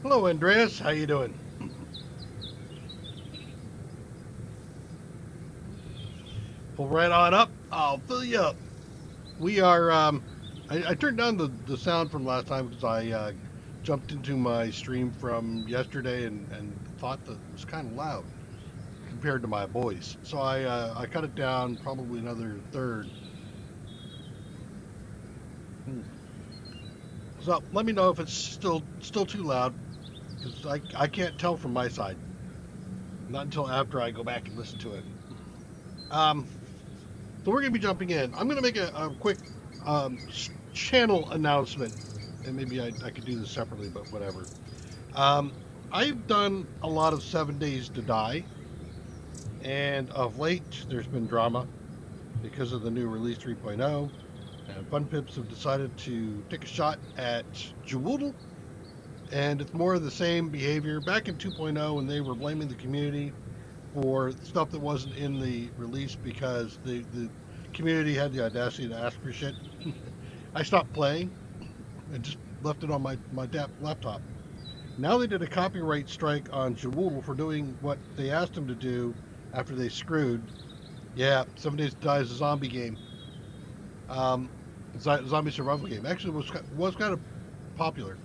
Hello, Andreas. How you doing? Pull right on up. I'll fill you up. We are. I turned down the sound from last time because I jumped into my stream from yesterday and thought that it was kind of loud compared to my voice. So I cut it down probably another third. Hmm. So let me know if it's still too loud because I can't tell from my side. Not until after I go back and listen to it. Um, So we're going to be jumping in. I'm going to make a quick channel announcement, and maybe I could do this separately, but whatever. Um, I've done a lot of 7 Days to Die, and of late there's been drama because of the new release 3.0, and Fun Pips have decided to take a shot at Jawoodle, and it's more of the same behavior. Back in 2.0, when they were blaming the community for stuff that wasn't in the release because the community had the audacity to ask for shit. I stopped playing and just left it on my laptop. Now they did a copyright strike on Jawoodle for doing what they asked him to do after they screwed. Yeah, 7 Days to Die is a zombie game. Um, zombie survival game. Actually, was kind of popular.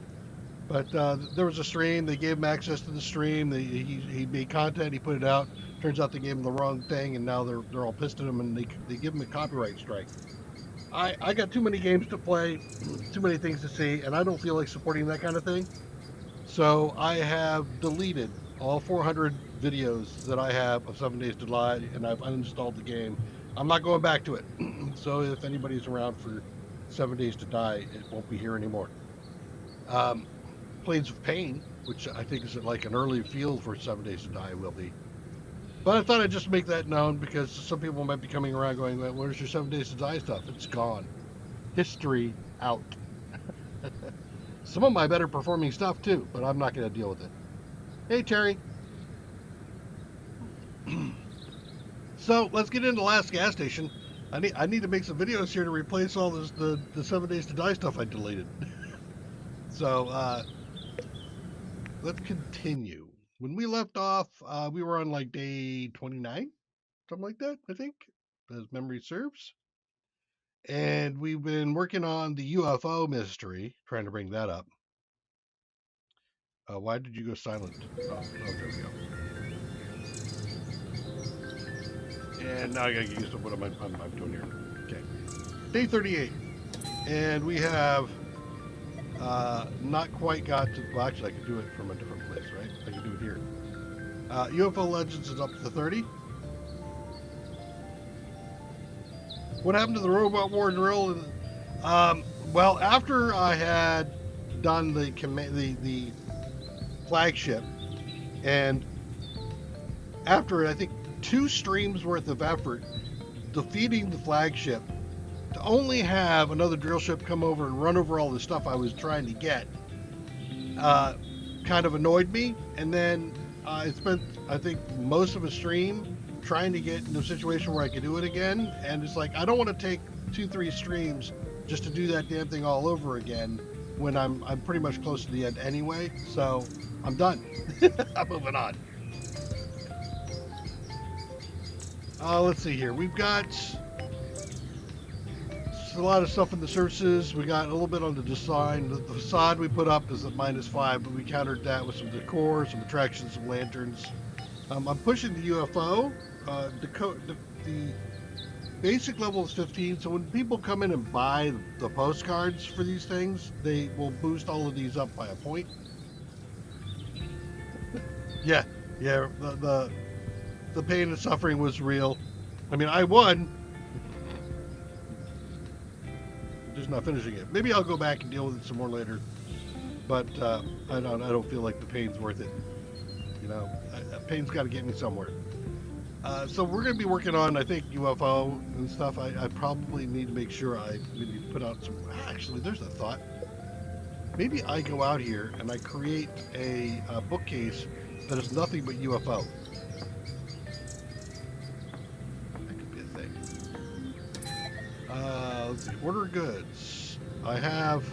But there was a stream. They gave him access to the stream. He made content. He put it out. Turns out they gave him the wrong thing, and now they're all pissed at him, and they give him a copyright strike. I got too many games to play, too many things to see, and I don't feel like supporting that kind of thing. So I have deleted all 400 videos that I have of 7 Days to Die, and I've uninstalled the game. I'm not going back to it. So if anybody's around for 7 Days to Die, it won't be here anymore. Um, Planes of Pain, which I think is like an early field for 7 Days to Die, will be. But I thought I'd just make that known because some people might be coming around going, "Well, where's your 7 Days to Die stuff?" It's gone. History out. Some of my better performing stuff too, but I'm not going to deal with it. Hey, Terry. So let's get into the last gas station. I need to make some videos here to replace all the 7 Days to Die stuff I deleted. So let's continue. When we left off, we were on like day 29, something like that, I think, as memory serves. And we've been working on the UFO mystery, trying to bring that up. Why did you go silent? Oh, there we go. And now I gotta get used to what I'm doing here. Okay, day 38, and we have not quite got to. Well, actually, I could do it from a different place, right? I can do it here. UFO Legends is up to 30. What happened to the Robot War drill? Well, after I had done the flagship, and after I think 2 streams worth of effort defeating the flagship, to only have another drill ship come over and run over all the stuff I was trying to get, uh, kind of annoyed me. And then I spent, I think, most of a stream trying to get in a situation where I could do it again. And it's like, I don't want to take 2, 3 streams just to do that damn thing all over again when I'm pretty much close to the end anyway. So I'm done. I'm moving on. Let's see here. We've got a lot of stuff in the surfaces. We got a little bit on the design. The facade we put up is at -5, but we countered that with some decor, some attractions, some lanterns. I'm pushing the UFO. The basic level is 15, so when people come in and buy the postcards for these things, they will boost all of these up by a point. Yeah, yeah. The pain and suffering was real. I mean, I won, just not finishing it. Maybe I'll go back and deal with it some more later. But I don't feel like the pain's worth it. You know, pain's got to get me somewhere. So we're going to be working on, I think, UFO and stuff. I probably need to make sure I maybe put out some. Actually, there's a thought. Maybe I go out here and I create a bookcase that is nothing but UFO. That could be a thing. Let's see. Order goods. I have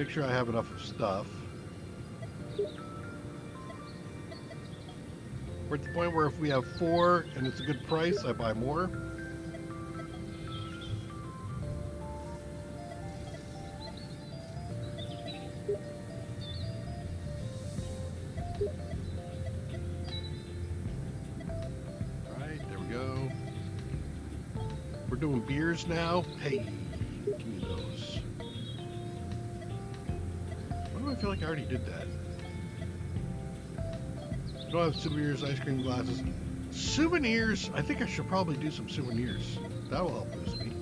Make sure I have enough of stuff. We're at the point where if we have 4 and it's a good price, I buy more. Alright, there we go. We're doing beers now. Hey, give me those. Why do I feel like I already did that? I don't have souvenirs, ice cream glasses. Souvenirs, I think I should probably do some souvenirs. That will help boost me.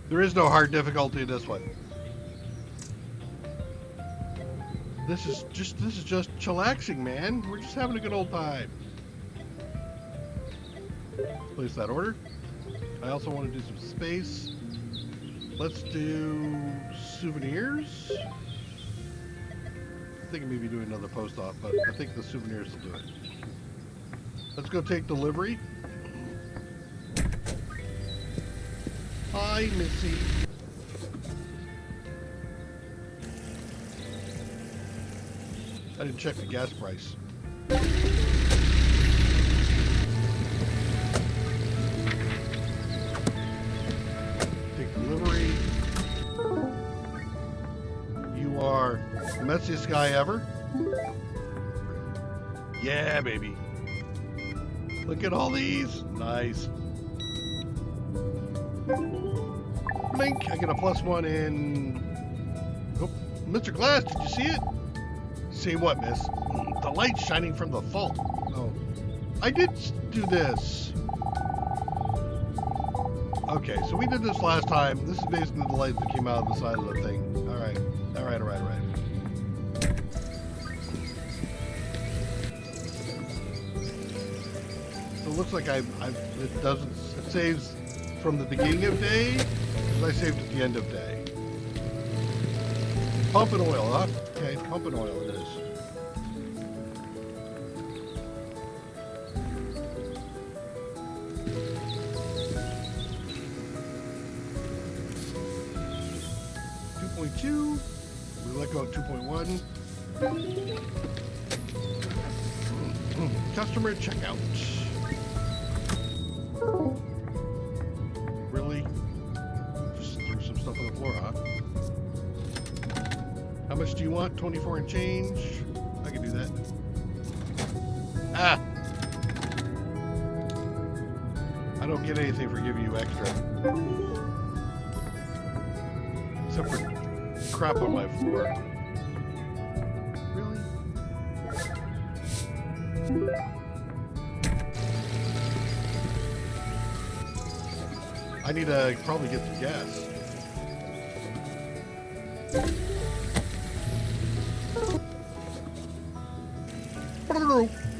There is no hard difficulty in this one. This is just chillaxing, man. We're just having a good old time. Place that order. I also want to do some space. Let's do souvenirs. I'm thinking maybe do another post-op, but I think the souvenirs will do it. Let's go take delivery. Hi, Missy. I didn't check the gas price. Take delivery. You are the messiest guy ever. Yeah, baby. Look at all these. Nice. Blink. I get a +1 in... Oh, Mr. Glass, did you see it? See what, miss? The light's shining from the fault. Oh. I did do this. Okay, so we did this last time. This is basically the light that came out of the side of the thing. Alright. Alright. So it looks like it saves from the beginning of day, because I saved at the end of day. Pumping oil, huh? Okay, pumping oil it is. .2. We let go at 2.1. Customer checkout. Really? Just threw some stuff on the floor, huh? How much do you want? 24 and change. I can do that. Ah! I don't get anything for giving you extra. Except for crap on my floor. Really? I need to probably get some gas.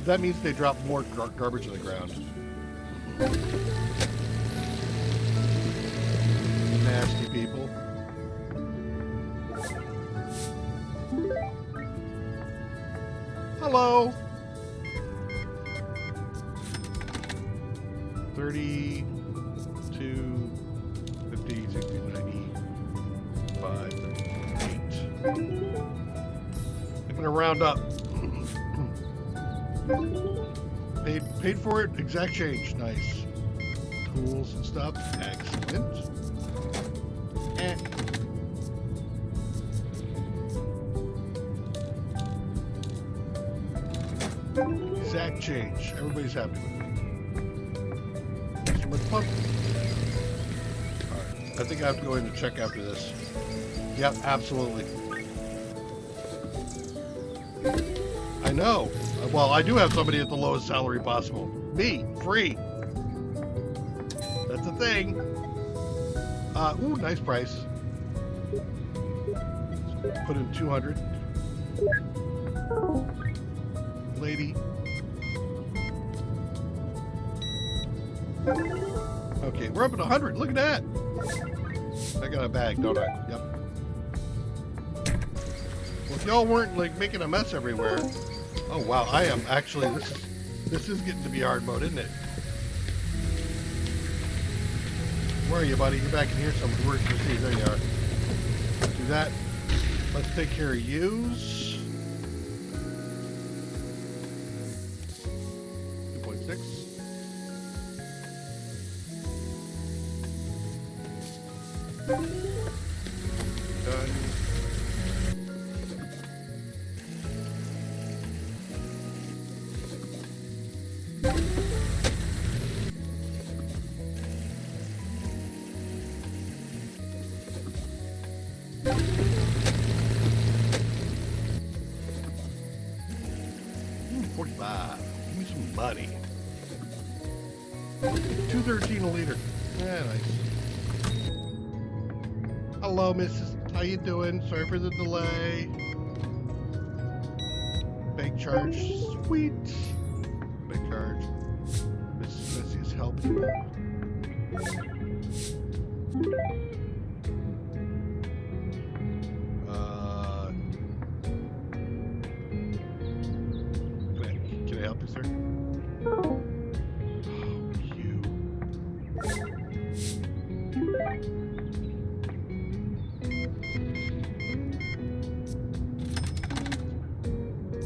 That means they drop more garbage on the ground. Nasty people. Hello. 30, 2, 50, 60, 95, 8. I'm gonna round up. Paid for it, exact change. Nice. Tools and stuff. Excellent. Exact change. Everybody's happy with me. Instrument pump. Alright. I think I have to go in and check after this. Yep, absolutely. I know. Well, I do have somebody at the lowest salary possible. Me, free. That's a thing. Ooh, nice price. Put in 200. Lady. Okay, we're up at 100. Look at that. I got a bag, don't I? Yep. Well, if y'all weren't like making a mess everywhere. Oh wow, I am actually. This is getting to be hard mode, isn't it? Where are you, buddy? You're back in here somewhere. Where's Kristi? There you are. Do that. Let's take care of yous. 2.6. Done. Ooh, 45. Give me some money. 213 a liter. Yeah, nice. Hello, Mrs. How you doing? Sorry for the delay. Bank charge. Sweet. Bank charge. Mrs. Missy's helping you. Can I help you, sir? Oh, you.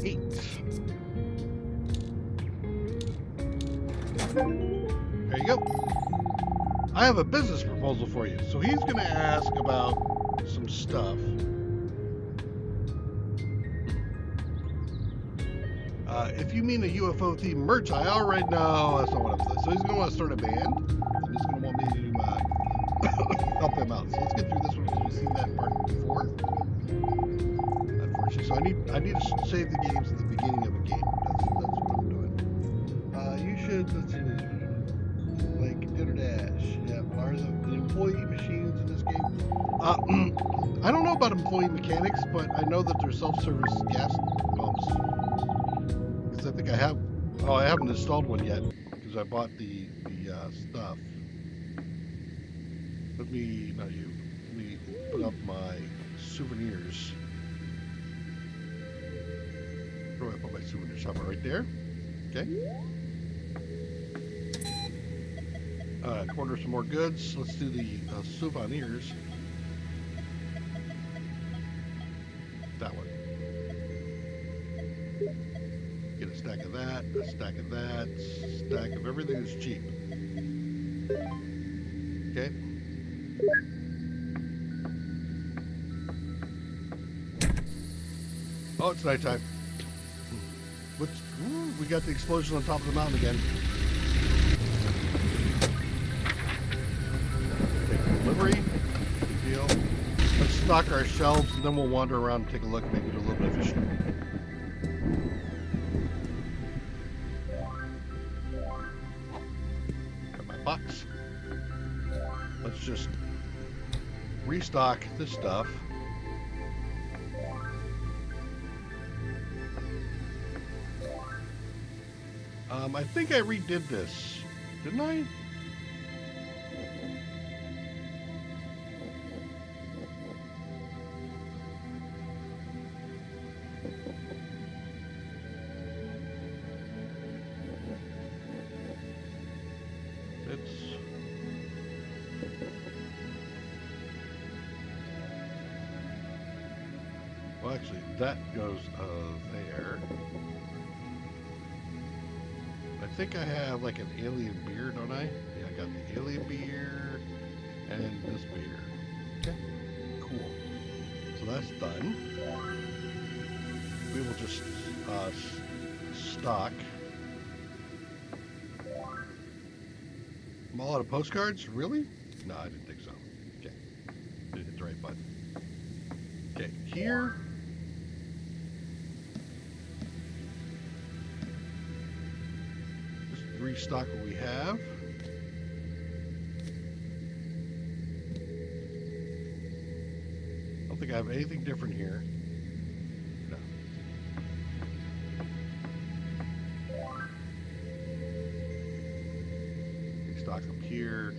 8. There you go. I have a business proposal for you. So he's going to ask about some stuff. If you mean a UFO themed merch, I already know that's not what I'm saying. So he's going to want to start a band, and he's going to want me to help him out. So let's get through this one because we've seen that part before. Unfortunately, so I need to save the games at the beginning of a game. That's what I'm doing. You should, let's see, like Interdash. Yeah, are the employee machines in this game? I don't know about employee mechanics, but I know that there's self-service gas pumps. Because I think I have. Oh, I haven't installed one yet because I bought the stuff. Let me put up my souvenirs. Where do I put my souvenir shopper? Right there. Okay. Order some more goods. Let's do the souvenirs. That one. Get a stack of that, a stack of that, stack of everything that's cheap. Okay. Oh, it's nighttime. We got the explosion on top of the mountain again. Delivery, good deal. Let's stock our shelves and then we'll wander around and take a look, maybe do a little bit of fishing. Got my box. Let's just restock this stuff. I think I redid this, didn't I? Well, actually, that goes there. I think I have like an alien beer, don't I? Yeah, I got the alien beer and this beer. Okay, cool. So that's done. We will just stock. I'm all out of postcards? Really? No, I didn't think so. Okay. Didn't hit the right button. Okay, here. Just restock what we have. I don't think I have anything different here. No. Restock up here.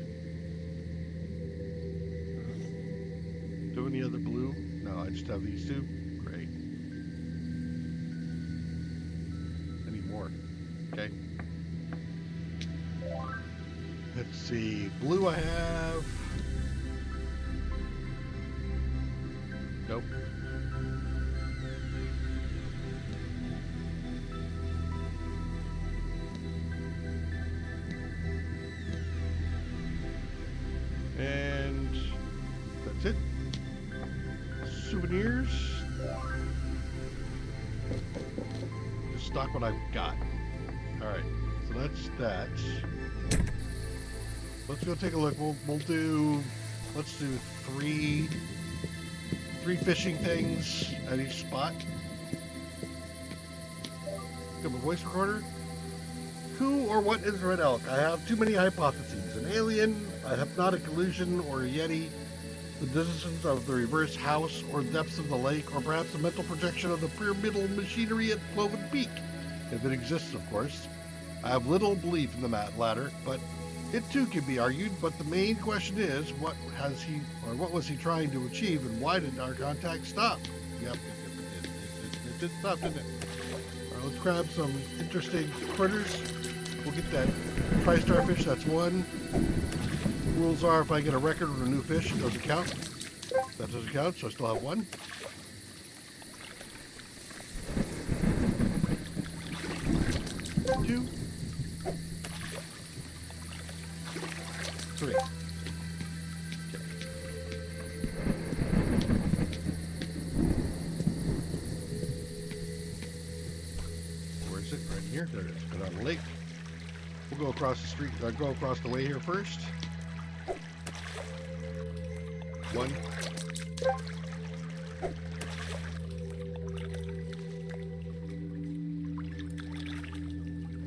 Do any other blue? No, I just have these two. Great. I need more. Okay. Let's see. Blue I have. Nope. And that's it. Souvenirs. Just stock what I've got. Alright, so that's that. Let's go take a look. We'll do, let's do three fishing things at each spot. Got my voice recorder. Who or what is Red Elk? I have too many hypotheses. An alien, a hypnotic illusion, or a yeti. The distance of the reverse house, or depths of the lake, or perhaps a mental projection of the pyramidal machinery at Cloven Peak. If it exists, of course. I have little belief in the latter, but it too can be argued. But the main question is, what was he trying to achieve, and why did our contact stop? Yep, it did stop, didn't it? All right, let's grab some interesting critters. We'll get that tri-starfish, that's one. Rules are if I get a record or a new fish, it doesn't count. That doesn't count, so I still have one. Two. Three. Okay. Where is it? Right here. There it is. Go down the lake. We'll go across the street. Go across the way here first. One.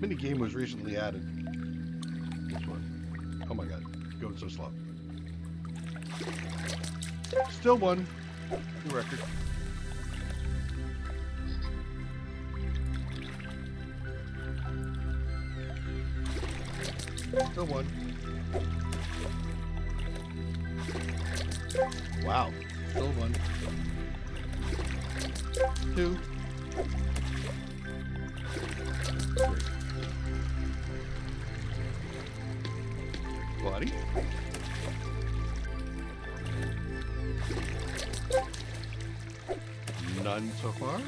Mini game was recently added. This one. Oh my god. Going so slow. Still one. New record. Still one. Wow. Still one. Two. Three. Buddy. None so far.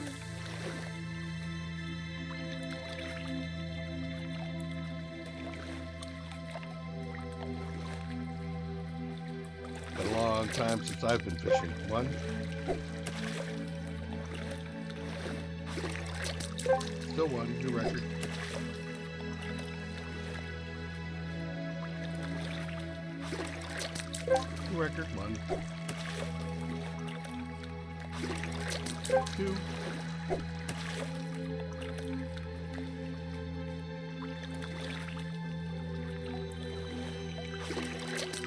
Been a long time since I've been fishing. One. Still one. New record. New record. One. Two.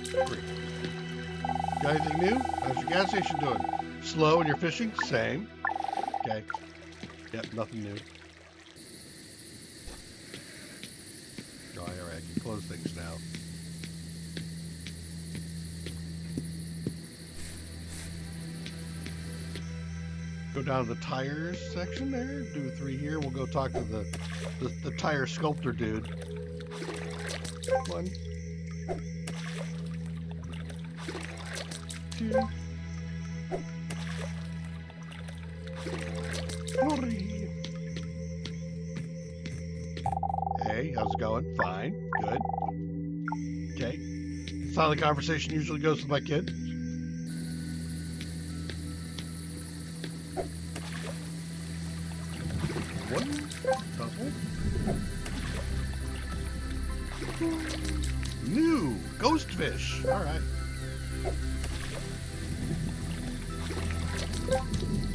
Three. Got anything new? How's your gas station doing? Slow and you're fishing? Same. Okay. Yep, nothing new. Alright, I can close things now. Go down to the tires section there. Do 3 here. We'll go talk to the tire sculptor dude. One. Two. Three. Hey, how's it going? Fine. Good. Okay. That's how the conversation usually goes with my kid. One. Puzzle. New ghost fish. All right.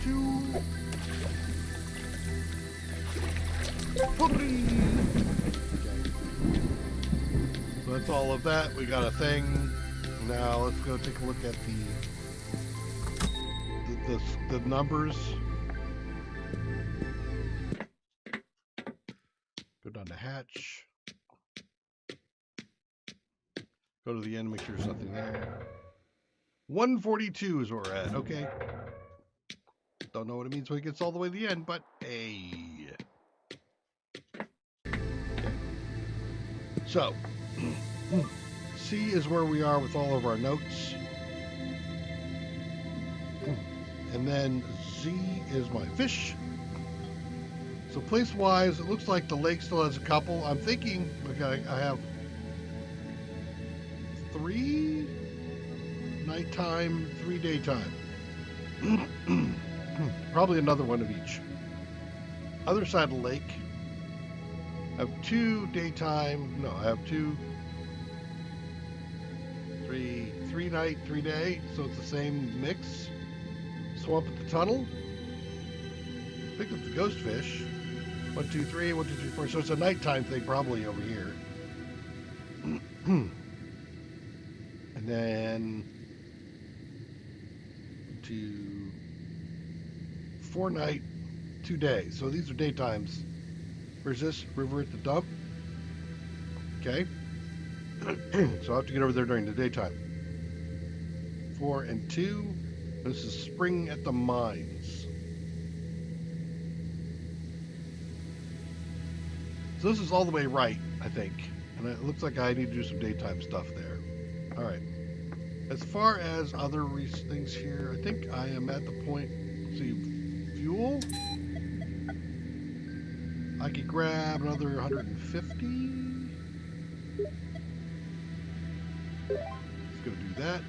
Two. Three. Okay. So that's all of that. We got a thing. Now let's go take a look at the numbers. Go down to hatch. Go to the end, make sure there's nothing there. 142 is where we're at. Okay. Don't know what it means when it gets all the way to the end, but hey. Okay. So, C is where we are with all of our notes. And then Z is my fish. So place-wise, it looks like the lake still has a couple. I'm thinking, okay, I have 3 nighttime, 3 daytime. Probably another one of each. Other side of the lake, I have 2 daytime. No, I have 3 night, 3 day. So it's the same mix. Swamp at the tunnel. Picked up the ghost fish. 1, 2, 3, 1, 2, 3, 4. So it's a nighttime thing, probably over here. And then 4 night, 2 day. So these are daytimes. Where's this? River at the dump. Okay. So I'll have to get over there during the daytime. 4 and 2. This is spring at the mines. So this is all the way right, I think. And it looks like I need to do some daytime stuff there. All right. As far as other things here, I think I am at the point, let's see, fuel. I could grab another 150. Let's go do that.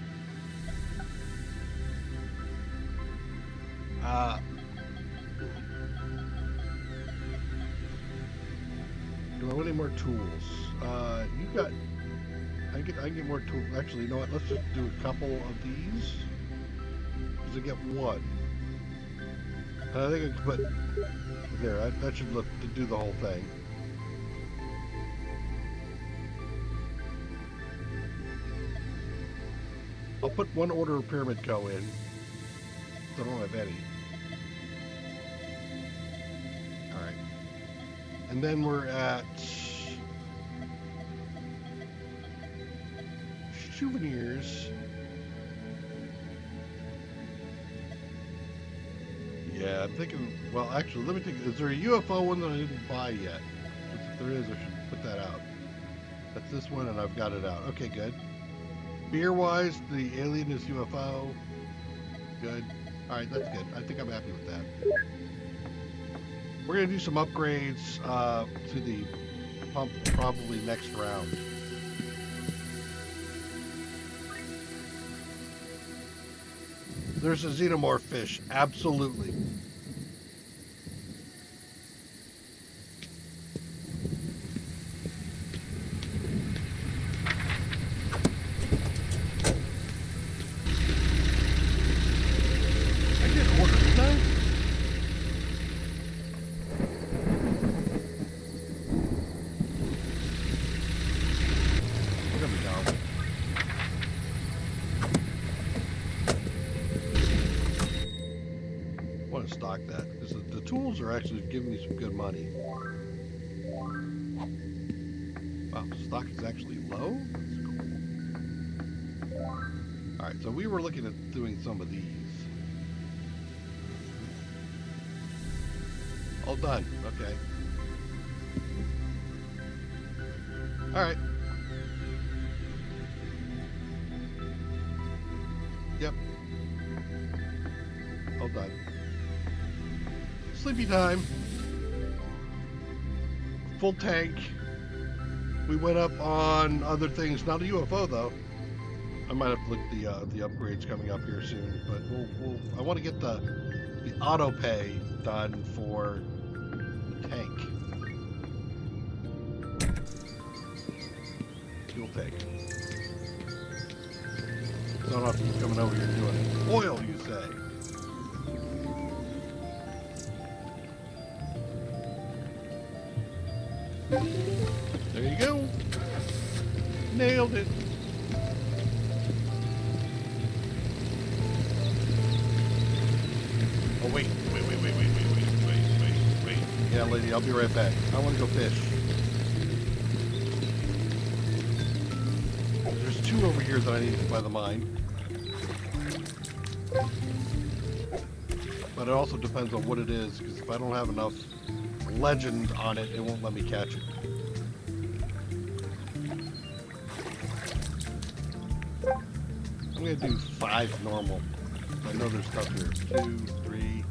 Do I want any more tools? You got. I can get more tools. Actually, you know what? Let's just do a couple of these. Because I get 1. And I think I can put there. That should look to do the whole thing. I'll put 1 order of Pyramid Co. in. I don't have any. Alright. And then we're at souvenirs. Yeah, I'm thinking, well, actually, let me think. Is there a UFO one that I didn't buy yet? If there is, I should put that out. That's this one, and I've got it out. Okay, good. Beer-wise, the alien is UFO. Good. All right, that's good. I think I'm happy with that. We're going to do some upgrades to the pump probably next round. There's a xenomorph fish, absolutely. Stock that because the tools are actually giving me some good money. Wow, stock is actually low. That's cool. All right, so we were looking at doing some of these. All done. Okay. All right. Yep. All done. Sleepy time. Full tank. We went up on other things. Not a UFO though. I might have to look at the upgrades coming up here soon. But I want to get the auto pay done for the tank. Fuel tank. So I don't have to keep coming over here doing it. Oil, you say? There you go. Nailed it. Oh, wait. Yeah, lady, I'll be right back. I want to go fish. There's 2 over here that I need by the mine. But it also depends on what it is, because if I don't have enough legend on it, it won't let me catch it. I'm gonna do 5 normal. I know there's stuff here. 2, 3,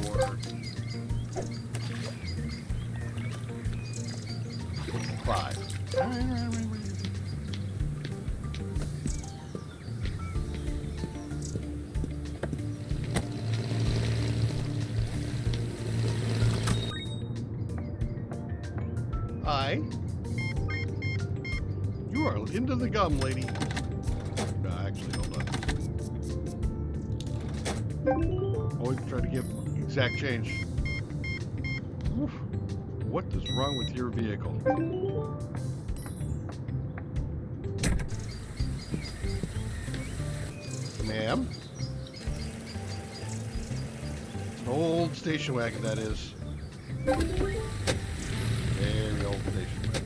4, 5. Hi. You are into the gum, lady. No, actually, hold on. Always try to get exact change. Oof. What is wrong with your vehicle? Ma'am? Old station wagon, that is. Very old station wagon.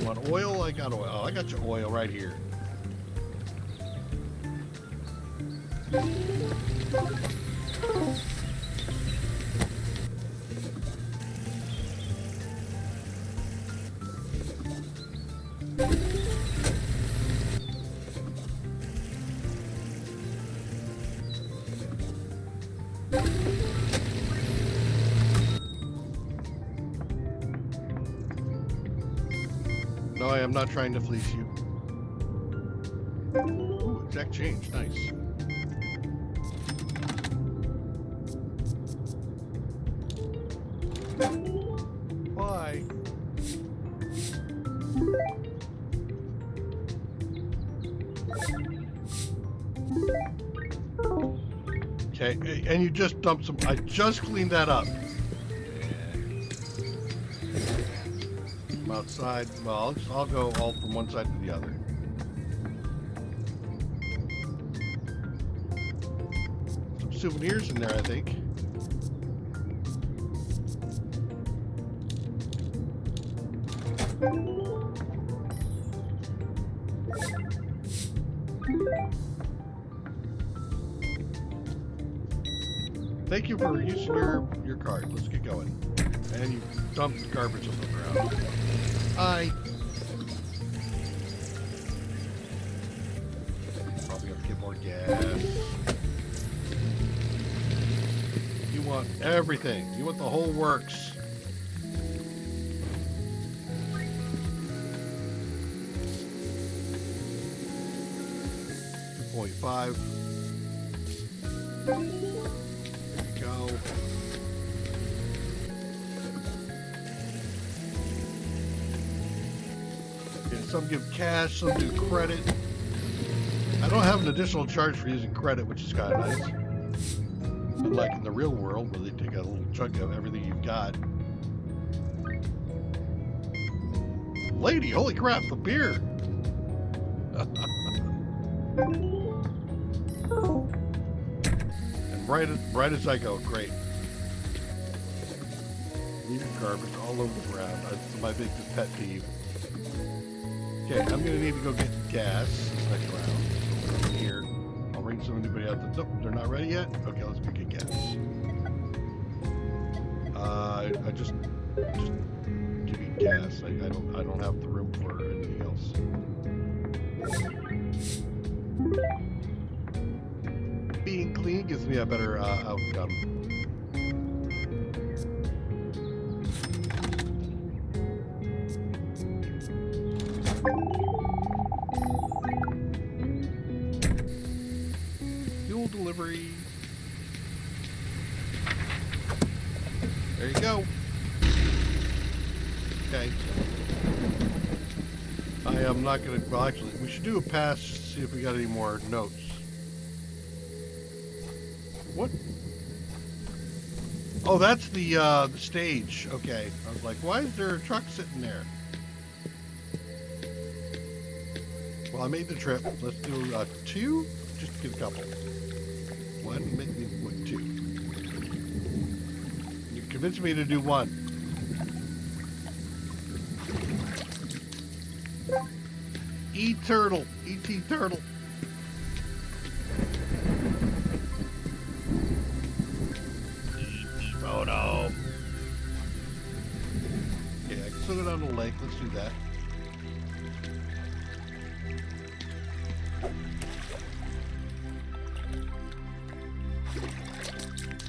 Want oil? I got oil. Oh, I got your oil right here. No, I am not trying to fleece you. Ooh, exact change. Nice. Why? Okay, and you just dumped some. I just cleaned that up. Outside. Well, I'll go all from one side to the other. Some souvenirs in there, I think. Thank you for using your card. Let's get going. And you dumped garbage on the ground. Hi. Probably have to get more gas. You want everything. You want the whole works. .5. There you go. Some give cash, some do credit. I don't have an additional charge for using credit, which is kind of nice. Unlike in the real world, where they take a little chunk of everything you've got. Lady, holy crap, the beer! And right as I go, great. Leaving garbage all over the ground. That's my biggest pet peeve. Okay, I'm gonna need to go get gas next round. So here, I'll ring somebody out. Nope, they're not ready yet. Okay, let's go get gas. I just give me gas. I don't have the room for anything else. Being clean gives me a better outcome. Delivery. There you go. Okay. I am not gonna. Well, actually, we should do a pass. See if we got any more notes. What? Oh, that's the stage. Okay. I was like, why is there a truck sitting there? Well, I made the trip. Let's do 2. Just to get a couple. 1, maybe 2. You convinced me to do 1. E-turtle. E.T. turtle. E.T. photo. Okay, I can put it on the lake. Let's do that.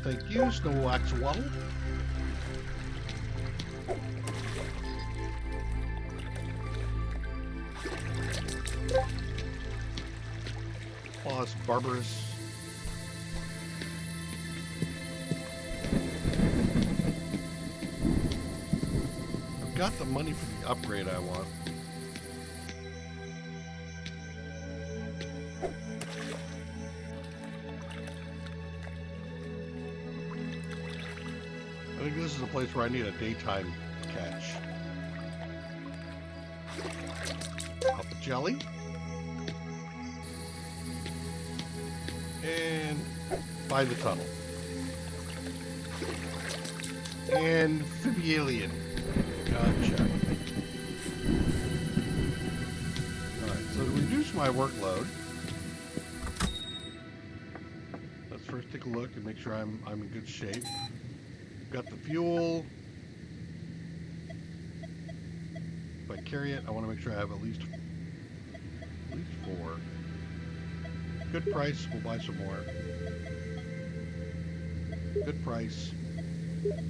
thank you. Snow axolotl. Oh, it's barbarous. I've got the money for the upgrade I want. I think this is a place where I need a daytime catch. Up a jelly. And by the tunnel. Amphibian. Gotcha. Alright, so to reduce my workload, let's first take a look and make sure I'm in good shape. Got the fuel. If I carry it, I want to make sure I have at least 4. Good price, we'll buy some more. Good price.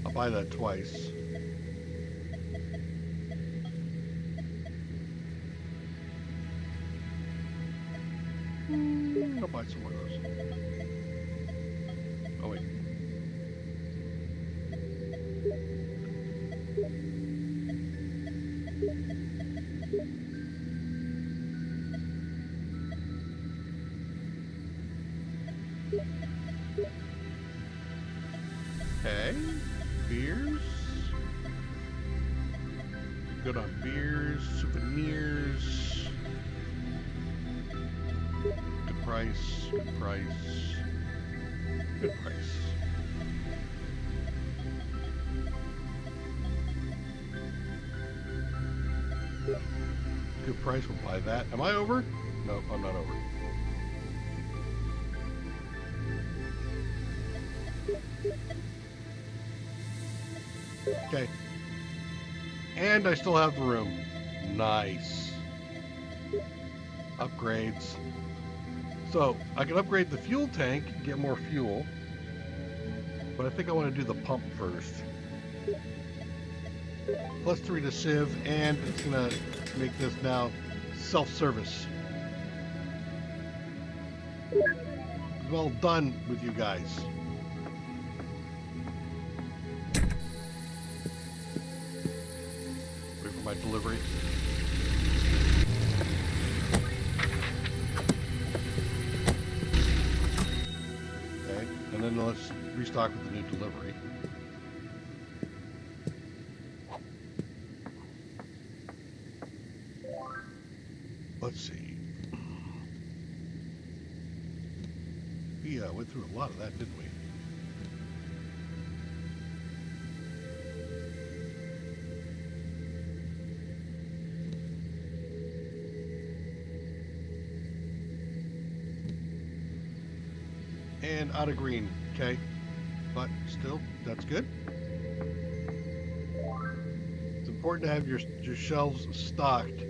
I'll buy that twice. I'll buy some more of those. Oh wait. Okay, beers. Good on beers, souvenirs. Good price, good price, good price. Good price, we'll buy that. Am I over? No, I'm not over. Okay. And I still have the room. Nice. Upgrades. So, I can upgrade the fuel tank and get more fuel. But I think I want to do the pump first. +3 to sieve, and it's going to make this now self-service. Well done with you guys. Wait for my delivery. Okay, and then let's restock with the new delivery. Let's see. We went through a lot of that, didn't we? And out of green, okay. But still, that's good. It's important to have your shelves stocked.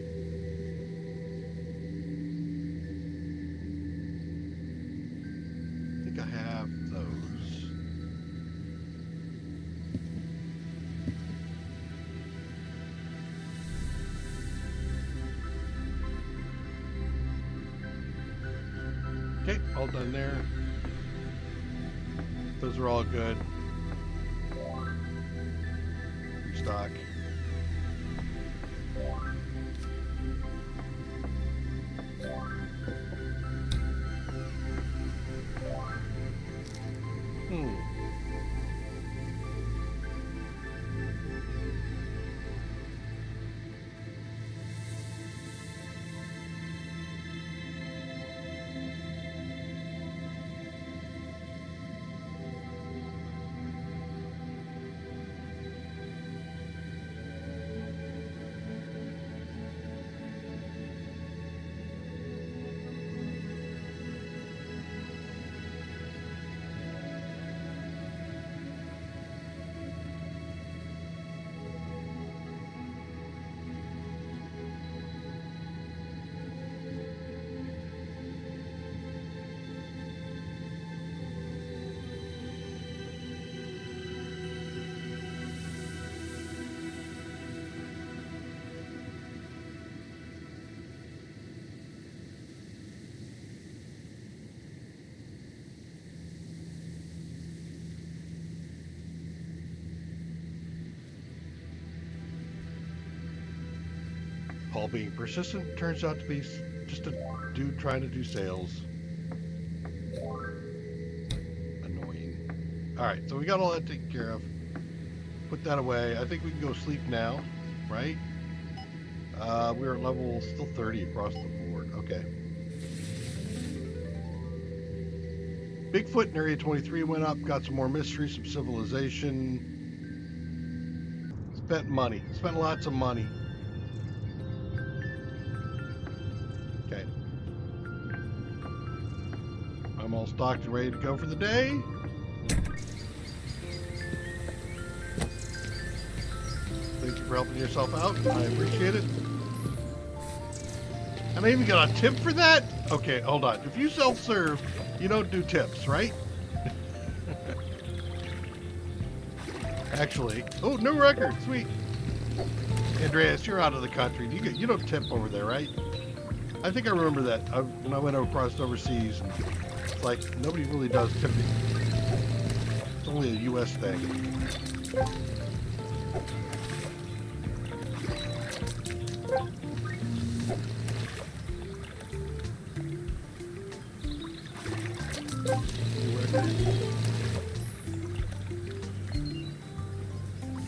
I think I have those. Okay, all done there. Those are all good. Restock. Paul being persistent turns out to be just a dude trying to do sales. Annoying. Alright, so we got all that taken care of. Put that away. I think we can go sleep now, right? We're at level still 30 across the board. Okay. Bigfoot in Area 23 went up, got some more mystery, some civilization. Spent money. Spent lots of money. Okay. I'm all stocked and ready to go for the day. Thank you for helping yourself out. I appreciate it. And I even got a tip for that? Okay, hold on. If you self-serve, you don't do tips, right? Actually, oh, new record, sweet. Andreas, you're out of the country. You don't tip over there, right? I think I remember that when I went across overseas. It's like nobody really does tipping. It's only a U.S. thing.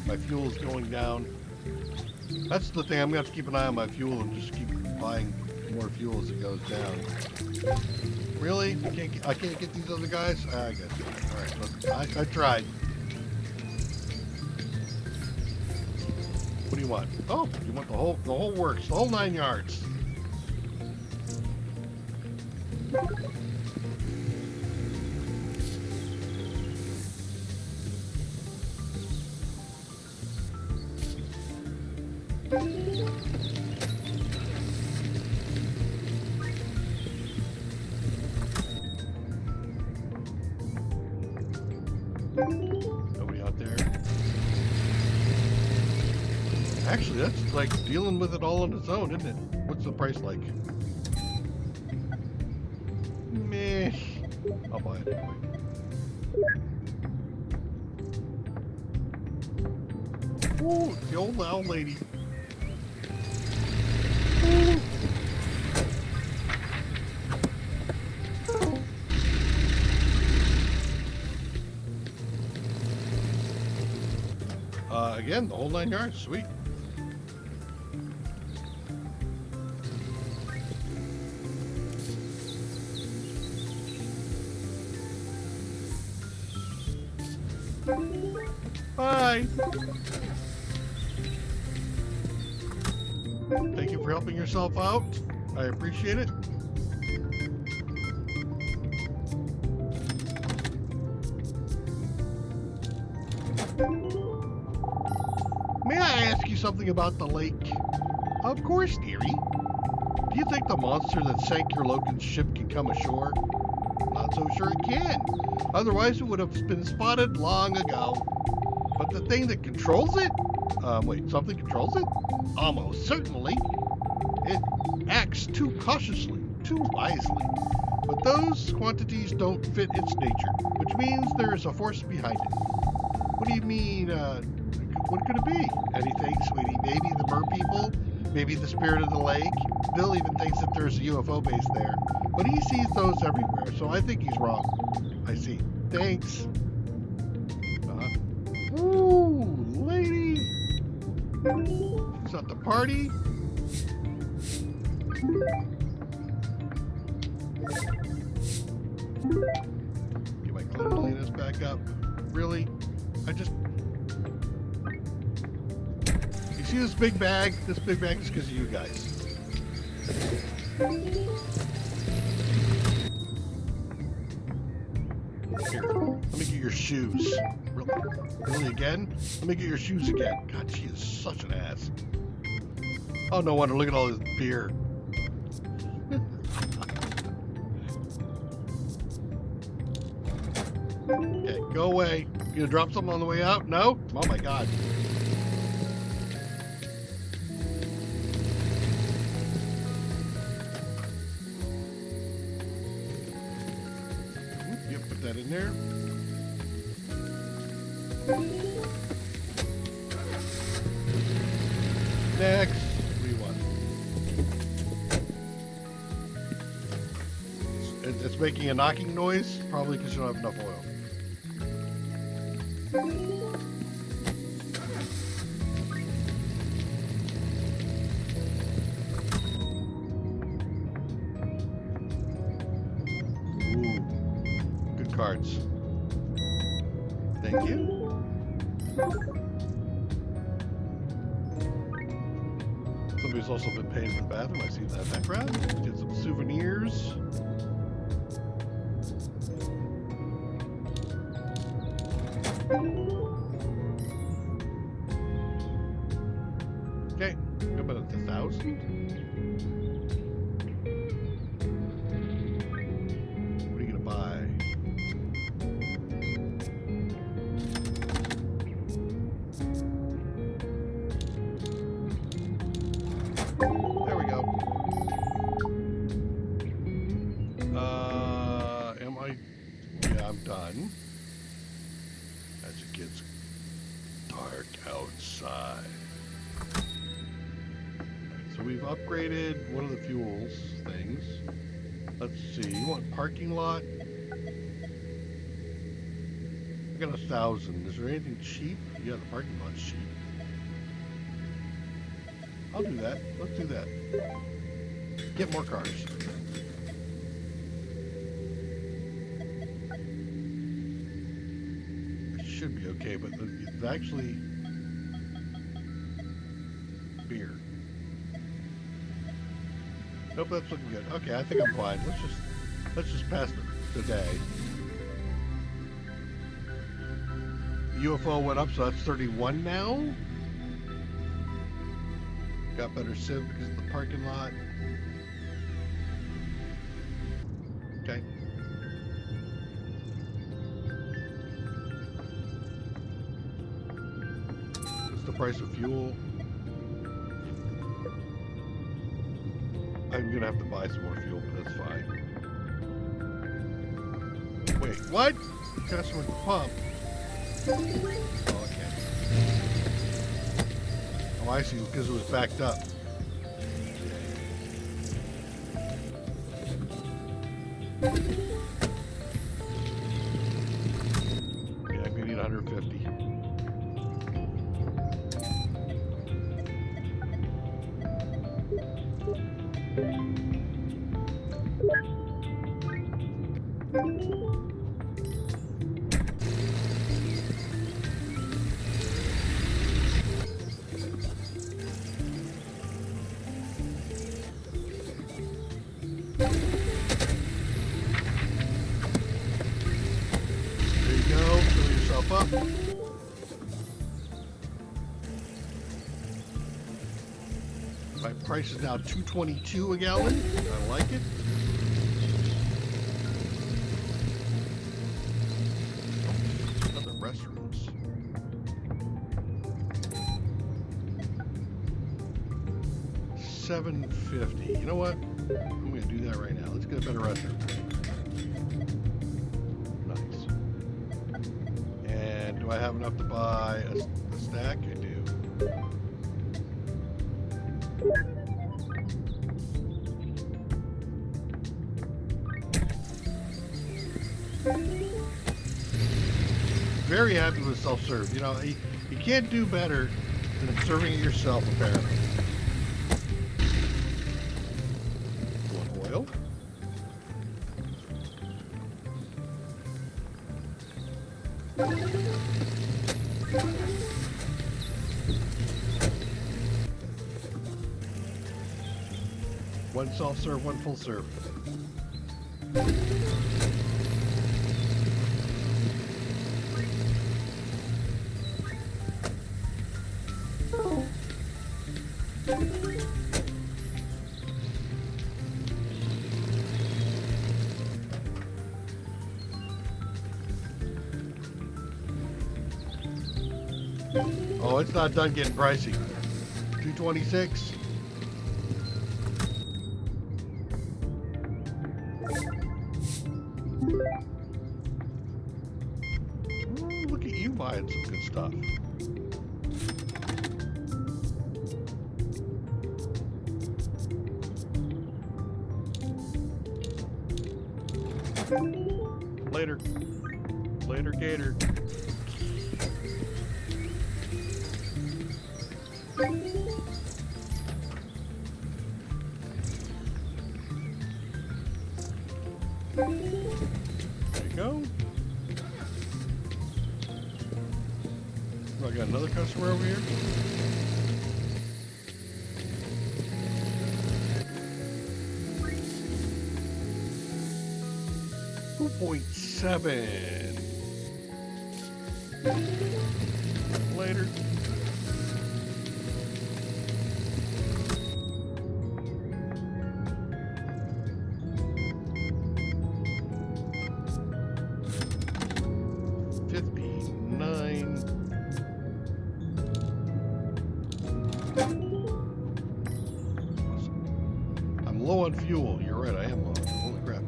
My fuel's going down. That's the thing. I'm gonna have to keep an eye on my fuel and just keep buying more fuel as it goes down. Really? I can't get these other guys? I guess not. All right, I tried. What do you want? Oh, you want the whole works, the whole 9 yards. Nobody out there. Actually, that's like dealing with it all on its own, isn't it? What's the price like? Meh. I'll buy it anyway. Ooh, the old owl lady. Ooh. Again, the whole 9 yards, sweet. Bye. Thank you for helping yourself out. I appreciate it. May I ask you something about the lake? Of course, dearie. Do you think the monster that sank your Logan's ship can come ashore? Not so sure it can. Otherwise, it would have been spotted long ago. But the thing that controls it? Wait, something controls it? Almost certainly. It acts too cautiously, too wisely. But those quantities don't fit its nature, which means there is a force behind it. What do you mean, what could it be? Anything, sweetie. Maybe the mer people? Maybe the spirit of the lake? Bill even thinks that there's a UFO base there. But he sees those everywhere, so I think he's wrong. I see. Thanks. Ooh, lady. It's at the party. Get my cleanliness back up. Really? You see this big bag? This big bag is because of you guys. Here, let me get your shoes. Really again? Let me get your shoes again. God, she is such an ass. Oh, no wonder. Look at all this beer. Okay, go away. You gonna drop something on the way out? No? Oh my God. Yep, put that in there. Next. What do you want? making a knocking noise, probably because you don't have enough oil. Ooh, good cards. Thank you. Somebody's also been paying for the bathroom. I see that in the background. Let's get some souvenirs. Okay, how about 1,000? What are you gonna buy? There we go. Am I? Yeah, I'm done. As it gets dark outside. So we've upgraded one of the fuels things. Let's see, you want parking lot? I got 1,000. Is there anything cheap? Yeah, the parking lot's cheap. I'll do that. Let's do that. Get more cars. It should be okay, but it's actually beer. Nope, that's looking good. Okay, I think I'm fine. Let's just pass the day. The UFO went up, so that's 31 now. Got better civ because of the parking lot. Okay. What's the price of fuel? I'm gonna have to buy some more fuel, but that's fine. Wait, what? Customer pump. Oh, okay. Oh, I see, because it was backed up. Yeah, I'm gonna need 150. Up. My price is now $2.22 a gallon. I like it. Other restrooms. $7.50. You know what? I'm going to do that right now. Let's get a better restroom. Do I have enough to buy a stack? I do. Very happy with self-serve. You know, you can't do better than serving it yourself, apparently. Want oil? One self-serve, one full serve. Oh, it's not done getting pricey. $2.26. Look at you buying some good stuff. Later. Later, Gator. There you go. Oh, I got another customer over here. $2.7. Later. I'm low on fuel. You're right, I am low. Holy crap.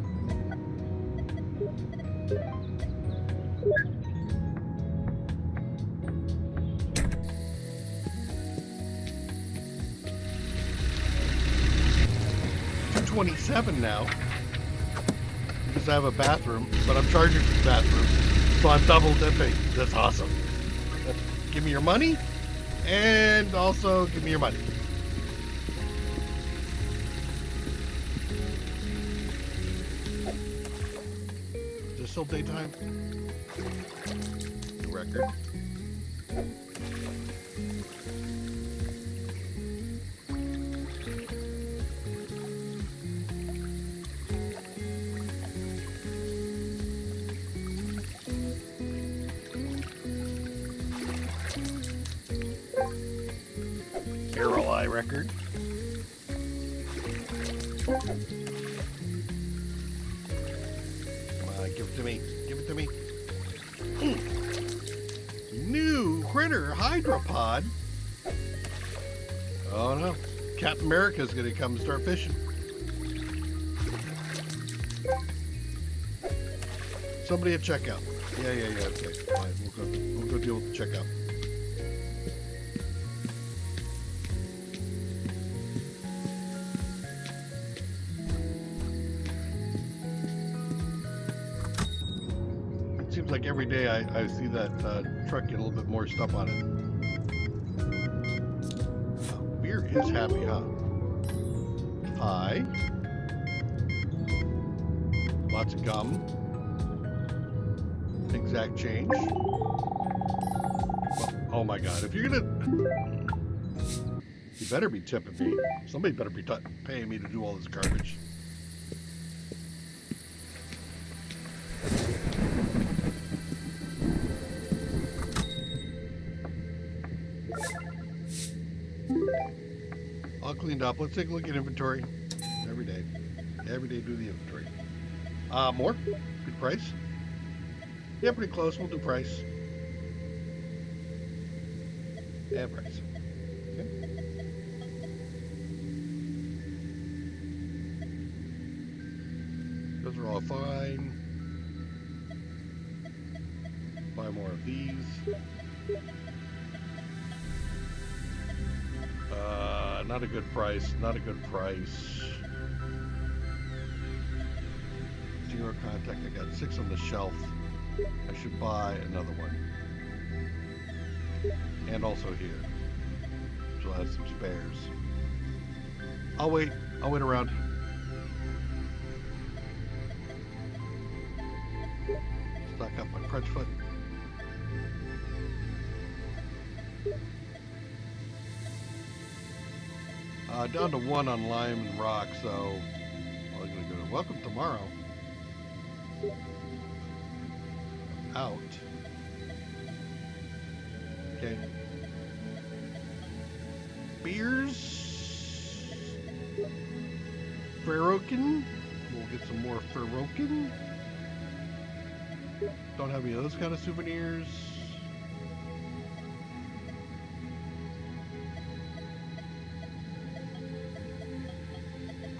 $2.27 now. Because I have a bathroom, but I'm charging for the bathroom. So I'm double dipping. That's awesome. Give me your money, and also give me your money. Is this still daytime? Record. Arrow Eye record. Come on, give it to me. Give it to me. New critter hydropod. Oh no. Captain America's gonna come and start fishing. Somebody at checkout. Yeah, okay. Fine. We'll go deal with the checkout. Seems like every day I see that truck get a little bit more stuff on it. Beer is happy, huh? Pie. Lots of gum. Exact change. Well, oh my god, if you're gonna... You better be tipping me. Somebody better be paying me to do all this garbage. All cleaned up. Let's take a look at inventory. Every day. Every day do the inventory. More? Good price? Yeah, pretty close. We'll do price. And price. Okay. Those are all fine. Buy more of these. Not a good price. Not a good price. Zero contact. I got 6 on the shelf. I should buy another one. And also here. So I have some spares. I'll wait around. Stock up my crutch foot. Down to 1 on lime and rock, so I'm gonna go to welcome tomorrow. Out. Okay. Beers. Ferrokin. We'll get some more Ferrokin. Don't have any of those kind of souvenirs.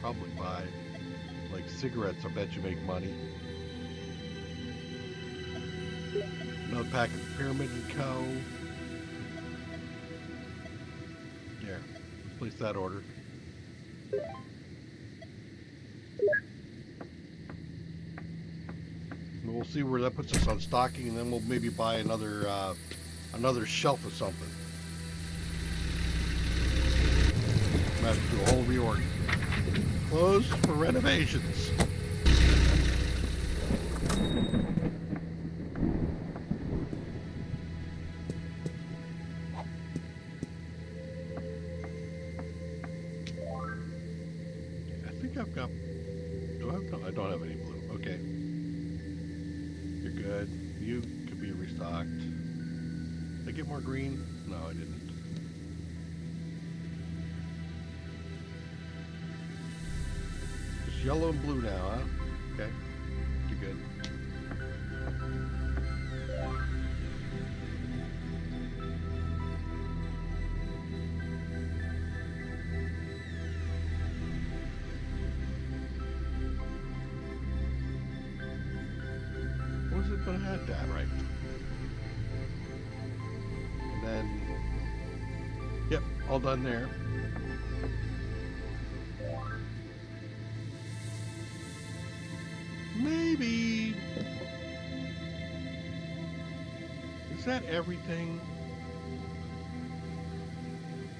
Probably buy like cigarettes. I bet you make money. Another pack of Pyramid & Co. There. Let's place that order. we'll see where that puts us on stocking, and then we'll maybe buy another shelf of something. Might have to do a whole reorg. Closed for renovations. I think I've got. Do I have? No, I don't have any blue. Okay. You're good. You could be restocked. Did I get more green? No, I didn't. Just yellow and blue now, huh? Okay. You're good. Was it gonna have that right? And then, yep, all done there. Maybe. Is that everything?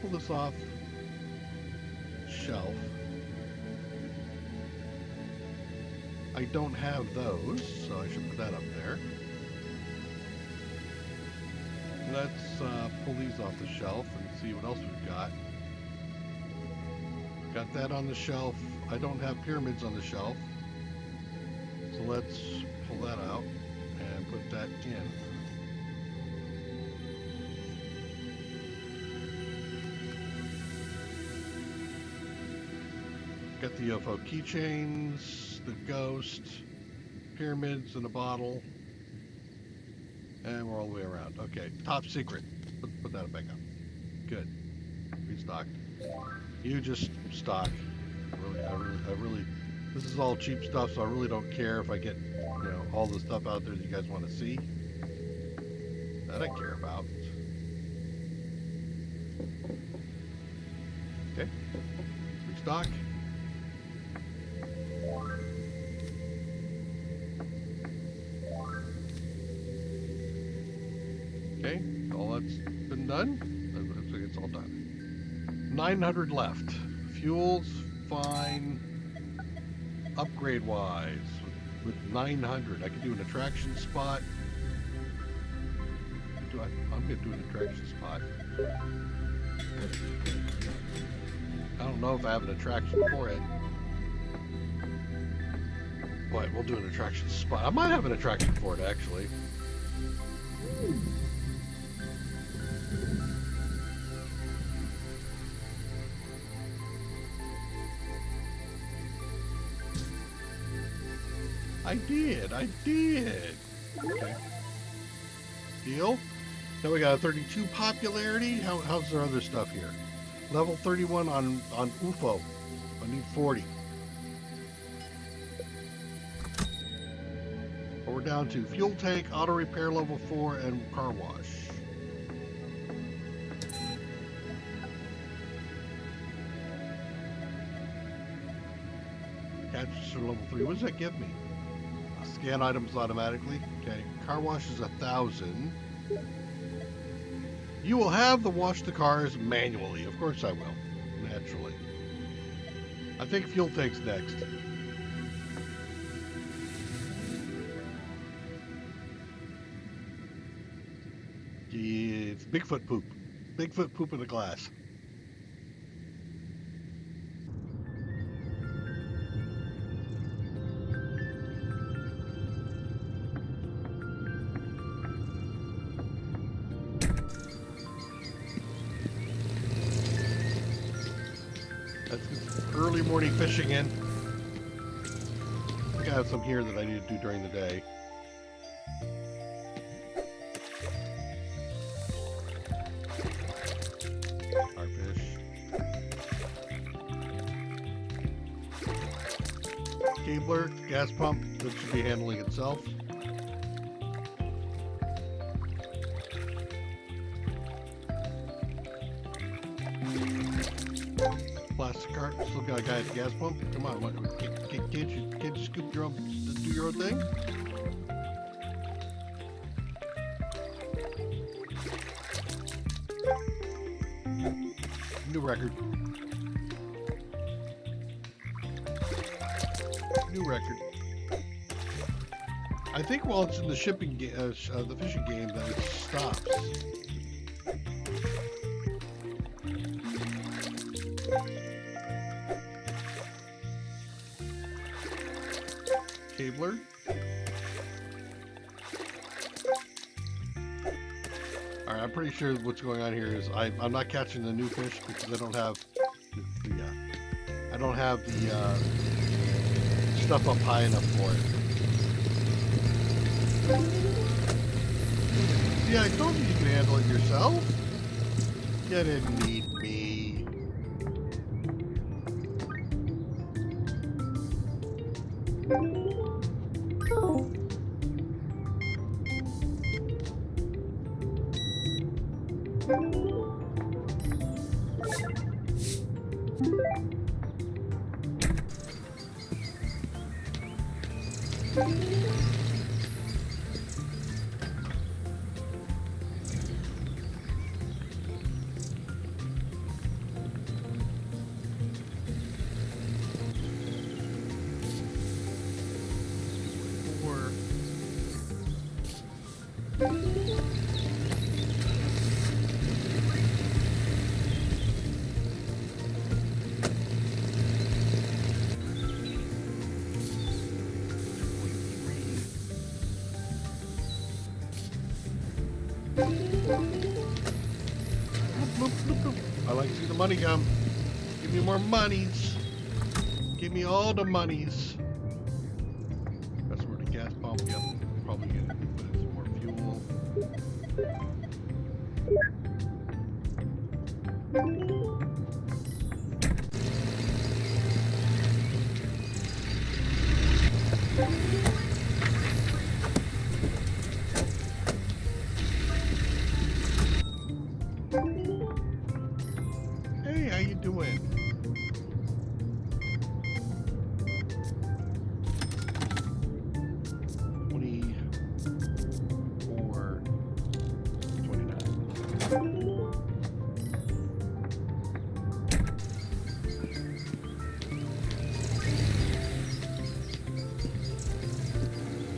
Pull this off. Shelf. I don't have those, so I should put that up there. Let's pull these off the shelf and see what else we've got. Got that on the shelf. I don't have pyramids on the shelf. So let's pull that out and put that in. Got the UFO keychains, the ghost, pyramids in a bottle, and we're all the way around. Okay, top secret. Put that back up. Good. Restocked. You just stock. I really. This is all cheap stuff, so I really don't care if I get, all the stuff out there that you guys want to see. That I care about. Okay. Restock. Okay, all that's been done. Looks like it's all done. 900 left. Fuels, fine. Upgrade wise, with 900, I can do an attraction spot. I'm gonna do an attraction spot. I don't know if I have an attraction for it. But we'll do an attraction spot. I might have an attraction for it actually. I did. Okay. Deal. Now we got a 32 popularity. How's our other stuff here? Level 31 on UFO. I need 40. But we're down to fuel tank, auto repair level 4, and car wash. Catches for level 3. What does that give me? Scan items automatically. Okay. Car wash is 1,000. You will have to wash the cars manually. Of course I will. Naturally. I think fuel tank's next. It's Bigfoot poop. Bigfoot poop in a glass. Early morning fishing in. I got some here that I need to do during the day. Our fish. Cabler, gas pump, that should be handling itself. Plastic cart, still got a guy at the gas pump. Come on, can't you scoop your own, do your own thing? record. New record. I think while it's in the shipping game, the fishing game, that it stops. Cabler. Alright, I'm pretty sure what's going on here is I'm not catching the new fish because I don't have the stuff up high enough for it. Yeah, I told you you can handle it yourself. You didn't need me. I like to see the money come. Give me more monies. Give me all the monies. Customer to gas pump. Yep, probably gonna put in some more fuel. Hey, how you doing?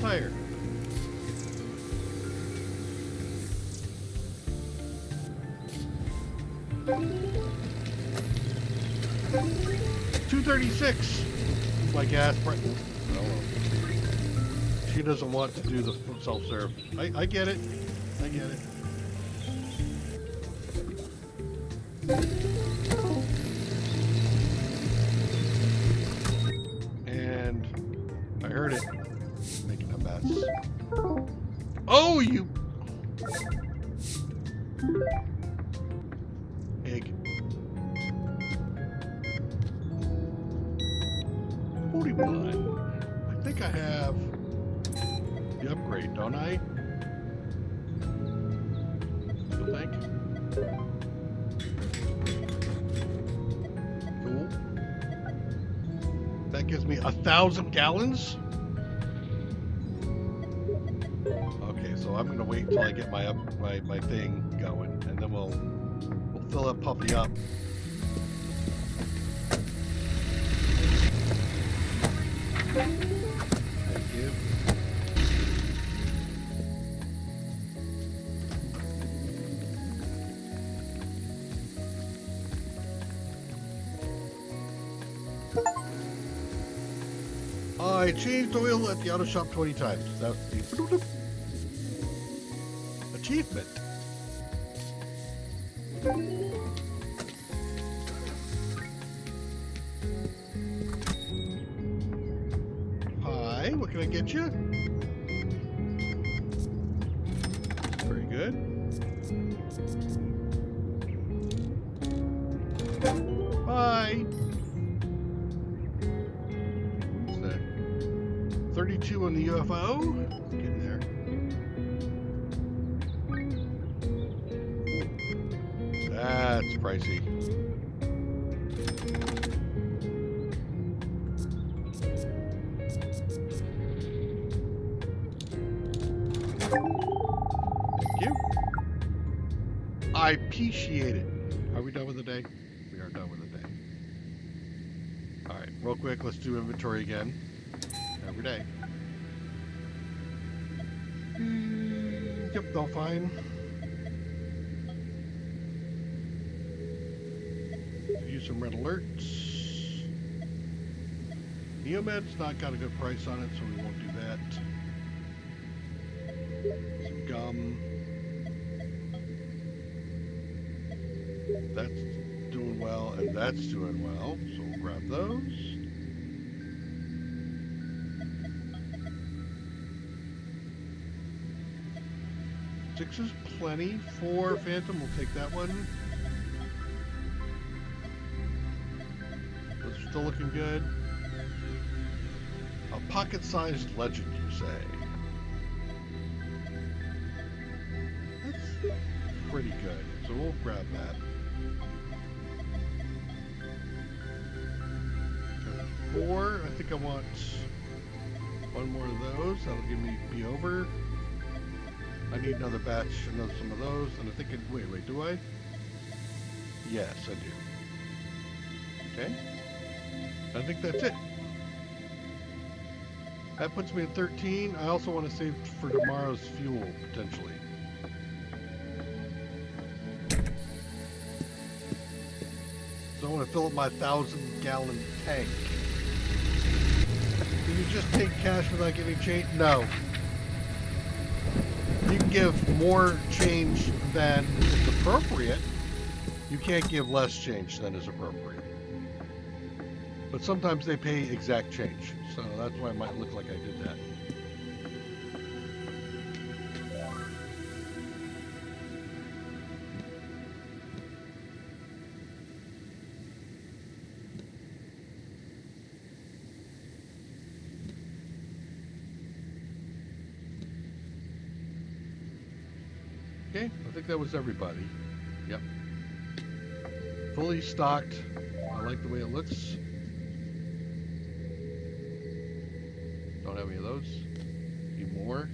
Tire. $2.36. My gas price. Oh, she doesn't want to do the self-serve. I get it. I get it. And I heard it making a mess. Oh, you egg. 41. I think I have the upgrade, don't I? You think? Cool. That gives me 1,000 gallons. Okay, so I'm gonna wait until I get my thing going, and then we'll fill that puppy up. Thank you. I changed oil at the auto shop 20 times. That's the achievement. Hi, what can I get you? Very good. Bye. 32 on the UFO. Getting there. That's pricey. Thank you. I appreciate it. Are we done with the day? We are done with the day. All right, real quick, let's do inventory again. Every day. Yep, all fine. Use some red alerts. Neomed's not got a good price on it, so we won't do that. Some gum. That's doing well, and that's doing well, so we'll grab those. Six is plenty. 4 Phantom, we'll take that one. Those are still looking good. A pocket-sized legend, you say? That's pretty good, so we'll grab that. 4, I think I want one more of those. That'll give me be over. I need another batch, some of those, and I think wait, do I? Yes, I do. Okay. I think that's it. That puts me at 13. I also want to save for tomorrow's fuel, potentially. So I want to fill up my 1,000-gallon tank. Can you just take cash without giving change? No. You can give more change than is appropriate. You can't give less change than is appropriate. But sometimes they pay exact change, so that's why it might look like I did that. Okay, I think that was everybody. Yep. Fully stocked. I like the way it looks. Don't have any of those. Need more.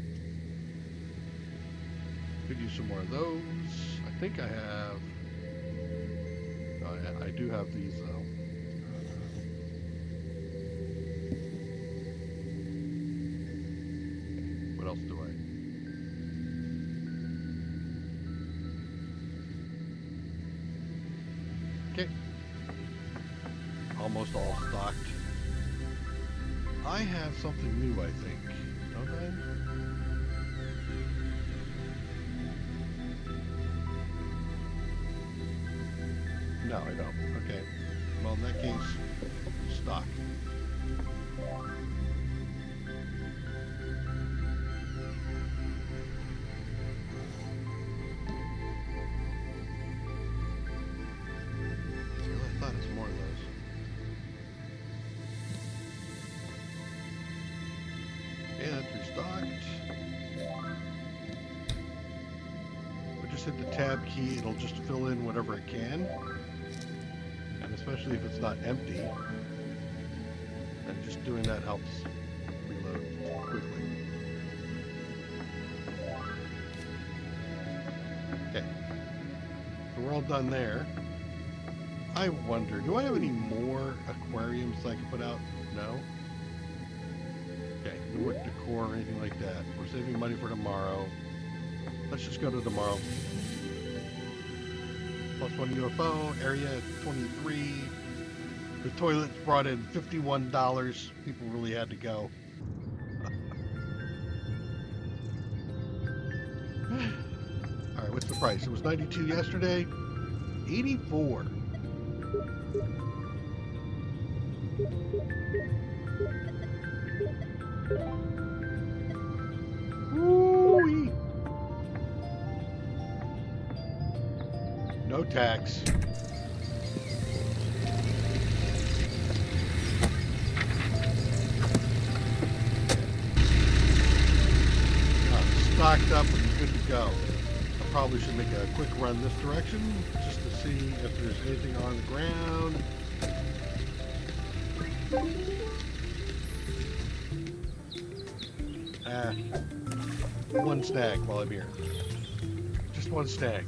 Could use some more of those. I think I have. I do have these though. What else do I? Okay. Almost all stocked. I have something new, I think. Don't I? No, I don't. Okay. Well, in that case, stock. I thought it's more of those. And restocked. We just hit the tab key, it'll just fill in whatever it can. And especially if it's not empty. And just doing that helps reload quickly. Okay. So we're all done there. I wonder, do I have any more aquariums I can put out? No? Okay, no more decor or anything like that. We're saving money for tomorrow. Let's just go to tomorrow. +1 UFO, area 23. The toilets brought in $51. People really had to go. Alright, what's the price? It was 92 yesterday. 84. Woo-wee. No tax. Stocked up and good to go. I probably should make a quick run this direction just to see if there's anything on the ground. One snag while I'm here. Just one snag.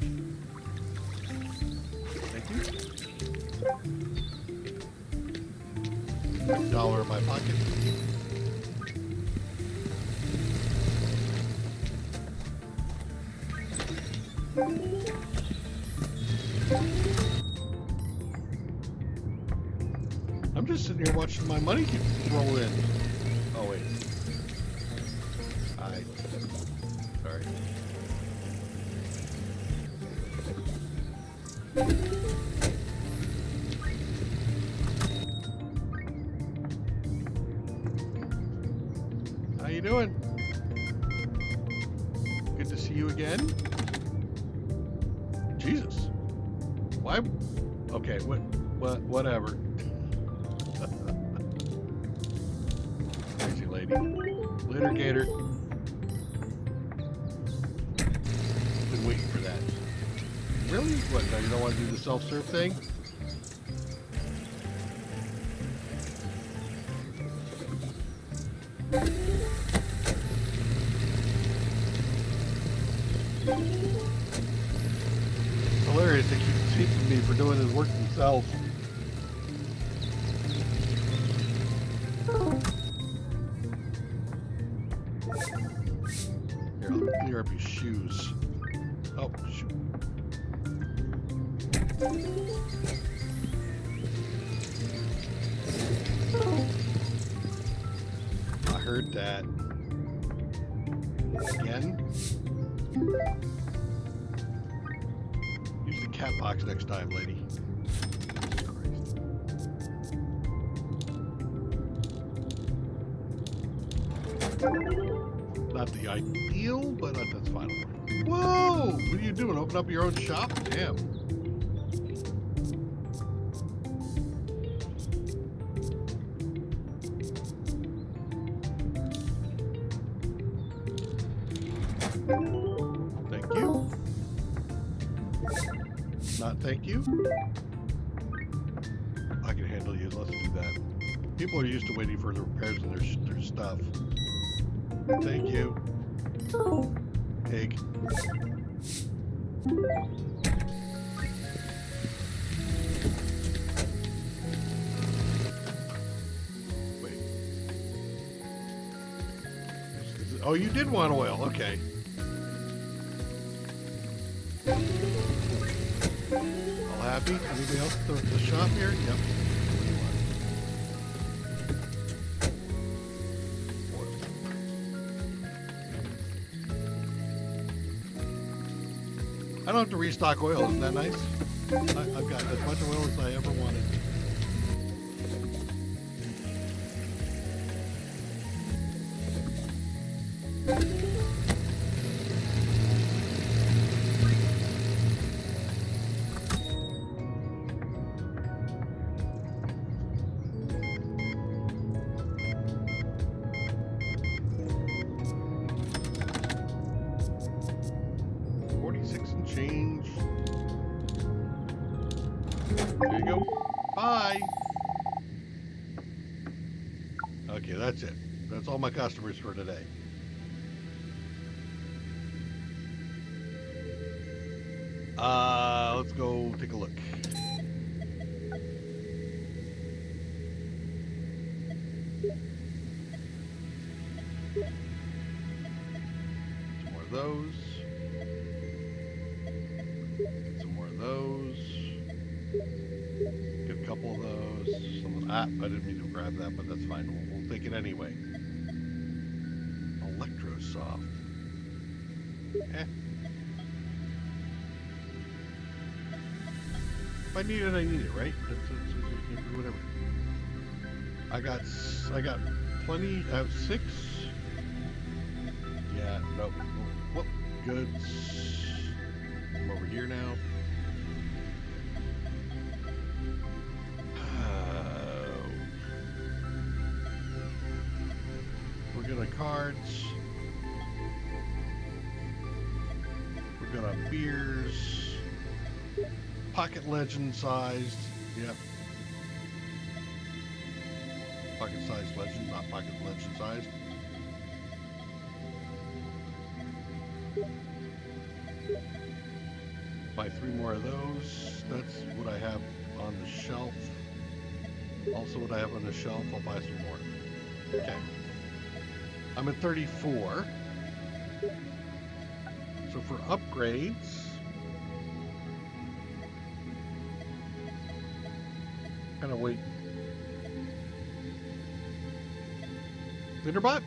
Thank you. Quick dollar in my pocket. I'm just sitting here watching my money keep roll in. Oh wait. Sorry. How you doing? Good to see you again. Jesus. Why? Okay, whatever. Crazy lady. Later, Gator. Been waiting for that. Really? What, no, you don't want to do the self-serve thing? Hilarious, they keep teaching me for doing his work themselves. Here, I'll clear up your shoes. Oh, shoot. I heard that. Again? Use the cat box next time, lady. Jesus Christ. Not the ideal, but that's fine. Whoa! What are you doing? Open up your own shop? Damn. Thank you. Not thank you. I can handle you. Let's do that. People are used to waiting for the repairs in their stuff. Thank you. Pig. Wait. Oh, you did want oil. Okay. All happy? Anything else at the shop here? Yep. I don't have to restock oil. Isn't that nice? I've got as much oil as I ever wanted. Change. There you go. Bye. Okay, that's it. That's all my customers for today. Let's go take a look. Some more of those. Get a couple of those. I didn't mean to grab that, but that's fine. We'll take it anyway. Electrosoft. If I need it, I need it, right? That's whatever. I got plenty. I have 6. Yeah. Nope. Whoop. Goods. I'm over here now. We're gonna cards. We're gonna beers. Pocket legend sized. Yep. Pocket sized legend, not pocket legend sized. Buy 3 more of those. That's what I have on the shelf. Also, what I have on the shelf, I'll buy some more. Okay. I'm at 34. So for upgrades, kind of wait. Linderbot?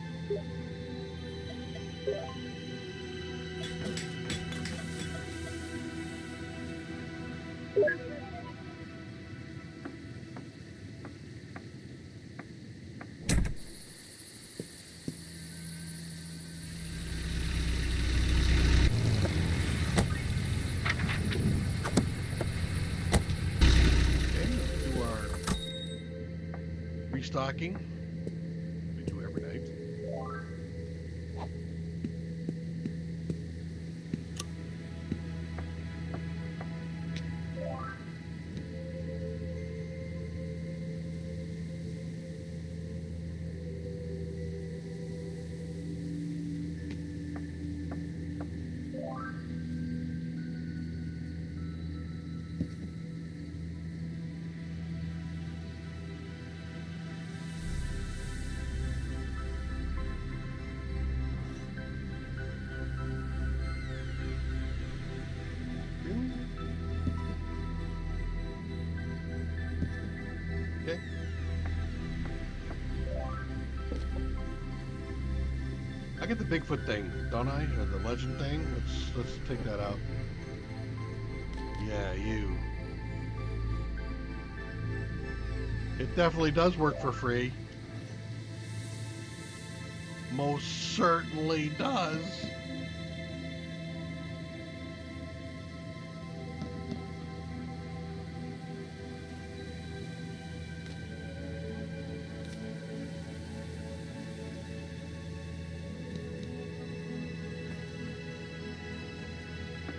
Restocking. We do every night. Okay. I get the Bigfoot thing, don't I? Or the legend thing? Let's take that out. Yeah, you. It definitely does work for free. Most certainly does.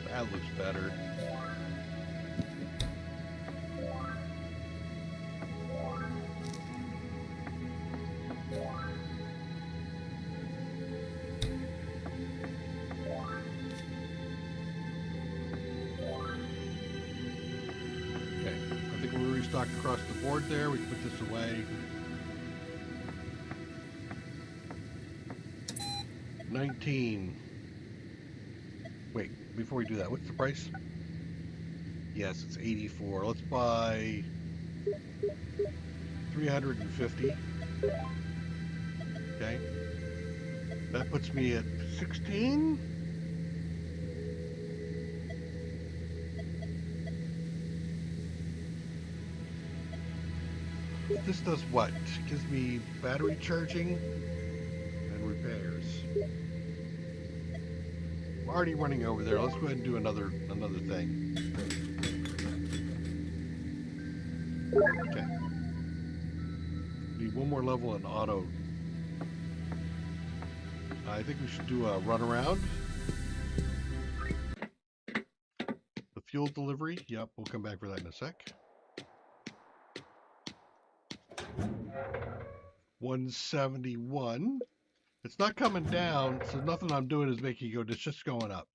That looks better. Okay, I think we're restocked across the board there. We can put this away. 19. Wait, before we do that, what's the price? Yes, it's 84. Let's buy 350. Okay. That puts me at 16. This does what? Gives me battery charging and repairs. I'm already running over there. Let's go ahead and do another thing. Okay. Need one more level in auto. I think we should do a run around. The fuel delivery. Yep, we'll come back for that in a sec. 171. It's not coming down, so nothing I'm doing is making it go. It's just going up.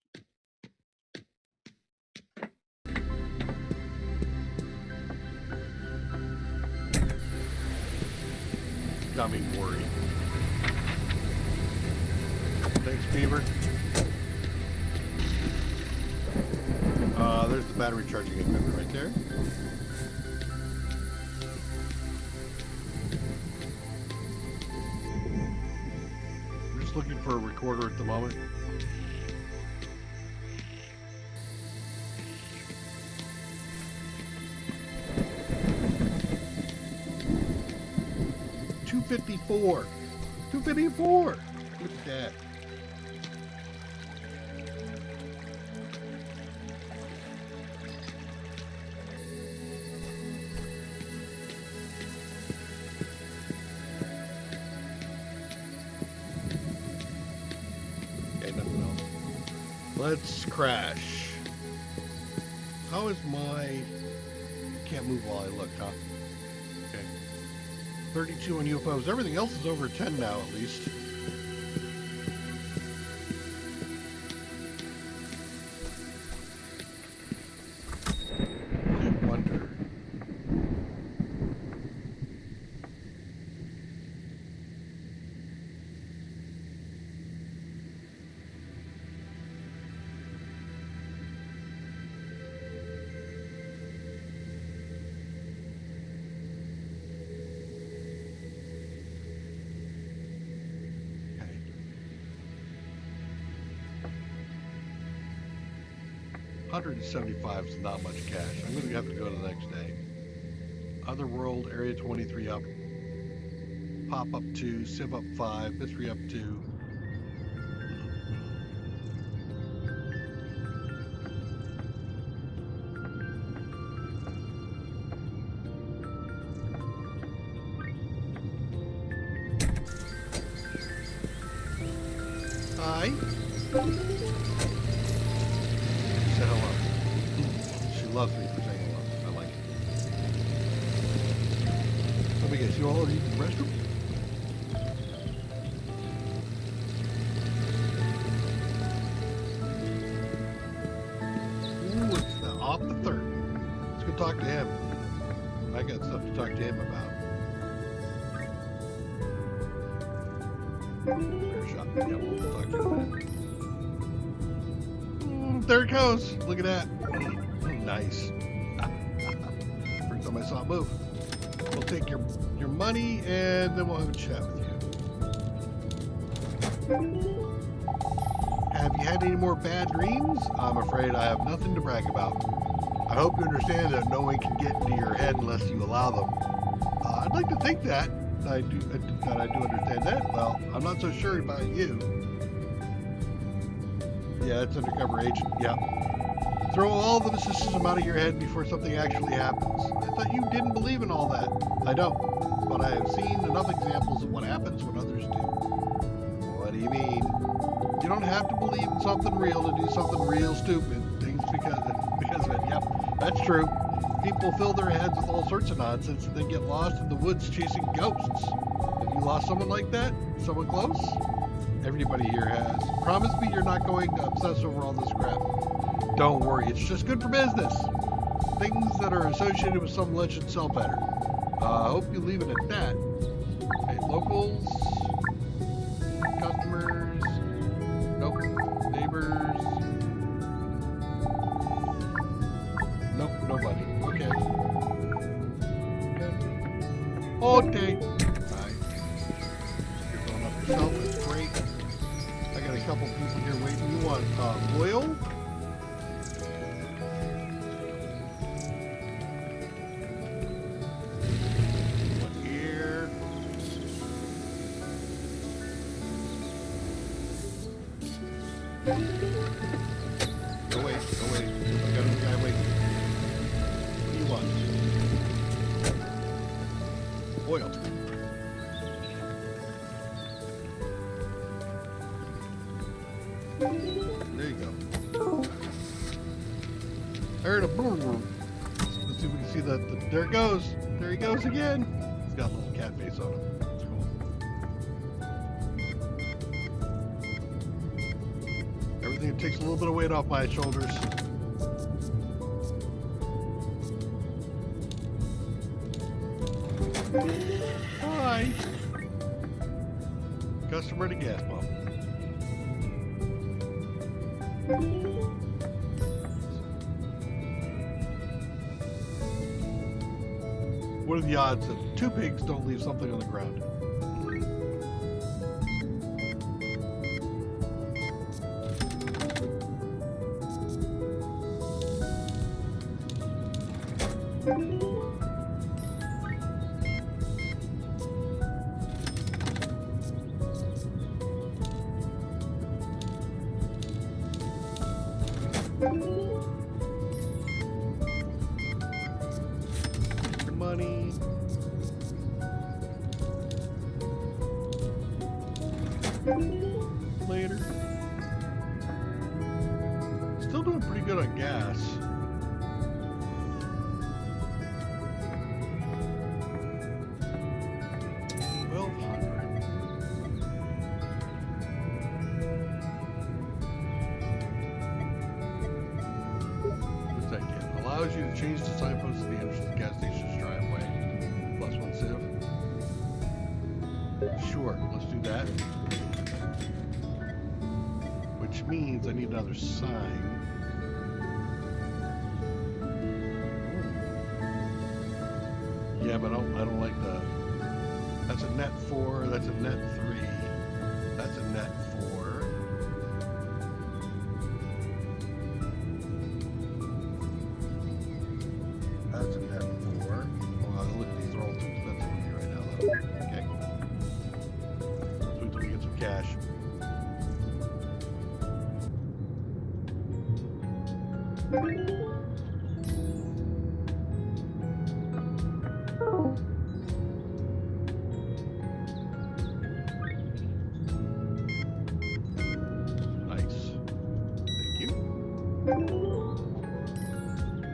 Got me worried. Thanks, Beaver. There's the battery charging equipment right there. I'm just looking for a recorder at the moment. $254. $254. Look at that. Let's crash. How is my... Can't move while I look, huh? Okay. 32 on UFOs. Everything else is over 10 now, at least. I wonder. 175 is not much cash. I'm going to have to go to the next day. Otherworld, Area 23 up. Pop up 2, Civ up 5, Mystery up 2. Hi. Say hello. She loves me for saying hello. I like it. Let me guess, you all already in the restroom? Ooh, it's off the third. Let's go talk to him. I got stuff to talk to him about. Fair shot. Yeah, we'll talk to him. There it goes. Look at that. Nice. First time I saw it move. We'll take your money and then we'll have a chat with you. Have you had any more bad dreams? I'm afraid I have nothing to brag about. I hope you understand that no one can get into your head unless you allow them. I'd like to think that I do understand that. Well, I'm not so sure about you. Yeah, it's undercover agent. Yeah. Throw all the mysticism out of your head before something actually happens. I thought you didn't believe in all that. I don't. But I have seen enough examples of what happens when others do. What do you mean? You don't have to believe in something real to do something real stupid. Things because of it. Yep, that's true. People fill their heads with all sorts of nonsense and then get lost in the woods chasing ghosts. Have you lost someone like that? Someone close? Everybody here has. Promise me you're not going to obsess over all this crap. Don't worry, it's just good for business. Things that are associated with some legend sell better. I hope you leave it at that. Okay, locals, customers, nope, neighbors, nope, nobody. Okay. Okay. Bye. You're going up yourself, that's great. I got a couple people here waiting. You want oil? Go wait. I got another guy waiting. What do you want? Oil. There you go. I heard a boom. Let's see if we can see that. There it goes. There he goes again. He's got a little cat face on him. That's cool. It takes a little bit of weight off my shoulders. Hi. Customer at a gas pump. What are the odds that two pigs don't leave something on the ground? Money. Later. Still doing pretty good on gas. Allows you to change the signpost at the entrance of the gas station's driveway. +1 civ. Sure, let's do that. Which means I need another sign. Yeah, but I don't like the. That's a net 4. That's a net 3. That's a net 4.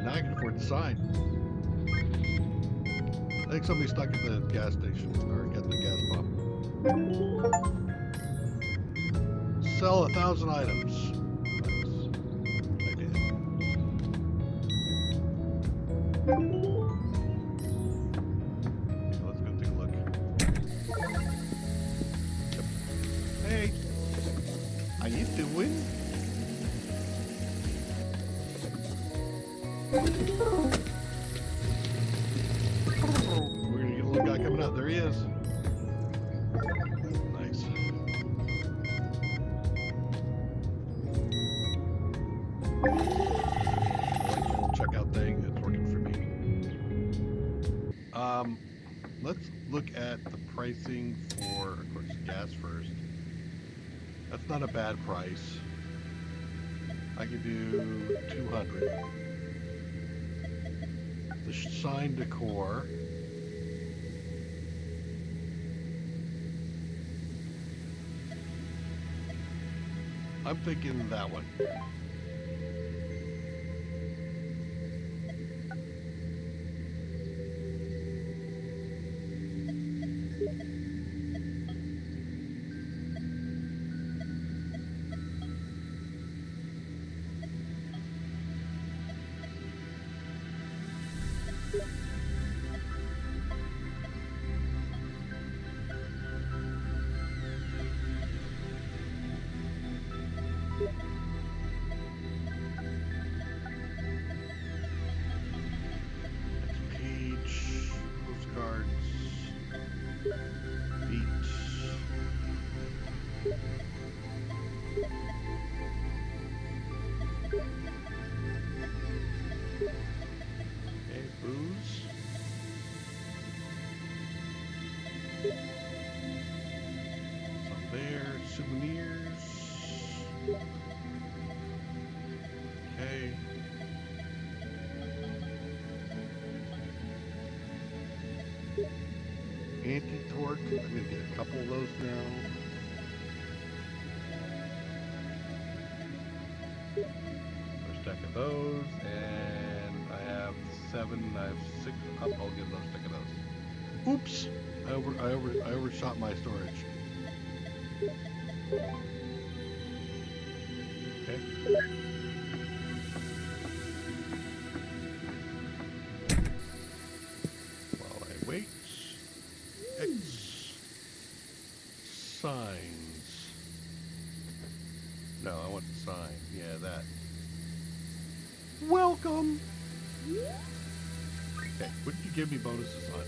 Now I can afford the sign. I think somebody's stuck at the gas station or at the gas pump. Sell 1,000 items. Nice. I did. So let's go take a look. Yep. Hey, how you doing? We're gonna get a little guy coming out. There he is. Nice. Checkout thing. It's working for me. Let's look at the pricing for, of course, gas first. That's not a bad price. I can do 200. The sign decor. I'm thinking that one. Anti-torque. I'm going to get a couple of those now. A stack of those, and I have 7. I have 6. I'll get another stack of those. Oops! I overshot my storage. Okay. While I wait. X signs. No, I want the sign. Yeah, that. Welcome. Okay, what did you give me bonuses on?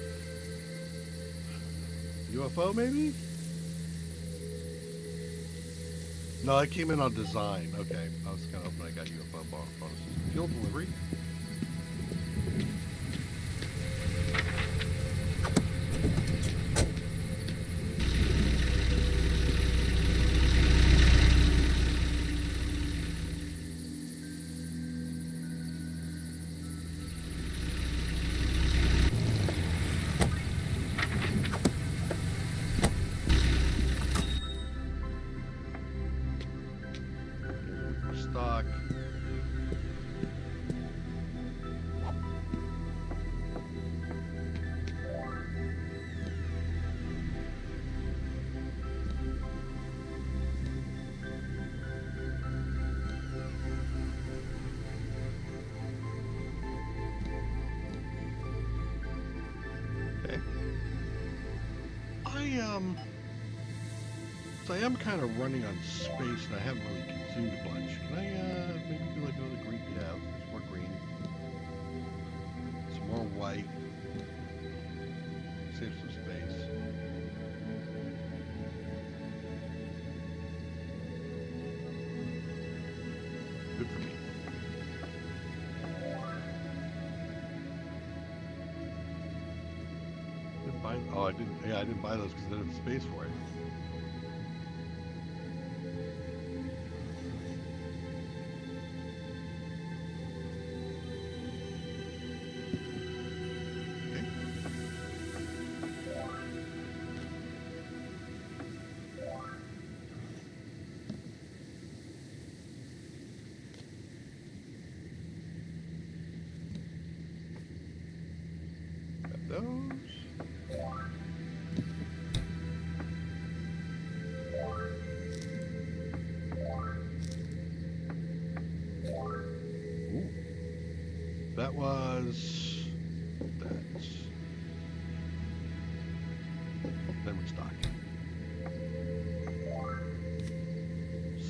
UFO, maybe? No, I came in on design. Okay, I was kind of hoping I got UFO bonuses. Fuel delivery. Stock. Okay. So I am kind of running on space and I haven't really consumed a bunch. Can I maybe do like another green? Yeah, there's more green. Some more white. Save some space. Good for me. Didn't buy. Oh, I didn't. Yeah, I didn't buy those because I didn't have space for it. Then restock.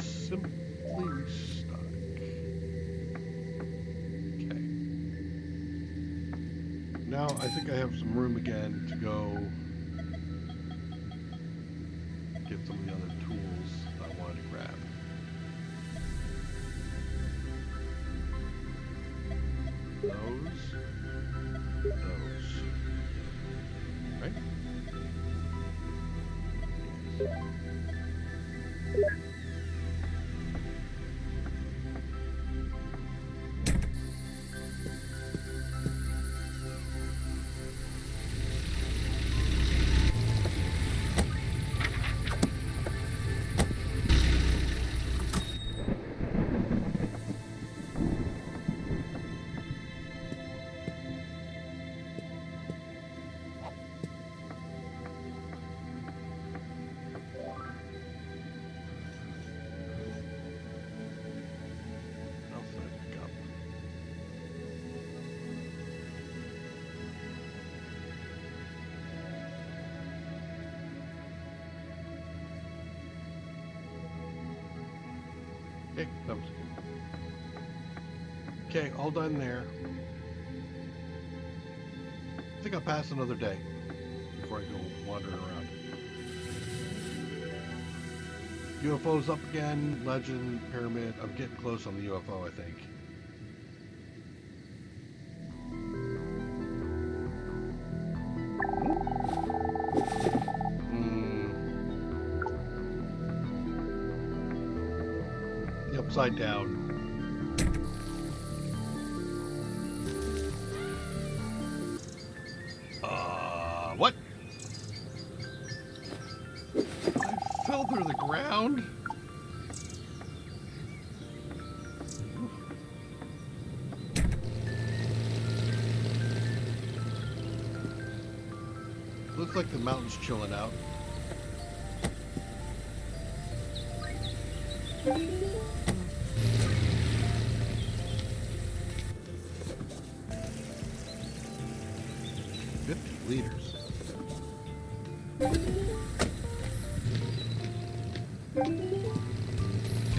Simply restock. Okay. Now I think I have some room again to go get some of the other tools I wanted to grab. Those. Right? Okay, that was good. Okay, all done there. I think I'll pass another day before I go wandering around. UFO's up again, legend, pyramid. I'm getting close on the UFO, I think. The upside down. What? I fell through the ground? Looks like the mountain's chilling out. Liters. Okay,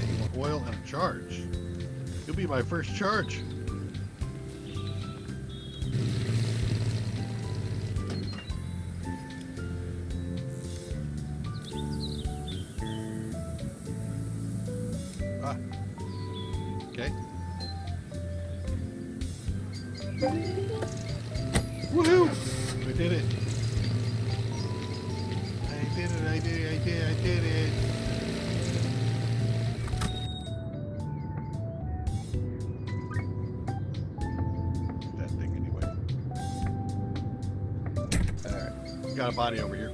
you want oil and a charge. You'll be my first charge. Ah. Okay. Woohoo! I did it. I did it, I did it, I did it, I did it. That thing anyway. Alright, got a body over here.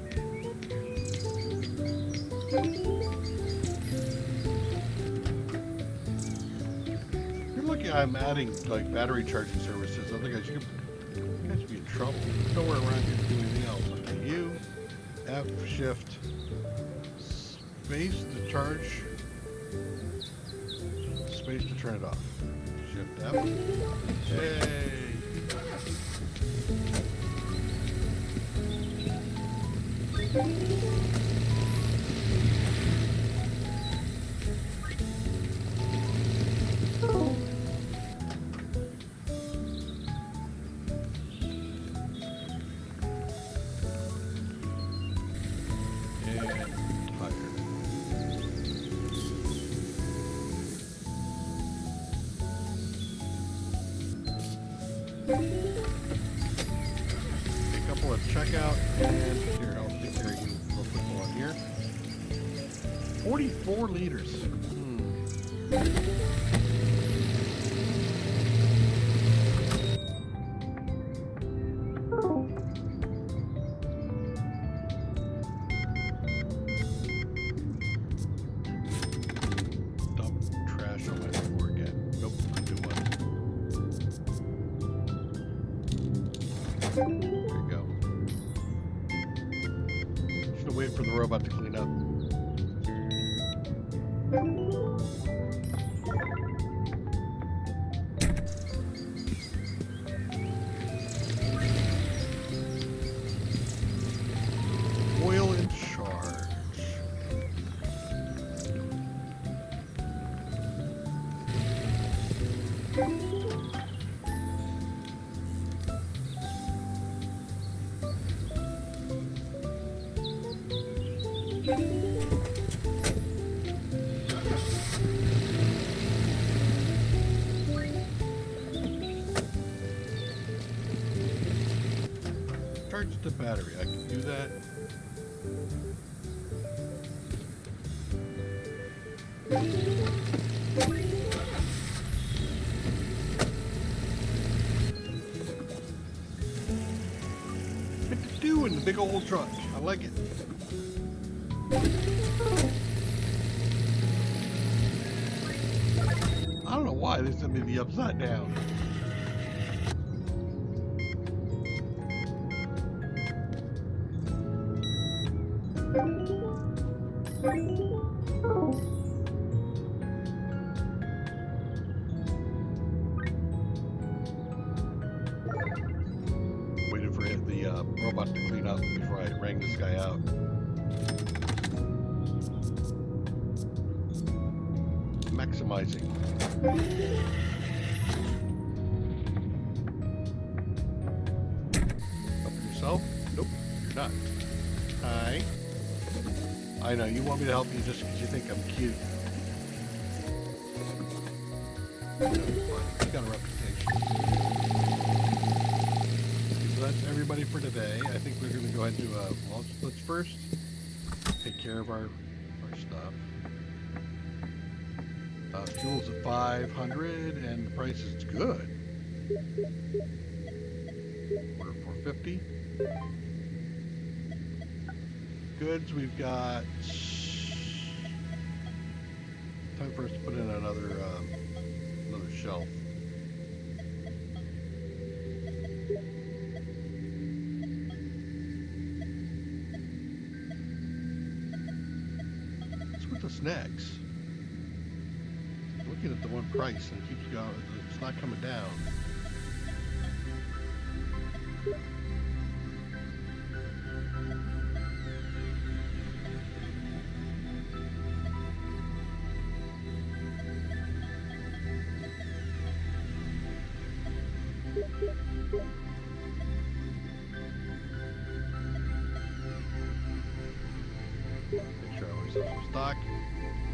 You're lucky I'm adding like battery charging services. Otherwise you guys be in trouble. There's nowhere around here to do anything else. Okay, U, F, shift, space to charge, space to turn it off. Shift F. Yay! A couple of checkout, and here, I'll take care of you real quick while I'm here. 44 liters. Dump trash on my floor again. Nope, I do one. There you go. Just gonna wait for the robot to clean up. Oil Charge the battery. I can do that. What to do in the big old truck? I like it. I don't know why they sent me the upside down. Waiting for the robot to clean up before I rang this guy out. Maximizing. Help yourself? Nope, you're not. Hi. I know, you want me to help you just because you think I'm cute. You got a reputation. So that's everybody for today. I think we're going to go ahead and do well, let's first take care of our stuff. Fuel's at 500 and the price is good. We're at 450. Goods, we've got time for us to put in another shelf. What's with the snacks? Looking at the one price and it keeps going, it's not coming down. Make sure I always have some stock.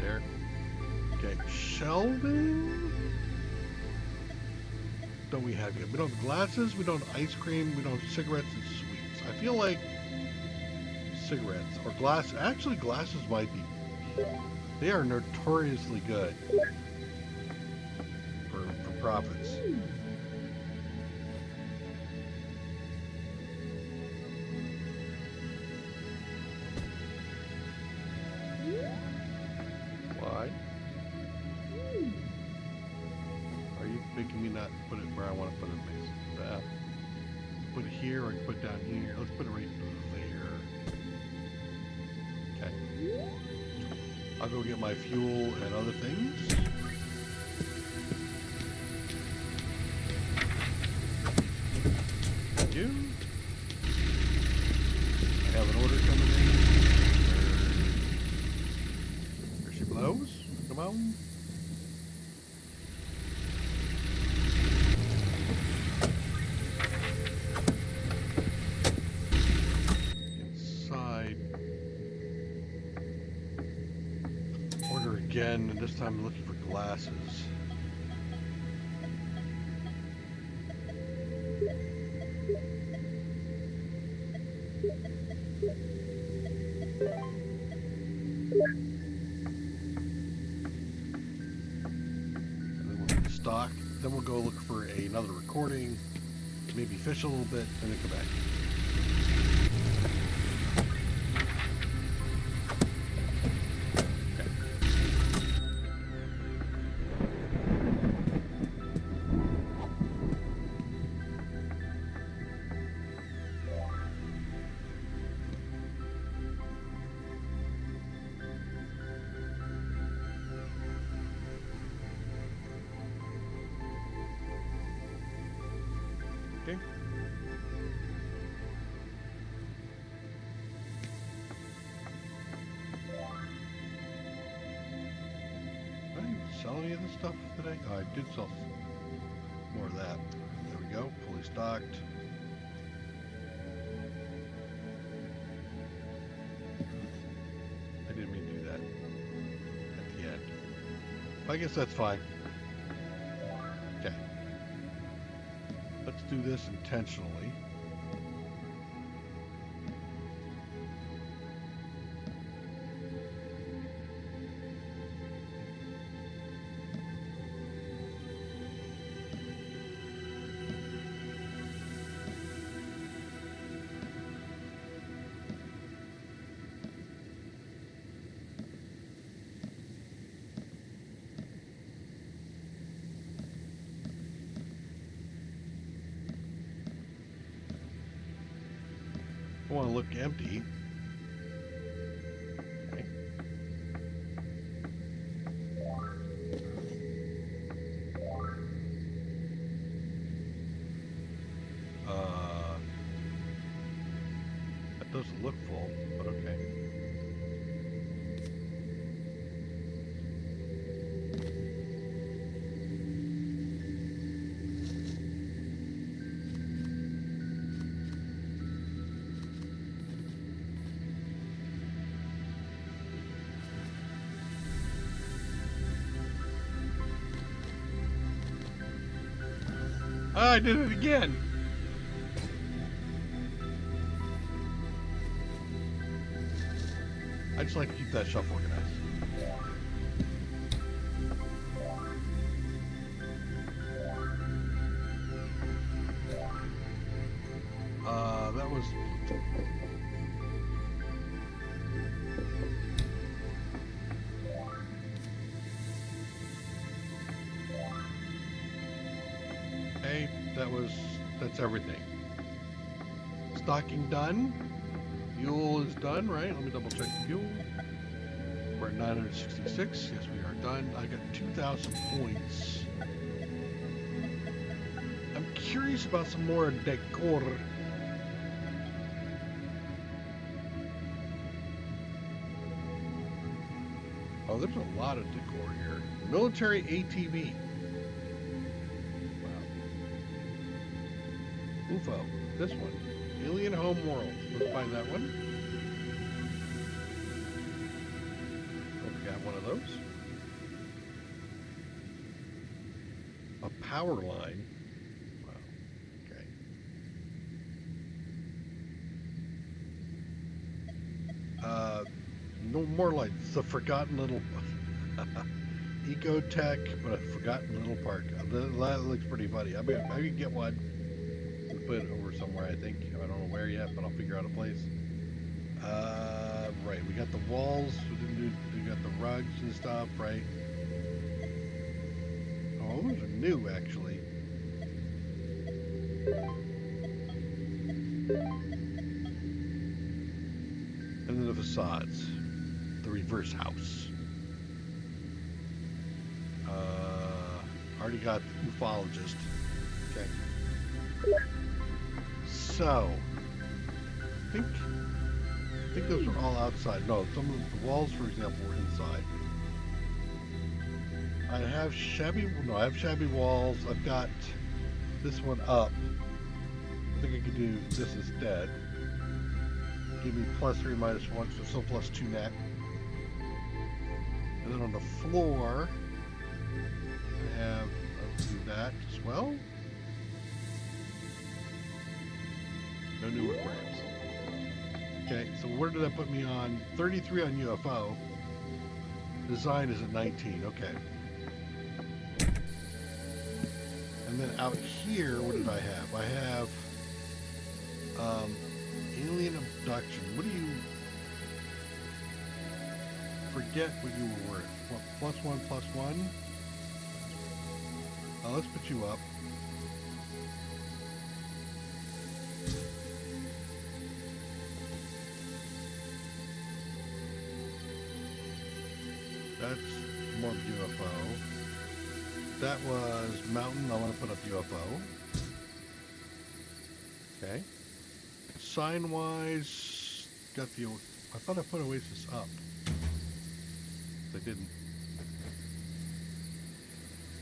There. Okay, shelving. Don't we have yet? We don't have glasses, we don't have ice cream, we don't have cigarettes and sweets. I feel like cigarettes or glass. Actually, glasses might be. They are notoriously good for profits. Why? Are you making me not put it where I want to put it? Put it here or put it down here. Let's put it right there. Okay. I'll go get my fuel and other things. Thank you. I have an order coming in. There she blows. Come on. Inside. Order again, and this time I'm looking for glasses. Stock. Then we'll go look for another recording, maybe fish a little bit, and then come back. Okay. Did I even sell any of this stuff today? Oh, I did sell more of that. There we go, fully stocked. I guess that's fine. Okay. Let's do this intentionally. I want to look empty. Okay. That doesn't look full, but okay. I did it again. I just like to keep that shelf organized. That was... Hey, that's everything. Stocking done. Fuel is done, right? Let me double check the fuel. We're at 966. Yes, we are done. I got 2,000 points. I'm curious about some more decor. Oh, there's a lot of decor here. Military ATV. Wow. UFO. This one. Alien Home World. Let's find that one. Oh, we got one of those. A power line. Wow. Okay. No more lights. The forgotten little Ecotech, but a forgotten little park. That looks pretty funny. I mean, I could get one. Put it over somewhere, I think. I don't know where yet, but I'll figure out a place. Right, we got the walls. We got the rugs and stuff, right? Oh, those are new, actually. And then the facades. The reverse house. Already got the ufologist. Okay. So, I think those are all outside. No, some of the walls, for example, were inside. I have shabby walls. I've got this one up. I think I could do this instead. Give me +3, -1, so still +2 net. And then on the floor, I have, let's do that as well. No newer grams. Okay, so where did that put me on? 33 on UFO. Design is at 19, okay. And then out here, what did I have? I have alien abduction. What do you... Forget what you were worth. What, +1, +1? Let's put you up. That's more UFO. That was mountain. I want to put up UFO. Okay. Sign wise, got the... I thought I put Oasis up. I didn't.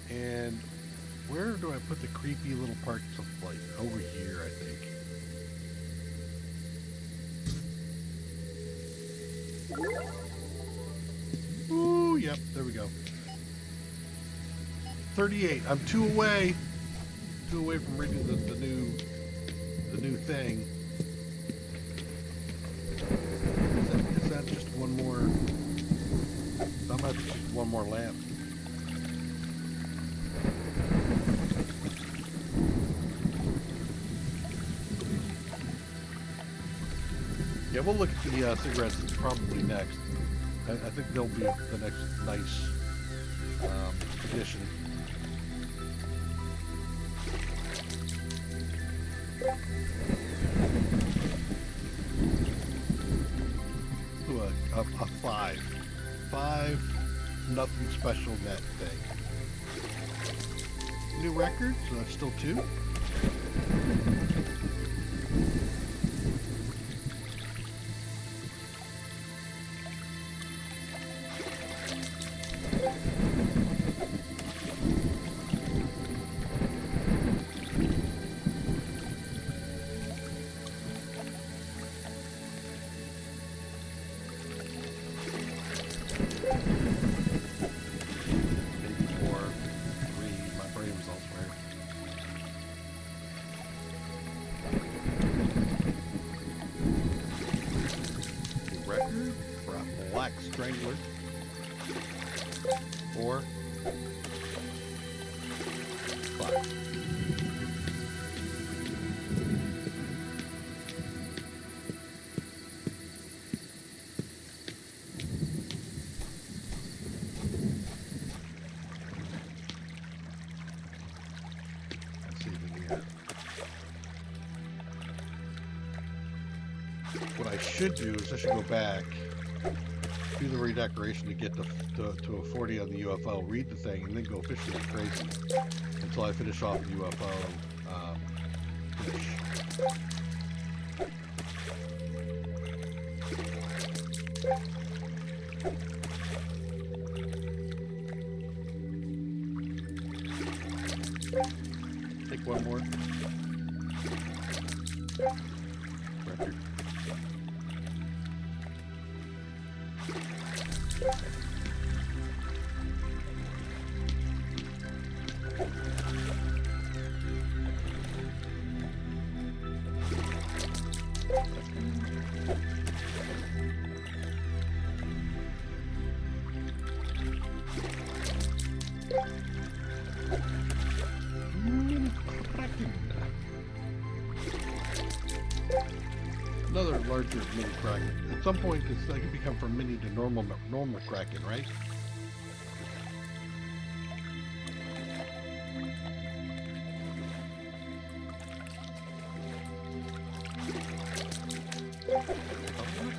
And where do I put the creepy little parts of light? Over here, I think. Ooh, yep, there we go. 38. I'm 2 away. 2 away from reading the new thing. Is that just one more? That might be just one more lamp. Yeah, we'll look at the cigarettes probably next. I think they'll be the next nice addition. Ooh, a 5. 5, nothing special net thing. New record, so that's still 2. Strangler. 4. 5. Let's see what we got. What I should do is I should go back, do the redecoration to get to a 40 on the UFO, read the thing, and then go fishing like crazy until I finish off the UFO finish. Take one more. Record. Another larger mini Kraken. At some point, this thing can become from mini to normal Kraken, right?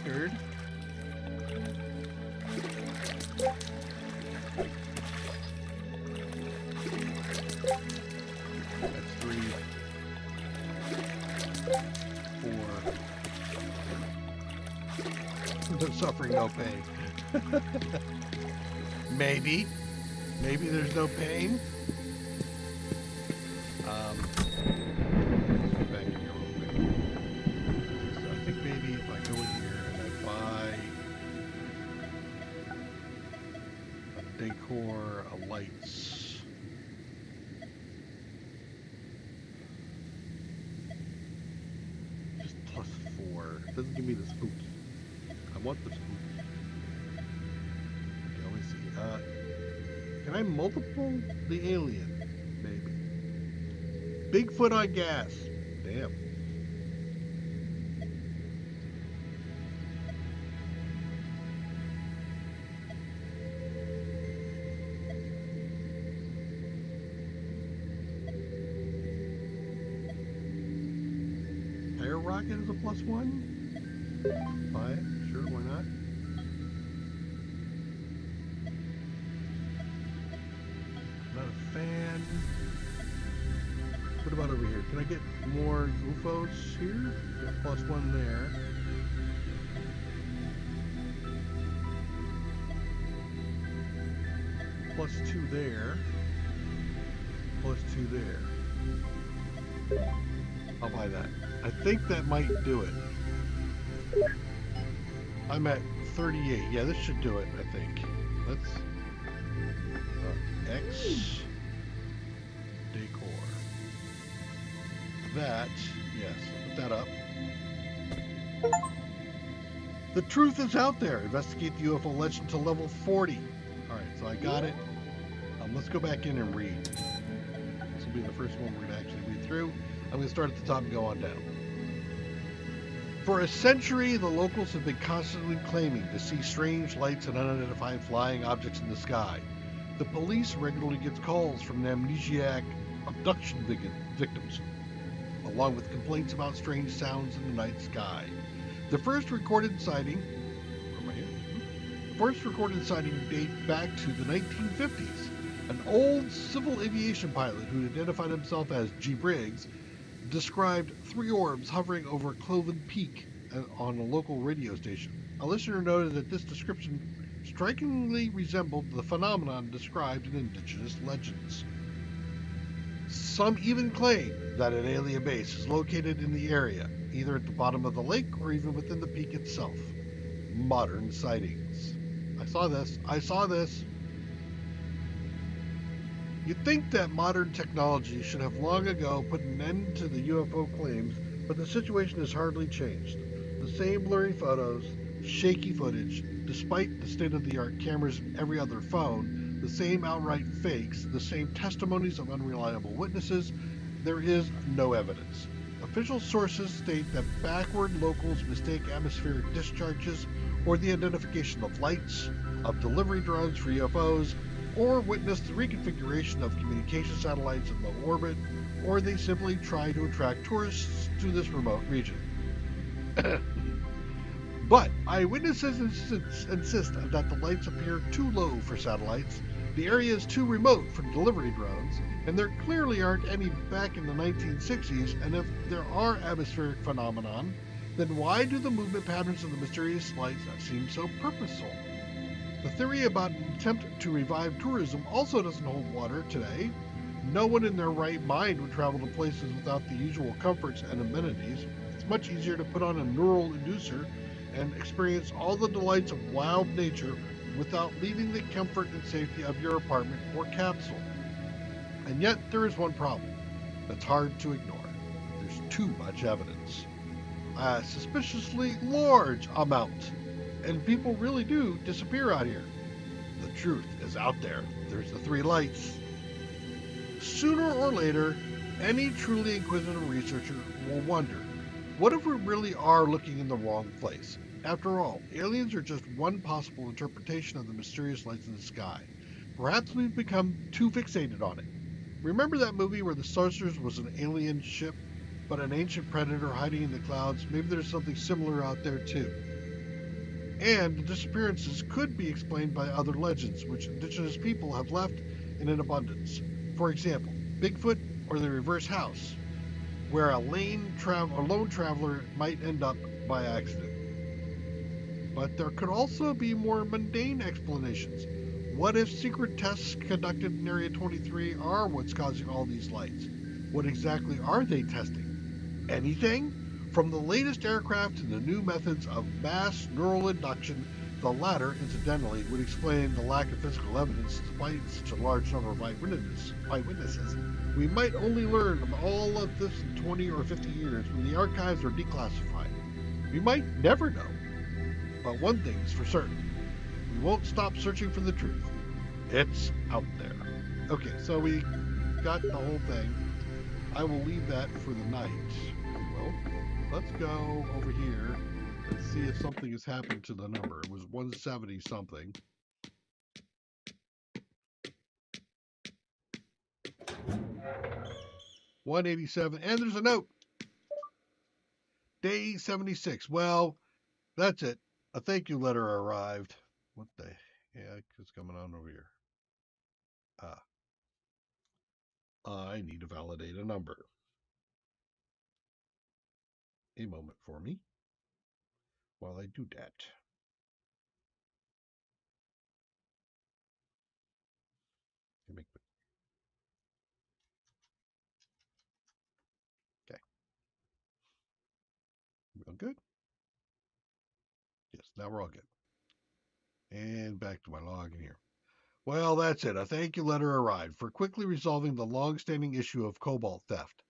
Record. That's 3, 4. No suffering, no pain. Maybe there's no pain. Let's go back in here real quick. So I think maybe if I go in here and I buy a decor, a lights. Just +4. It doesn't give me the spooky. I want the spooky. Okay, let me see. Can I multiple the alien? Maybe. Bigfoot on gas. Damn. Air rocket is a +1? 5? Sure, why not? Not a fan. What about over here? Can I get more UFOs here? Got +1 there. +2 there. +2 there. I'll buy that. I think that might do it. I'm at 38. Yeah, this should do it, I think. Let's X decor. That, yes, put that up. The truth is out there. Investigate the UFO legend to level 40. All right, so I got it. Let's go back in and read. This will be the first one we're going to actually read through. I'm going to start at the top and go on down. For a century, the locals have been constantly claiming to see strange lights and unidentified flying objects in the sky. The police regularly gets calls from amnesiac abduction victims, along with complaints about strange sounds in the night sky. The first recorded sighting, date back to the 1950s. An old civil aviation pilot who identified himself as G. Briggs described three orbs hovering over Cloven Peak on a local radio station. A listener noted that this description strikingly resembled the phenomenon described in indigenous legends. Some even claim that an alien base is located in the area, either at the bottom of the lake or even within the peak itself. Modern sightings. I saw this. You'd think that modern technology should have long ago put an end to the UFO claims, but the situation has hardly changed. The same blurry photos, shaky footage, despite the state of the art cameras in every other phone, the same outright fakes, the same testimonies of unreliable witnesses. There is no evidence. Official sources state that backward locals mistake atmospheric discharges or the identification of lights, of delivery drones for UFOs, or witness the reconfiguration of communication satellites in low orbit, or they simply try to attract tourists to this remote region. But eyewitnesses insist that the lights appear too low for satellites, the area is too remote for delivery drones, and there clearly aren't any back in the 1960s, and if there are atmospheric phenomenon, then why do the movement patterns of the mysterious lights seem so purposeful? The theory about an attempt to revive tourism also doesn't hold water today. No one in their right mind would travel to places without the usual comforts and amenities. It's much easier to put on a neural inducer and experience all the delights of wild nature without leaving the comfort and safety of your apartment or capsule. And yet, there is one problem that's hard to ignore. There's too much evidence. A suspiciously large amount. And people really do disappear out here. The truth is out there. There's the three lights. Sooner or later, any truly inquisitive researcher will wonder, what if we really are looking in the wrong place? After all, aliens are just one possible interpretation of the mysterious lights in the sky. Perhaps we've become too fixated on it. Remember that movie where the Saucers was an alien ship, but an ancient predator hiding in the clouds? Maybe there's something similar out there too. And the disappearances could be explained by other legends, which indigenous people have left in an abundance. For example, Bigfoot or the reverse house, where a lone traveler might end up by accident. But there could also be more mundane explanations. What if secret tests conducted in Area 23 are what's causing all these lights? What exactly are they testing? Anything? From the latest aircraft to the new methods of mass neural induction, the latter, incidentally, would explain the lack of physical evidence despite such a large number of eyewitnesses. We might only learn of all of this in 20 or 50 years when the archives are declassified. We might never know. But one thing's for certain. We won't stop searching for the truth. It's out there. Okay, so we got the whole thing. I will leave that for the night. Well, let's go over here and see if something has happened to the number. It was 170 something. $187, and there's a note. Day 76. Well, that's it. A thank you letter arrived. What the heck is coming on over here? I need to validate a number. A moment for me while I do that. Okay. We all good? Yes, now we're all good. And back to my login here. Well, that's it. A thank you letter arrived for quickly resolving the long-standing issue of cobalt theft.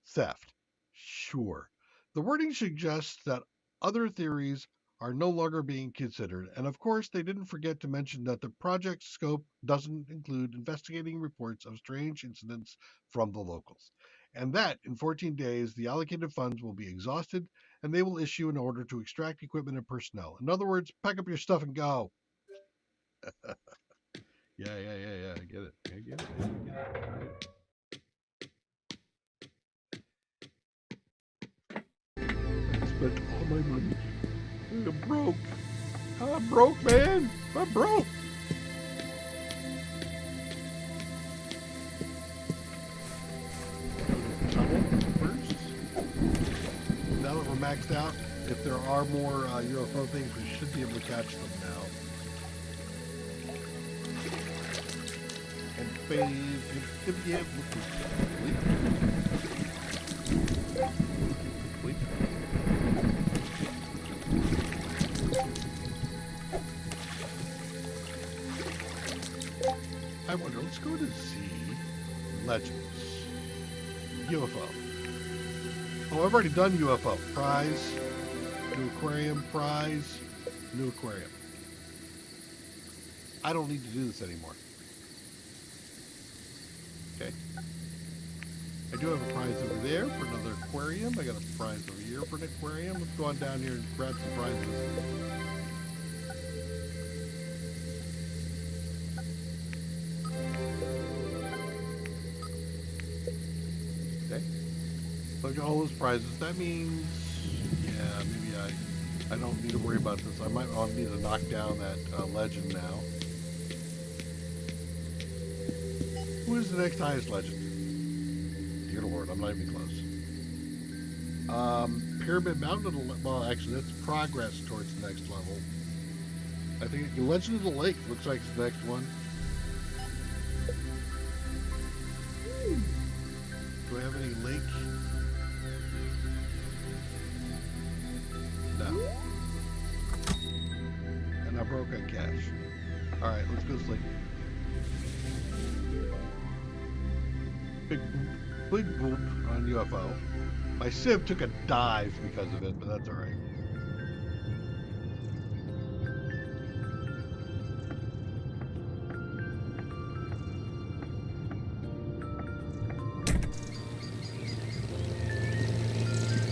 Theft. Sure. The wording suggests that other theories are no longer being considered, and of course, they didn't forget to mention that the project's scope doesn't include investigating reports of strange incidents from the locals, and that in 14 days, the allocated funds will be exhausted and they will issue an order to extract equipment and personnel. In other words, pack up your stuff and go. Yeah. I get it. I get it. I spent all my money. I'm broke. I'm broke, man. I'm broke. Tunnel first. Now that we're maxed out, if there are more UFO things, we should be able to catch them now. And I wonder, let's go to Z. Legends. UFO. Oh, I've already done UFO. Prize. New aquarium. Prize. New aquarium. I don't need to do this anymore. Okay. I do have a prize over there for another aquarium. I got a prize over here for an aquarium. Let's go on down here and grab some prizes. Okay. So I got all those prizes. That means, yeah, maybe I don't need to worry about this. I might need to knock down that legend now. Who is the next highest legend? Dear Lord, I'm not even close. Pyramid Mountain, well, actually, that's progress towards the next level. I think Legend of the Lake looks like it's the next one. Do I have any lake? No. And I broke on cash. Alright, let's go sleep. Big boop on UFO. My Civ took a dive because of it, but that's alright.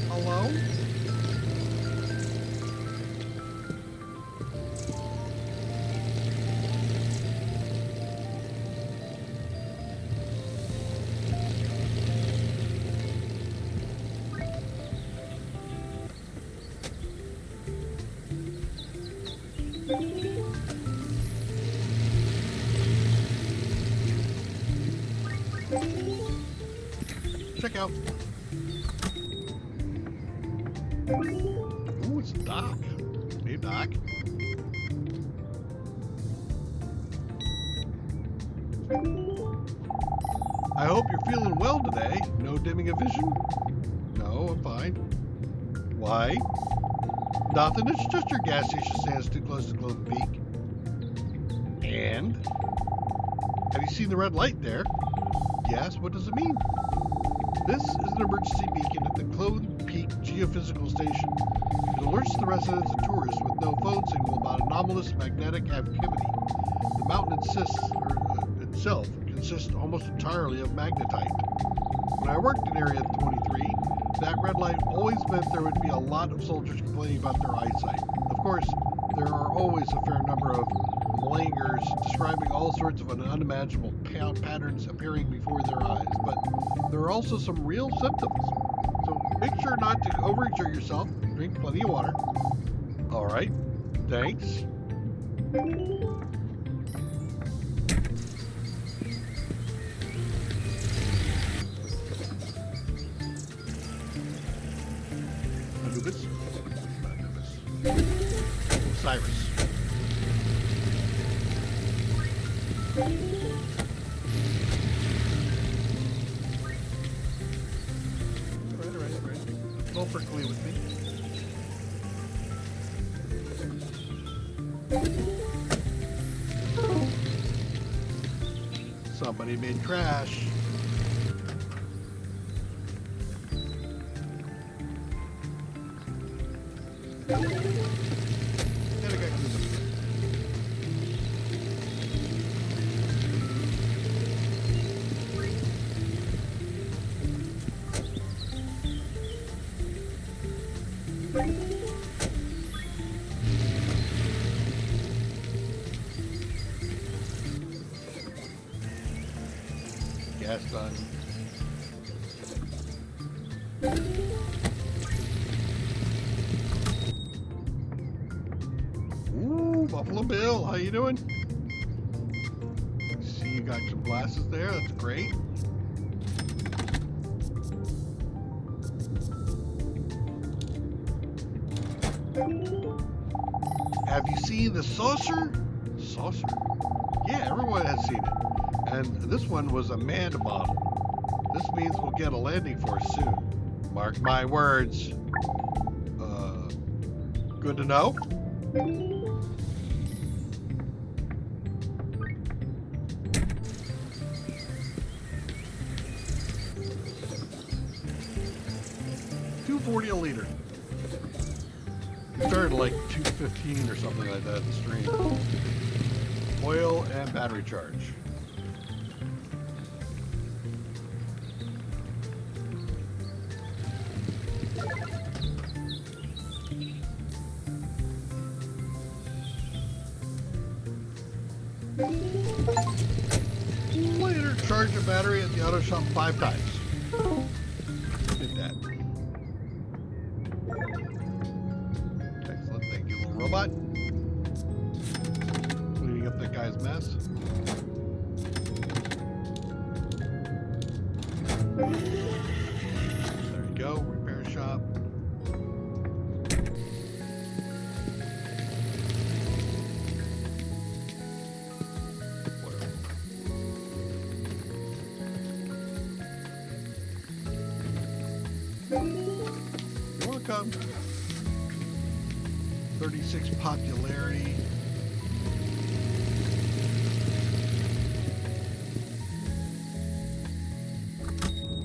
Hello? Check out. Ooh, it's Doc. Hey, Doc. I hope you're feeling well today. No dimming of vision? No, I'm fine. Why? Nothing. It's just your gas station stands too close to Clone Peak. And? Have you seen the red light there? Yes. What does it mean? This is an emergency beacon at the Clone Peak Geophysical Station. It alerts the residents and tourists with no phone signal about anomalous magnetic activity. The mountain itself consists almost entirely of magnetite. When I worked in Area 23, that red light always meant there would be a lot of soldiers complaining about their eyesight. Of course, there are always a fair number of malingers describing all sorts of unimaginable patterns appearing before their eyes, but there are also some real symptoms. So make sure not to overexert yourself. Drink plenty of water. All right. Thanks. Anubis. Cyrus. All right. Go perfectly with me. Somebody made trash. And I got Kristi. Gas done. Ooh, Buffalo Bill, how you doing? See, you got some glasses there. That's great. Have you seen the saucer? Saucer? Yeah, everyone has seen it. And this one was a manned model. This means we'll get a landing force soon. Mark my words. Good to know. $2.40 a liter. We started like $2.15 or something like that in the stream. Oil and battery charge. Later, charge the battery at the auto shop 5 times. Did that. Excellent, thank you, little robot. Cleaning up that guy's mess. There you go, repair shop. You're welcome. 36 popularity.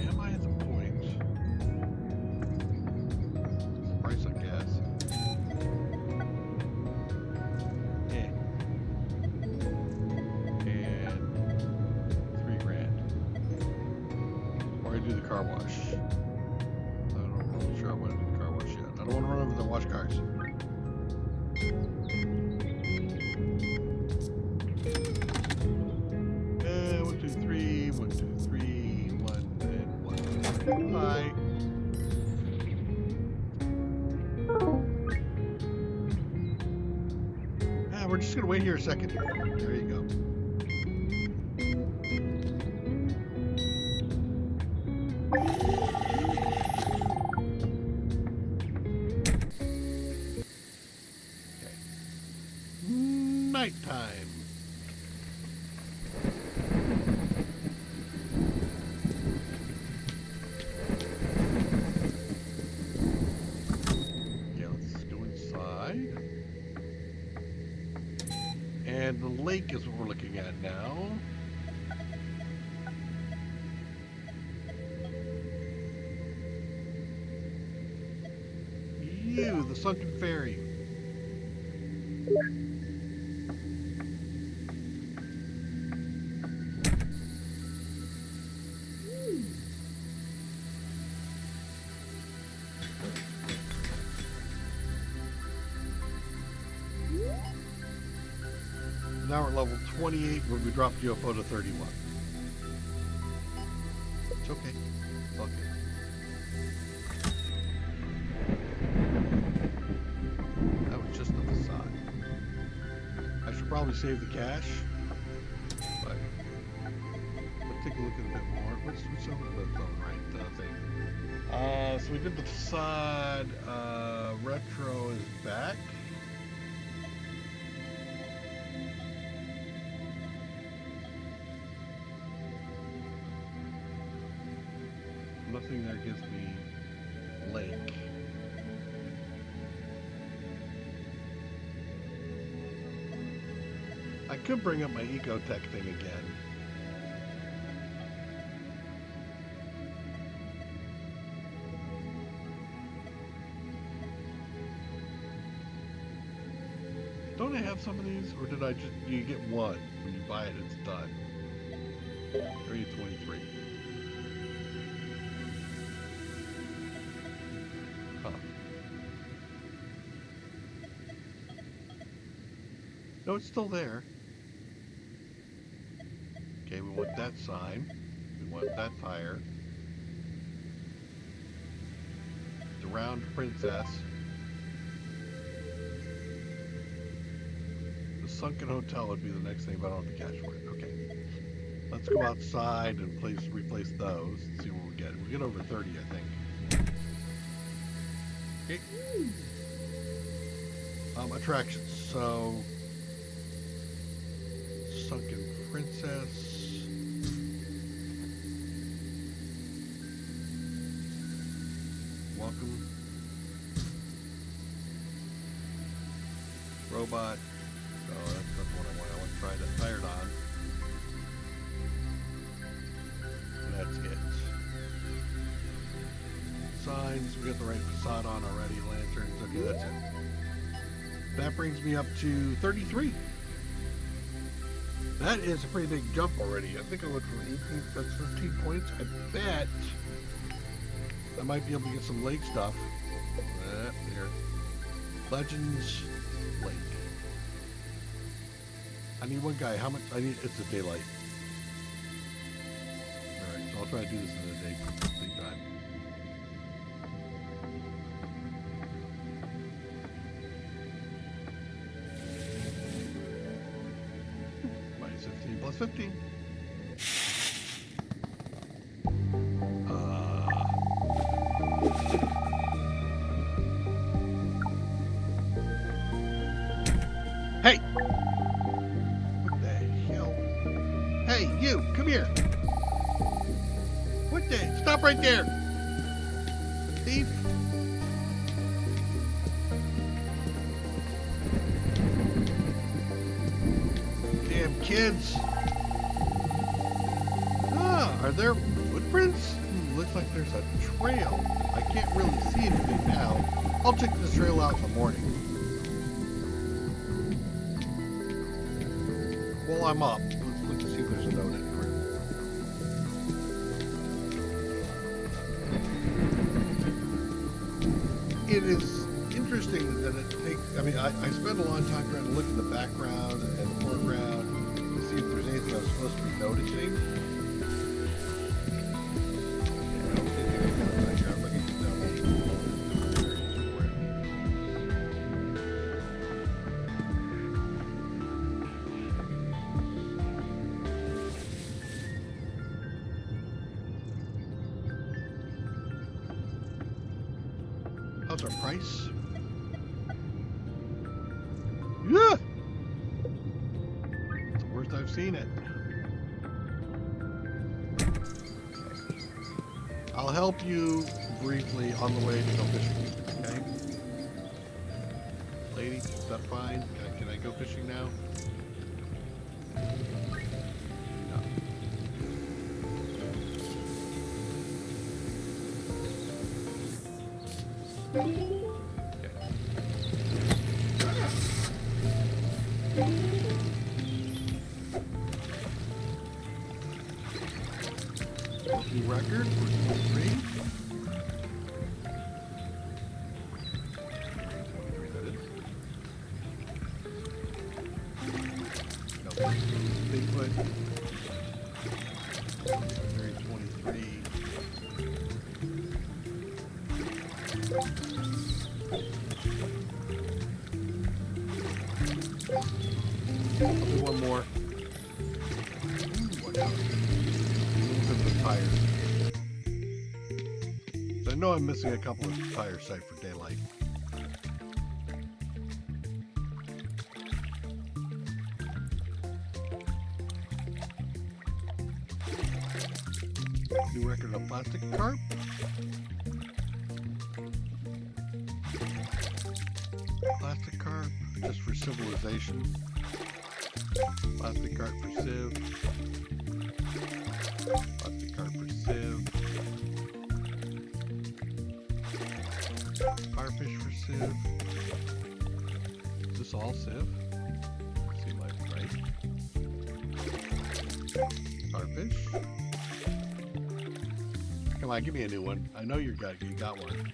Am I at the point? Price of gas. Yeah. And $3,000. Or I do the car wash. Sure, I want to do the car wash yet. I don't want to run over the wash cars. And 1, 2, 3, 1, 2, 3, 1, and 1. Hi. We're just gonna wait here a second. There you go. Nighttime. Yeah, let's go inside. And the lake is what we're looking at now. The sunken ferry. Now we're at level 28 when we dropped UFO to 31. It's okay. It's okay. That was just the facade. I should probably save the cash, but let's take a look at a bit more. What's over the right thing? So we did the facade. Retro is back. Nothing there gives me lake. I could bring up my Ecotech thing again. Don't I have some of these, or did I just? You get one when you buy it. It's done. 323. Huh. No, it's still there. Okay, we want that sign. We want that tire. The round princess. The sunken hotel would be the next thing, but I don't have the cash for it. Okay. Let's go outside and replace those. See what we get. We get over 30, I think. Okay. Attractions. So, sunken princess. Welcome. Robot. Oh, that's not what I want. I want to try that tired on. And that's it. Signs. We got the right facade on already. Lanterns. Okay, that's it. That brings me up to 33. That is a pretty big jump already. I think I went from 18, that's 15 points. I bet I might be able to get some lake stuff. Here. Legends Lake. I need one guy. How much? I need, it's a daylight. Alright, so I'll try to do this in a daytime. Minus 15 plus 15. Hey! What the hell? Hey, you! Come here! What the? Stop right there! Thief! Damn kids! Ah, are there footprints? Looks like there's a trail. I can't really see anything now. I'll check this trail out in the morning. While I'm up, let's look to see if there's a note in here. It is interesting that it takes, I mean, I spent a long time trying to look in the background and the foreground to see if there's anything I'm supposed to be noticing. How's our price? Yeah! It's the worst I've seen it. I'll help you briefly on the way to go fishing, okay? Lady, is that fine? Can I go fishing now? New record for 23. That is. No, Bigfoot. 23. I'll do one more. What else? The tires. So I know I'm missing a couple of tire sight for daylight. New record of plastic carp. Plastic carp, just for civilization. Plastic carp for civ. Plastic carp for civ. Starfish for civ. Is this all civ? Starfish. Come on, give me a new one. I know you got one.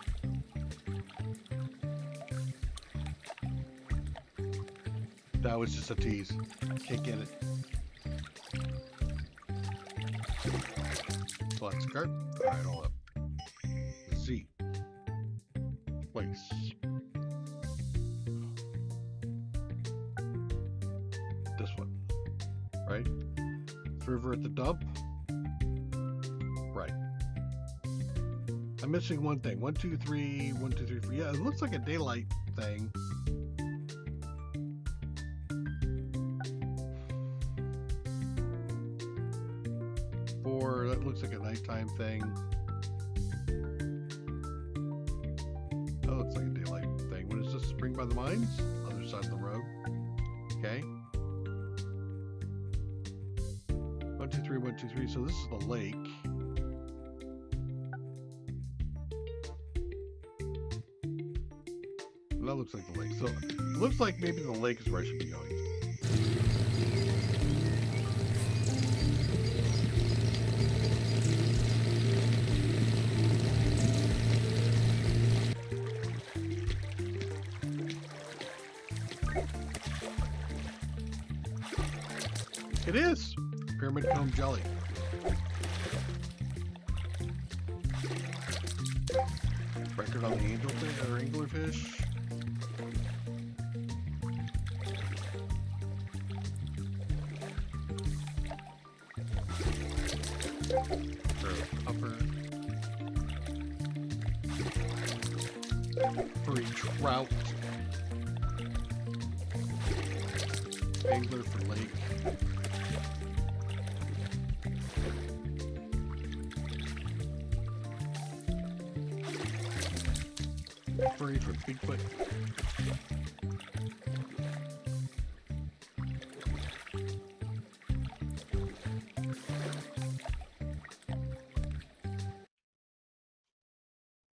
That was just a tease. Can't get it. Select card. Alright, hold up. Z. Place. This one. Right? River at the dump. Right. I'm missing one thing. 1, 2, 3, 1, 2, 3, 4. Yeah, it looks like a daylight thing. That looks like a nighttime thing. That looks like a daylight thing. What is this? Spring by the Mines? Other side of the road. Okay. 1, 2, 3, 1, 2, 3. So this is the lake. That looks like the lake. So it looks like maybe the lake is where I should be going. It is pyramid comb jelly. Record on the angelfish or anglerfish. Upper. Furry trout. Angler for lake. Furry for Bigfoot.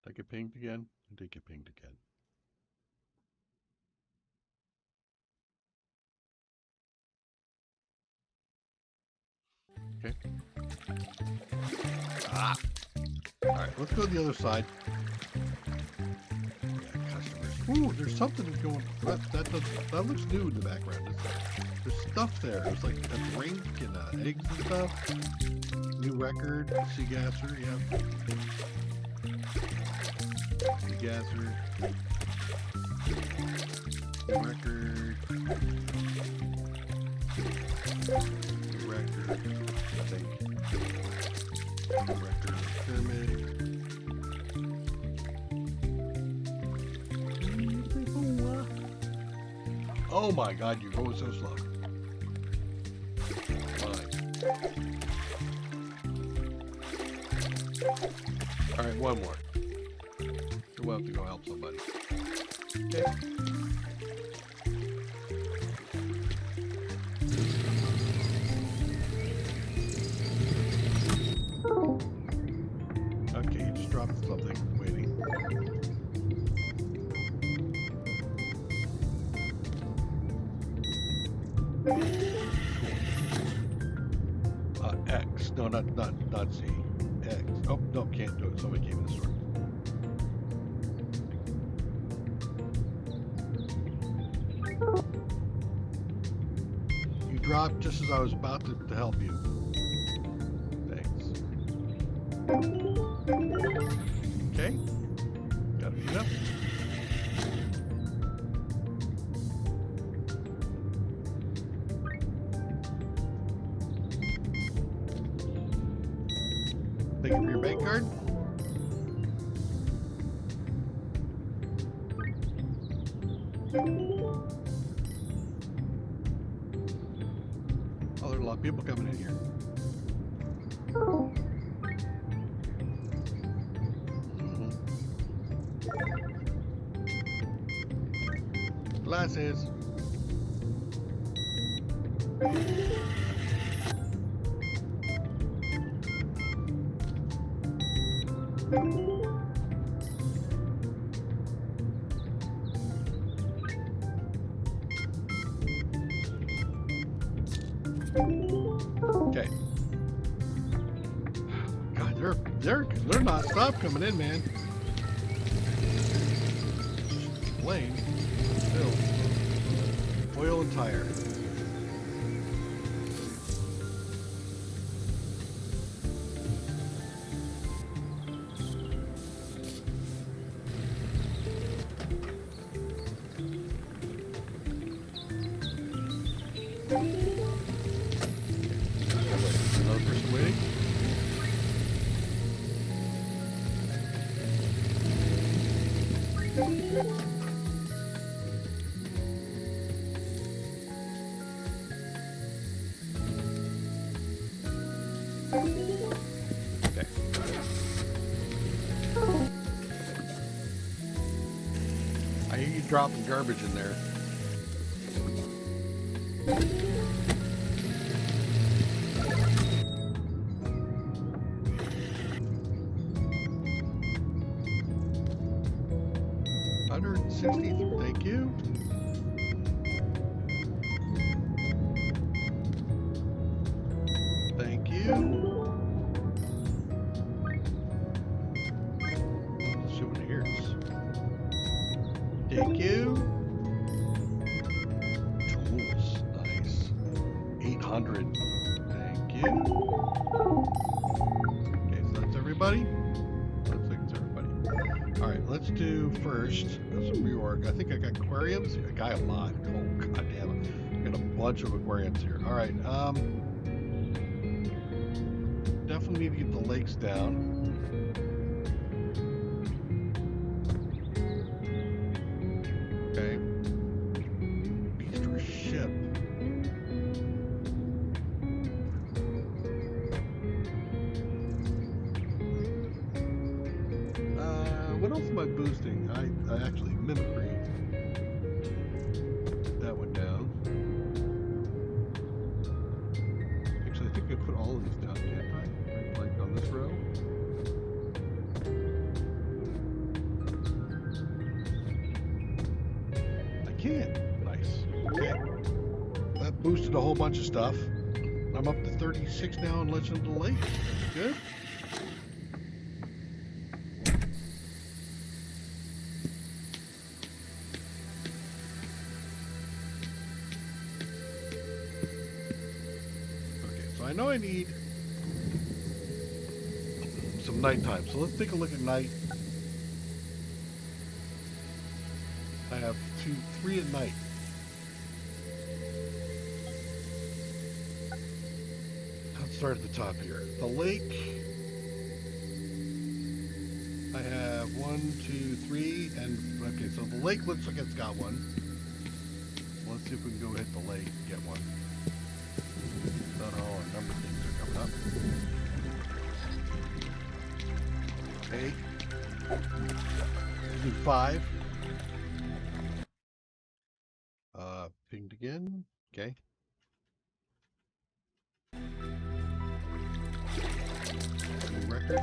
Did I get pinged again? I did get pinged again. Okay. Ah! Alright, let's go to the other side. Ooh, there's something going. That looks new in the background. There's stuff there. There's like a drink and eggs and stuff. New record, sea gasser, yeah. Sea gasser. New record. New record. I think. New record. Pyramid. Oh my God, you're going so slow. Alright, one more. We'll have to go help somebody. Okay. Okay, you just dropped something. Waiting. X. No, not Z. X. Oh, no, can't do it. Somebody came in the store. You dropped just as I was about to help you. Thanks. Okay. Gotta beat up. Thank you for your bank card. Oh, there are a lot of people coming in here. Glasses. Okay. Okay. God, they're not stop coming in, man. Lane, fill, oil and tire. Another person waiting. Okay. I hear you dropping garbage in there. $163. Thank you. Thank you. Souvenirs. Thank you. Tools. Nice. 800. Thank you. Okay, so that's everybody. Looks like it's everybody. All right, let's do first some reorg. I think I got aquariums. I got a lot. Oh, god damn it. I got a bunch of aquariums here. All right. Definitely need to get the lakes down. Okay. Beast or ship. What else am I boosting? I actually mimicry. That went down. Actually, I think I put all of these down, can't I? Right, like on this row. I can. Nice. Okay. That boosted a whole bunch of stuff. I'm up to 36 now in Legend of the Lake. That's good. I know I need some nighttime, so let's take a look at night. I have 3 at night. Let's start at the top here. The lake. I have 1, 2, 3, and okay, so the lake looks like it's got one. Let's see if we can go hit the lake and get one. Not all our number things are coming up. Okay. Do 5. Pinged again. Okay. New record.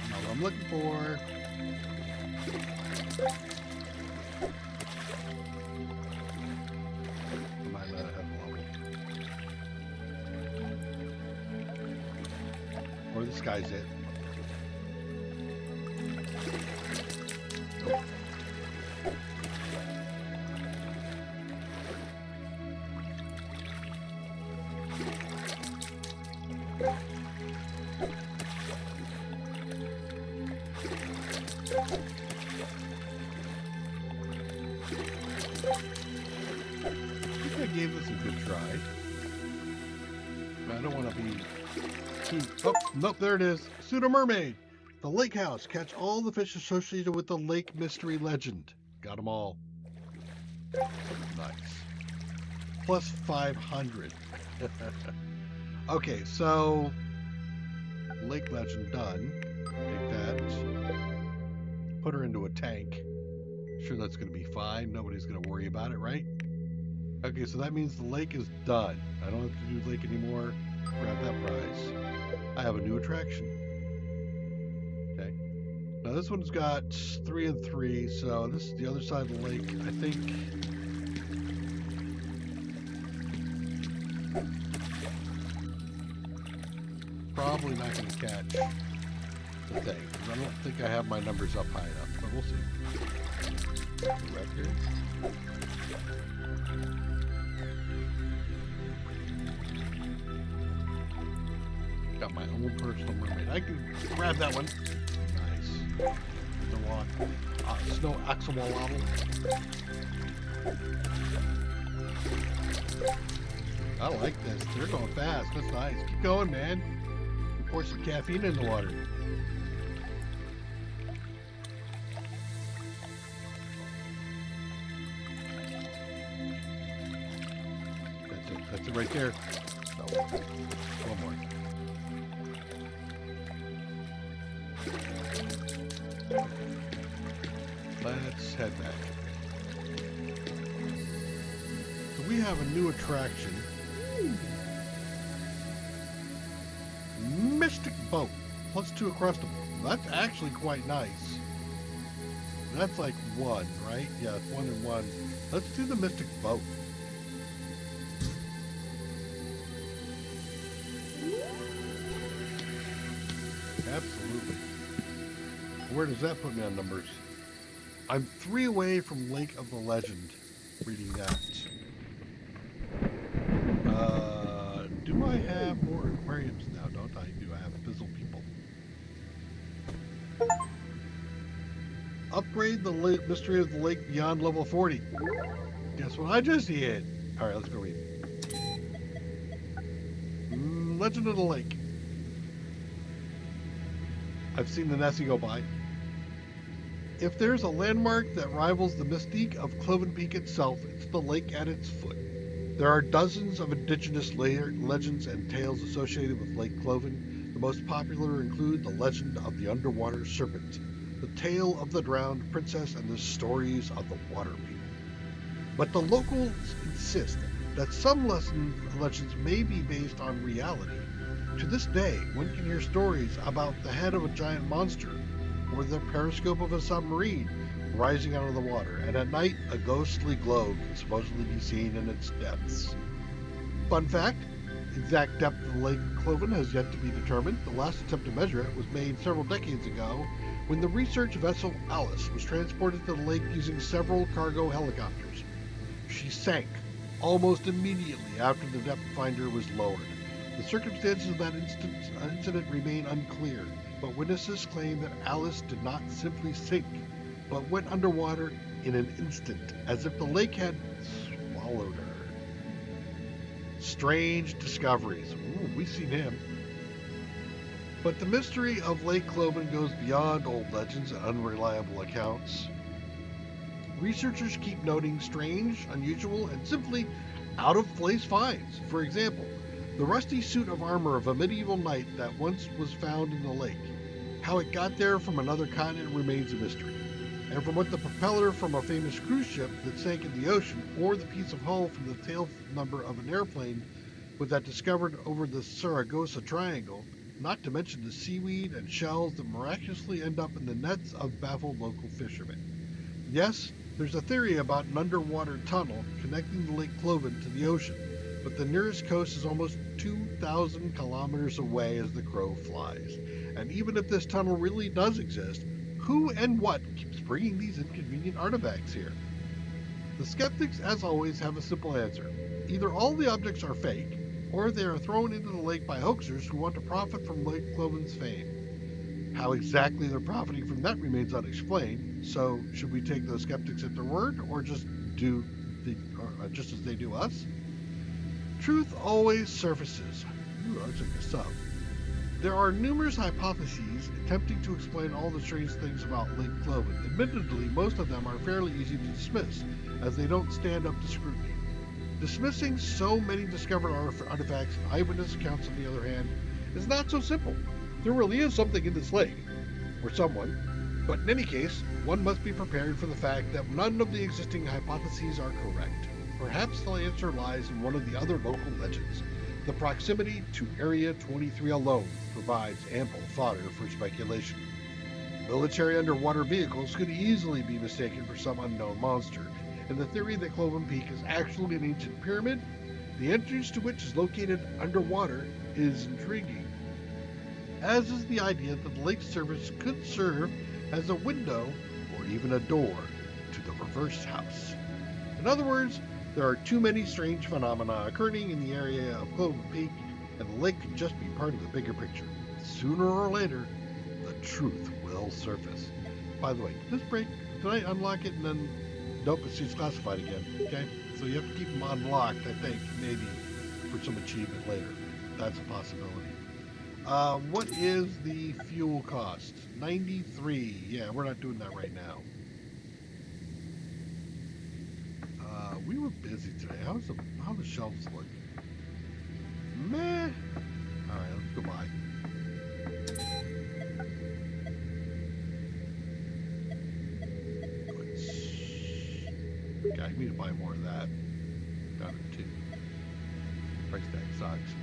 Now what I'm looking for. I might let it have a level. Or the sky's it. Nope. I gave this a good try. I don't want to be too... Oh, nope, there it is. Pseudo Mermaid. The lake house. Catch all the fish associated with the lake mystery legend. Got them all. Nice. Plus 500. Okay, so... Lake legend done. Take that. Put her into a tank. sure that's going to be fine. Nobody's going to worry about it, right? Okay, so that means the lake is done. I don't have to do the lake anymore. Grab that prize. I have a new attraction. Okay. Now this one's got 3 and 3, so this is the other side of the lake. I think. Probably not going to catch the thing. I don't think I have my numbers up high enough, but we'll see. Record. Got my own personal mermaid. I can grab that one. Nice. The walk. Snow axolotl. I like this. They're going fast. That's nice. Keep going, man. Pour some caffeine in the water. That's it. That's it right there. No. One more. Let's head back. So we have a new attraction. Mystic boat. +2 across the. That's actually quite nice. That's like 1, right? Yeah, it's 1 and 1. Let's do the mystic boat. Absolutely. Where does that put me on numbers? I'm 3 away from Lake of the Legend. Reading that. Do I have more aquariums now? Don't I? Do I have Fizzle people? Upgrade the mystery of the lake beyond level 40. Guess what I just did? All right, let's go read. Legend of the Lake. I've seen the Nessie go by. If there's a landmark that rivals the mystique of Cloven Peak itself, it's the lake at its foot. There are dozens of indigenous legends and tales associated with Lake Cloven. The most popular include the legend of the underwater serpent, the tale of the drowned princess, and the stories of the water people. But the locals insist that some legends may be based on reality. To this day, one can hear stories about the head of a giant monster or the periscope of a submarine rising out of the water, and at night a ghostly glow can supposedly be seen in its depths. Fun fact, exact depth of the Lake Cloven has yet to be determined. The last attempt to measure it was made several decades ago when the research vessel Alice was transported to the lake using several cargo helicopters. She sank almost immediately after the depth finder was lowered. The circumstances of that incident remain unclear, but witnesses claim that Alice did not simply sink, but went underwater in an instant, as if the lake had swallowed her. Strange discoveries. Ooh, we've seen him. But the mystery of Lake Cloven goes beyond old legends and unreliable accounts. Researchers keep noting strange, unusual, and simply out-of-place finds. For example, the rusty suit of armor of a medieval knight that once was found in the lake. How it got there from another continent remains a mystery. And from what the propeller from a famous cruise ship that sank in the ocean, or the piece of hull from the tail number of an airplane with that discovered over the Saragossa Triangle, not to mention the seaweed and shells that miraculously end up in the nets of baffled local fishermen. Yes, there's a theory about an underwater tunnel connecting the Lake Cloven to the ocean, but the nearest coast is almost 2,000 kilometers away as the crow flies. And even if this tunnel really does exist, who and what keeps bringing these inconvenient artifacts here? The skeptics, as always, have a simple answer. Either all the objects are fake, or they are thrown into the lake by hoaxers who want to profit from Lake Cloven's fame. How exactly they're profiting from that remains unexplained, so should we take those skeptics at their word, or just as they do us? Truth always surfaces. Ooh, looks like a sub. There are numerous hypotheses attempting to explain all the strange things about Lake Cloven. Admittedly, most of them are fairly easy to dismiss, as they don't stand up to scrutiny. Dismissing so many discovered artifacts and eyewitness accounts, on the other hand, is not so simple. There really is something in this lake, or someone. But in any case, one must be prepared for the fact that none of the existing hypotheses are correct. Perhaps the answer lies in one of the other local legends. The proximity to Area 23 alone provides ample fodder for speculation. Military underwater vehicles could easily be mistaken for some unknown monster, and the theory that Cloven Peak is actually an ancient pyramid, the entrance to which is located underwater, is intriguing. As is the idea that the lake's surface could serve as a window or even a door to the reverse house. In other words, there are too many strange phenomena occurring in the area of Cloven Peak, and the lake could just be part of the bigger picture. Sooner or later, the truth will surface. By the way, this break, did I unlock it and then... Nope, it's classified again, okay? So you have to keep them unlocked, I think, maybe for some achievement later. That's a possibility. What is the fuel cost? 93. Yeah, we're not doing that right now. We were busy today. How the shelves look? Meh. All right, let's go by. Okay, I need to buy more of that. Down to 2. Price tag sucks.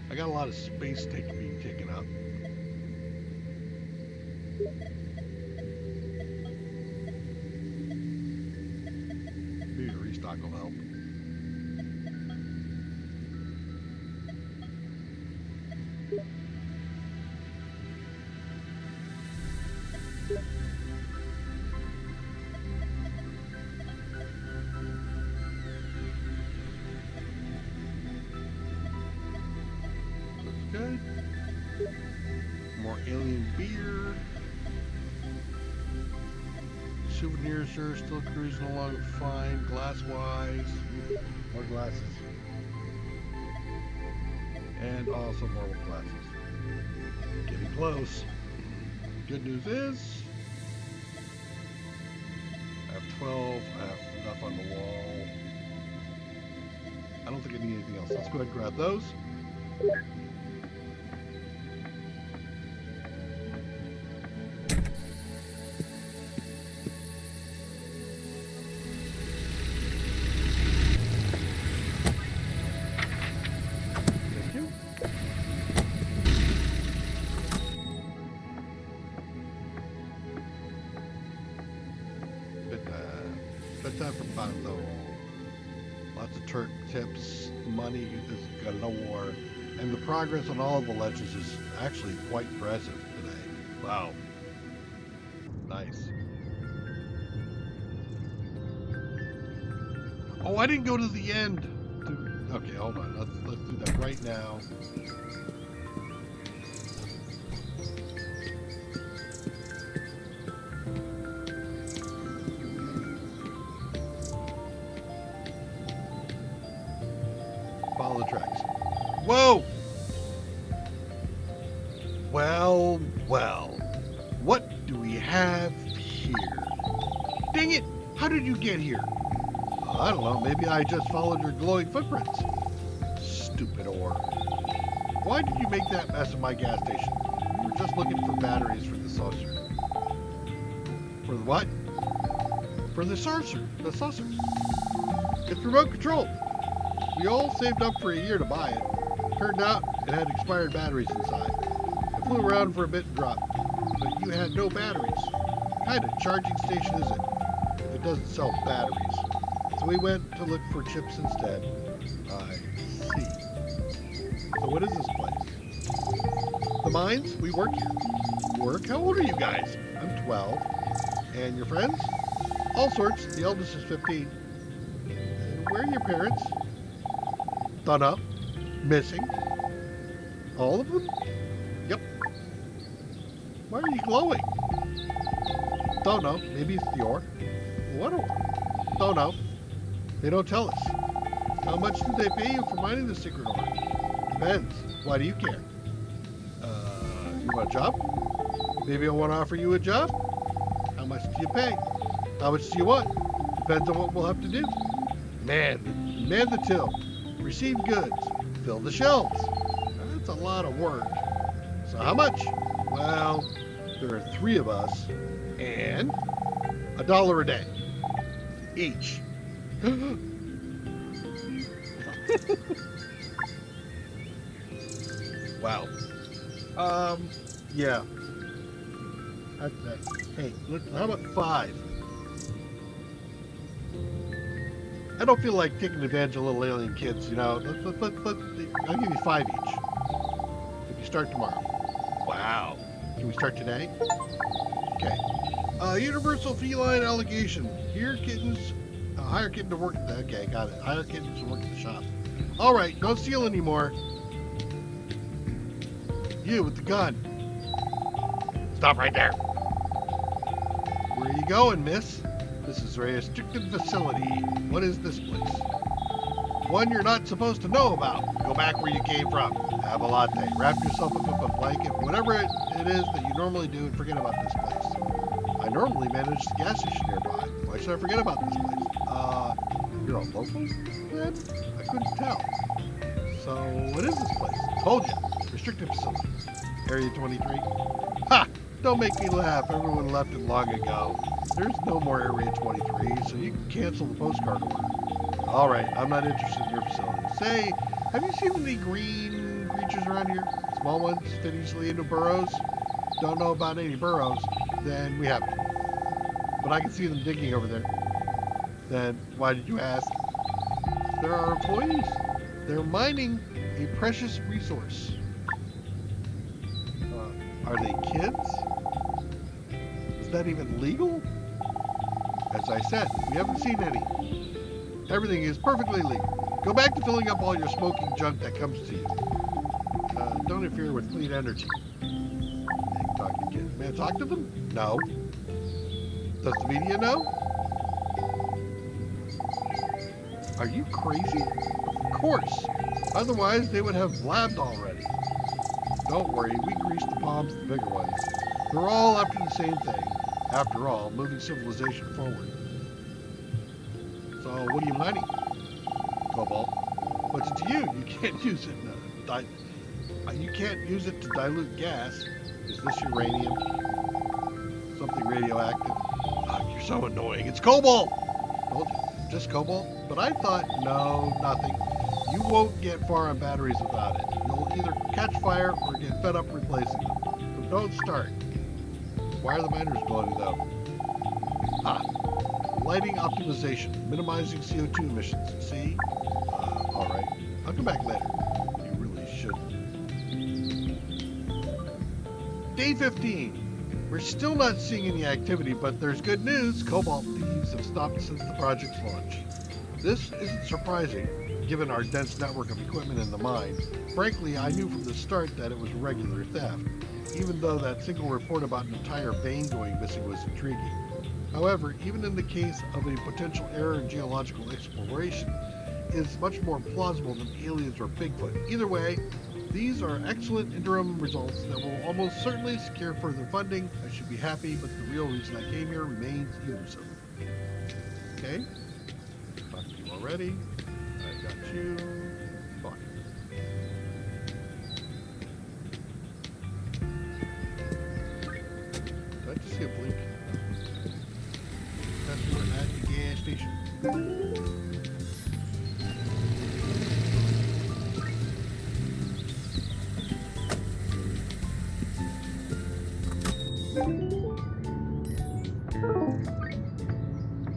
I got a lot of space being taken up. Maybe a restock will help. Good. More alien beer. Souvenirs are still cruising along fine, glass-wise. More glasses. And also more glasses. Getting close. Good news is, I have 12. I have enough on the wall. I don't think I need anything else. Let's go ahead and grab those. Lots of Turk tips, money is galore, and the progress on all of the legends is actually quite impressive today. Wow. Nice. Oh, I didn't go to the end. Okay, hold on. Let's do that right now. Follow the tracks. Whoa! Well, well. What do we have here? Dang it! How did you get here? I don't know. Maybe I just followed your glowing footprints. Stupid ore. Why did you make that mess at my gas station? We were just looking for batteries for the saucer. For the what? For the saucer. The saucer. It's remote control. We all saved up for a year to buy it. Turned out it had expired batteries inside. It flew around for a bit and dropped, but you had no batteries. What kind of charging station is it if it doesn't sell batteries? So we went to look for chips instead. I see. So what is this place? The mines? We work here. Work? How old are you guys? I'm 12. And your friends? All sorts. The eldest is 15. And where are your parents? Done up. Missing. All of them? Yep. Why are you glowing? Don't know. Maybe it's the ore. What ore? Don't know. They don't tell us. How much did they pay you for mining the secret ore? Depends. Why do you care? You want a job? Maybe I want to offer you a job? How much do you pay? How much do you want? Depends on what we'll have to do. Man the till. Receive goods. Fill the shelves. That's a lot of work. So how much? Well, There are 3 of us, and $1 a day each. Wow. Yeah. Hey, look, how about 5? I don't feel like taking advantage of little alien kids, you know. I'll give you 5 each. If you start tomorrow. Wow. Can we start today? Okay. Universal feline allegation. Here kittens. Hire kitten to work. Okay, got it. Hire kittens to work at the shop. All right, don't steal anymore. You with the gun. Stop right there. Where are you going, miss? This is a restricted facility. What is this place? One you're not supposed to know about. Go back where you came from. Have a latte. Wrap yourself up in a blanket, whatever it is that you normally do, and forget about this place. I normally manage the gas station nearby. Why should I forget about this place? You're a local, then? I couldn't tell. So, what is this place? Told you. Restricted facility. Area 23. Ha! Don't make me laugh. Everyone left it long ago. There's no more Area 23, so you can cancel the postcard order. All right, I'm not interested in your facility. Say, have you seen any green creatures around here? Small ones fit easily into burrows? Don't know about any burrows? Then we haven't. But I can see them digging over there. Then why did you ask? They're our employees. They're mining a precious resource. Are they kids? Is that even legal? As I said, we haven't seen any. Everything is perfectly legal. Go back to filling up all your smoking junk that comes to you. Don't interfere with clean energy. Talk to kids. May I talk to them? No. Does the media know? Are you crazy? Of course. Otherwise, they would have blabbed already. Don't worry, we grease the palms of the bigger ones. They're all after the same thing. After all, moving civilization forward. So, what are you mining? Cobalt. What's to you? You can't use it. You can't use it to dilute gas. Is this uranium? Something radioactive? Oh, you're so annoying. It's cobalt! Told you. Just cobalt? But I thought, no, nothing. You won't get far on batteries without it. You'll either catch fire or get fed up replacing them. So don't start. Why are the miners glowing though? Lighting optimization, minimizing CO2 emissions. See? Alright. I'll come back later. You really shouldn't. Day 15. We're still not seeing any activity, but there's good news. Cobalt thieves have stopped since the project's launch. This isn't surprising, given our dense network of equipment in the mine. Frankly, I knew from the start that it was regular theft, even though that single report about an entire vein going missing was intriguing. However, even in the case of a potential error in geological exploration, is much more plausible than aliens or Bigfoot. Either way, these are excellent interim results that will almost certainly secure further funding. I should be happy, but the real reason I came here remains elusive. Okay? Talked to you already. I got you. Fine. Did I just see a blink? Customer at the gas station.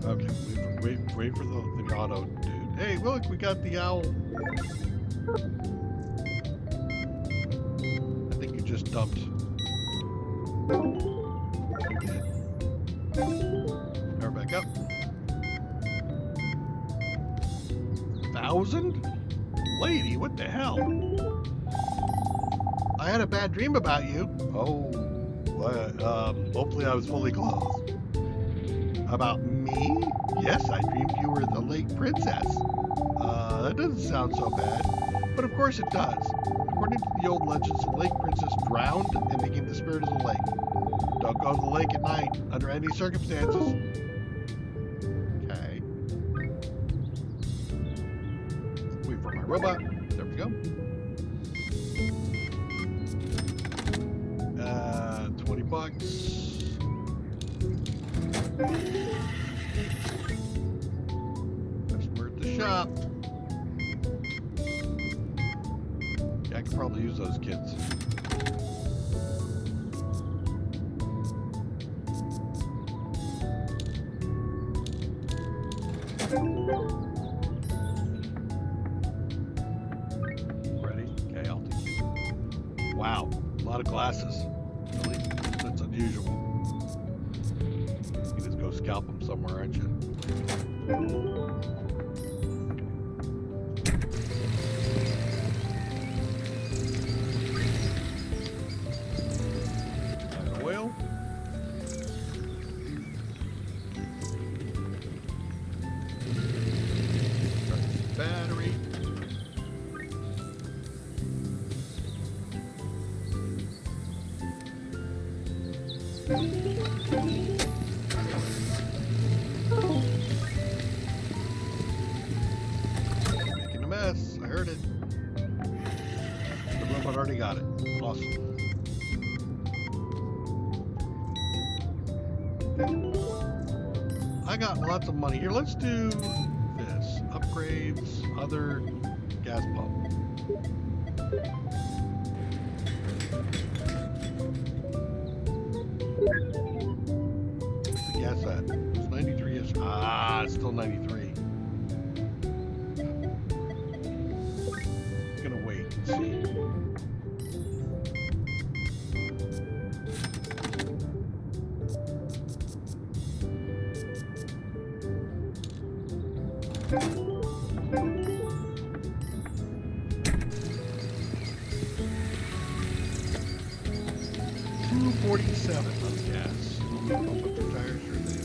Okay, wait for the auto dude. Hey, look, we got the owl. I think you just dumped. Power back up. 1,000? Lady, what the hell? I had a bad dream about you. Oh, hopefully I was fully clothed. About me? Yes, I dreamed you were the lake princess. That doesn't sound so bad. But of course it does. According to the old legends, the lake princess drowned and became the spirit of the lake. Don't go to the lake at night, under any circumstances. Okay. Wait for my robot. There we go. 25. bucks. Customer at the shop. Yeah, I could probably use those kids. Ready? Okay, I'll take it. Wow, a lot of glasses. Really? That's unusual. You just go scalp them somewhere, aren't you? Oil. Battery. Making a mess. I heard it. The robot already got it. Awesome. I got lots of money here. Let's do this. Upgrades, other gas pump. What's the gas at? It's 93-ish. Ah, it's still 93. I'm gonna wait and see. $2.47 on gas. Pump up the tires or things.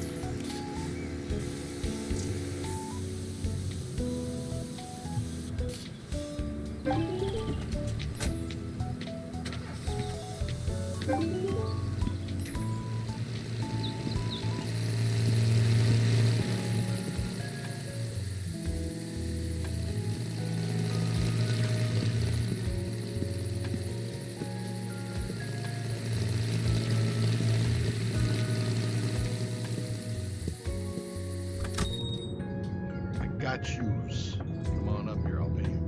Shoes. Come on up here, I'll pay you.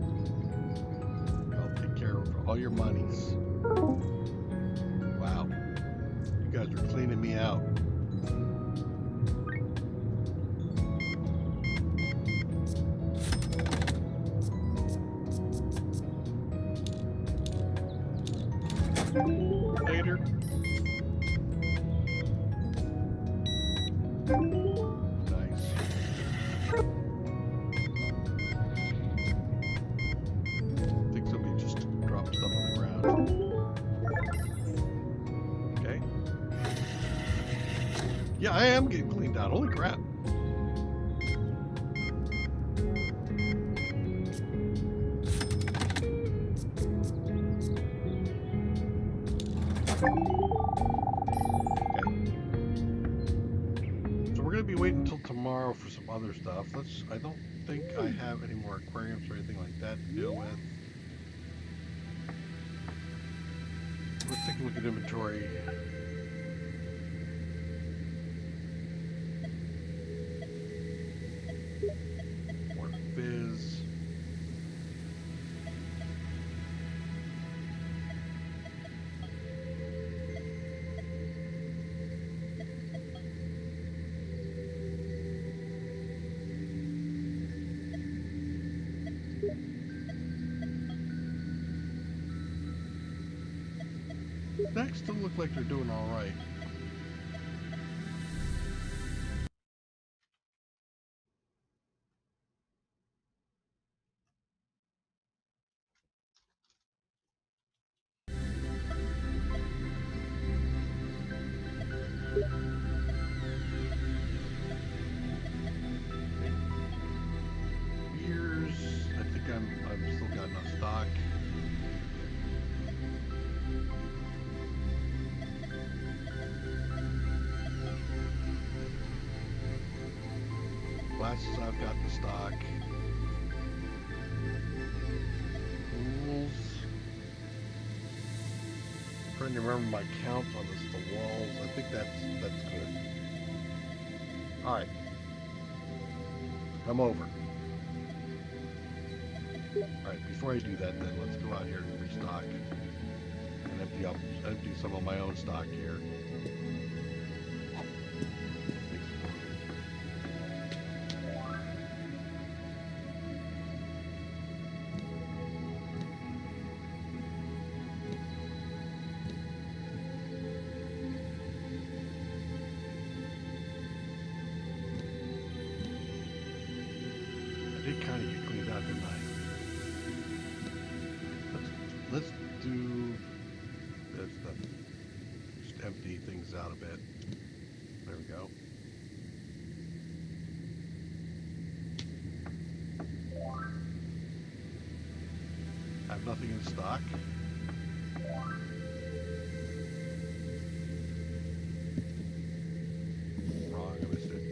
I'll take care of all your monies. Wow. You guys are cleaning me out. Later. Yeah, I am getting cleaned out. Holy crap. Okay. So we're going to be waiting until tomorrow for some other stuff. I don't think I have any more aquariums or anything like that to deal with. Let's take a look at inventory. More fizz. Snacks still look like they're doing all right. Beers, I think I've still got enough stock. Glasses, I've got the stock. Tools. trying to remember my count on the walls. I think that's good. All right, I'm over. All right, before I do that, then let's go out here and restock and empty some of my own stock here. I did kind of get cleaned out, didn't I? Let's do this stuff. Just empty things out a bit. There we go. I have nothing in stock. Wrong, I missed it.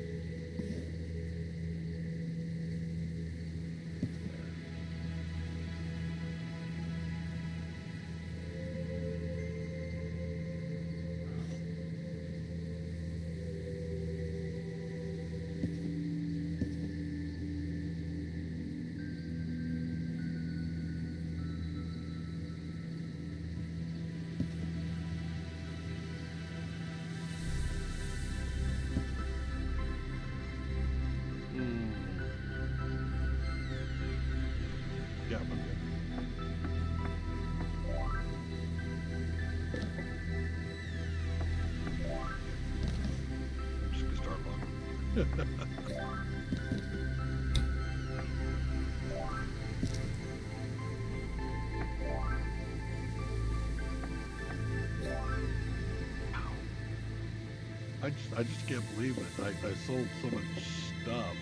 Yeah, I'm okay. I'm just gonna start logging. I just can't believe it. I sold so much stuff.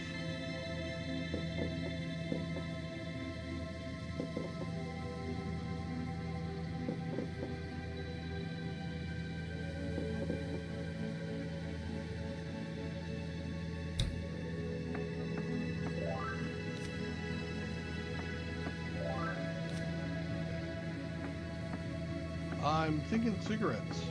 I'm thinking cigarettes.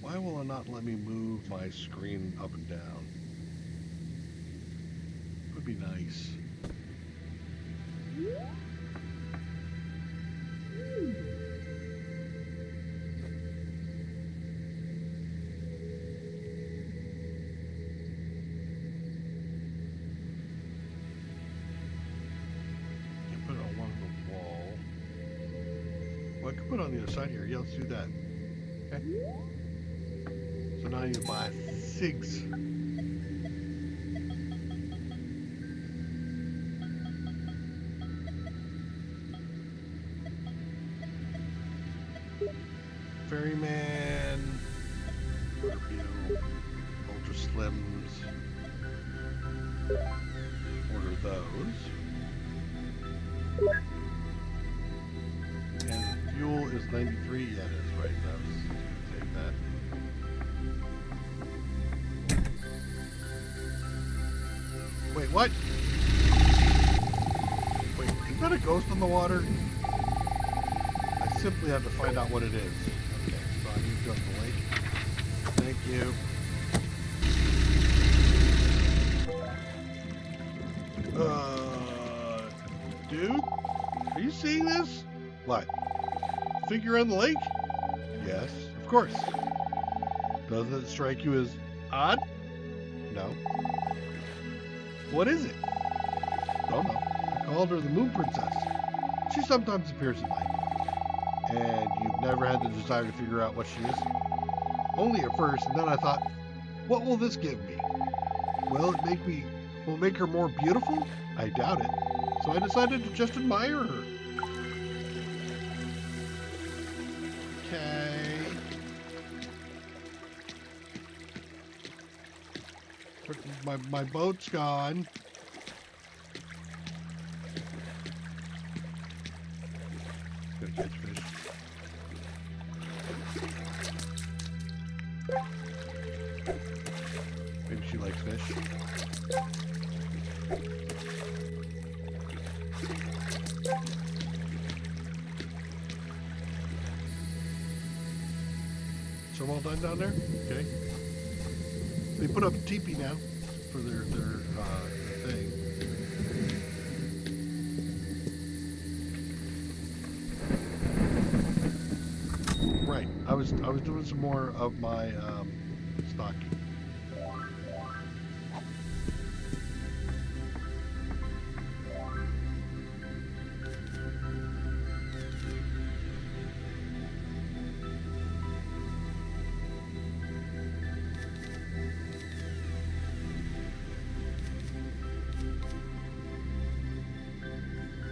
Why will it not let me move my screen up and down? Would be nice. Can't put it along the wall. Well, I could put it on the other side here. Yeah, let's do that. Okay. So now I need to buy cigs. Ferryman, Ultra Slims. Order those. And fuel is 93. Yeah, it is right. I was gonna take that. Wait, what? Wait, is that a ghost on the water? I simply have to find out what it is. Okay, so I need to go to the lake. Thank you. Dude? Are you seeing this? What? Figure on the lake? Yes, of course. Doesn't it strike you as odd? No. What is it? Don't know. I called her the Moon Princess. She sometimes appears at night. And you've never had the desire to figure out what she is? Only at first, and then I thought, what will this give me? Will it make her more beautiful? I doubt it. So I decided to just admire her. Okay. My boat's gone. catch fish. Maybe she likes fish. So I'm all done down there? Okay. They put up a teepee now for their thing. Right. I was doing some more of my stocking.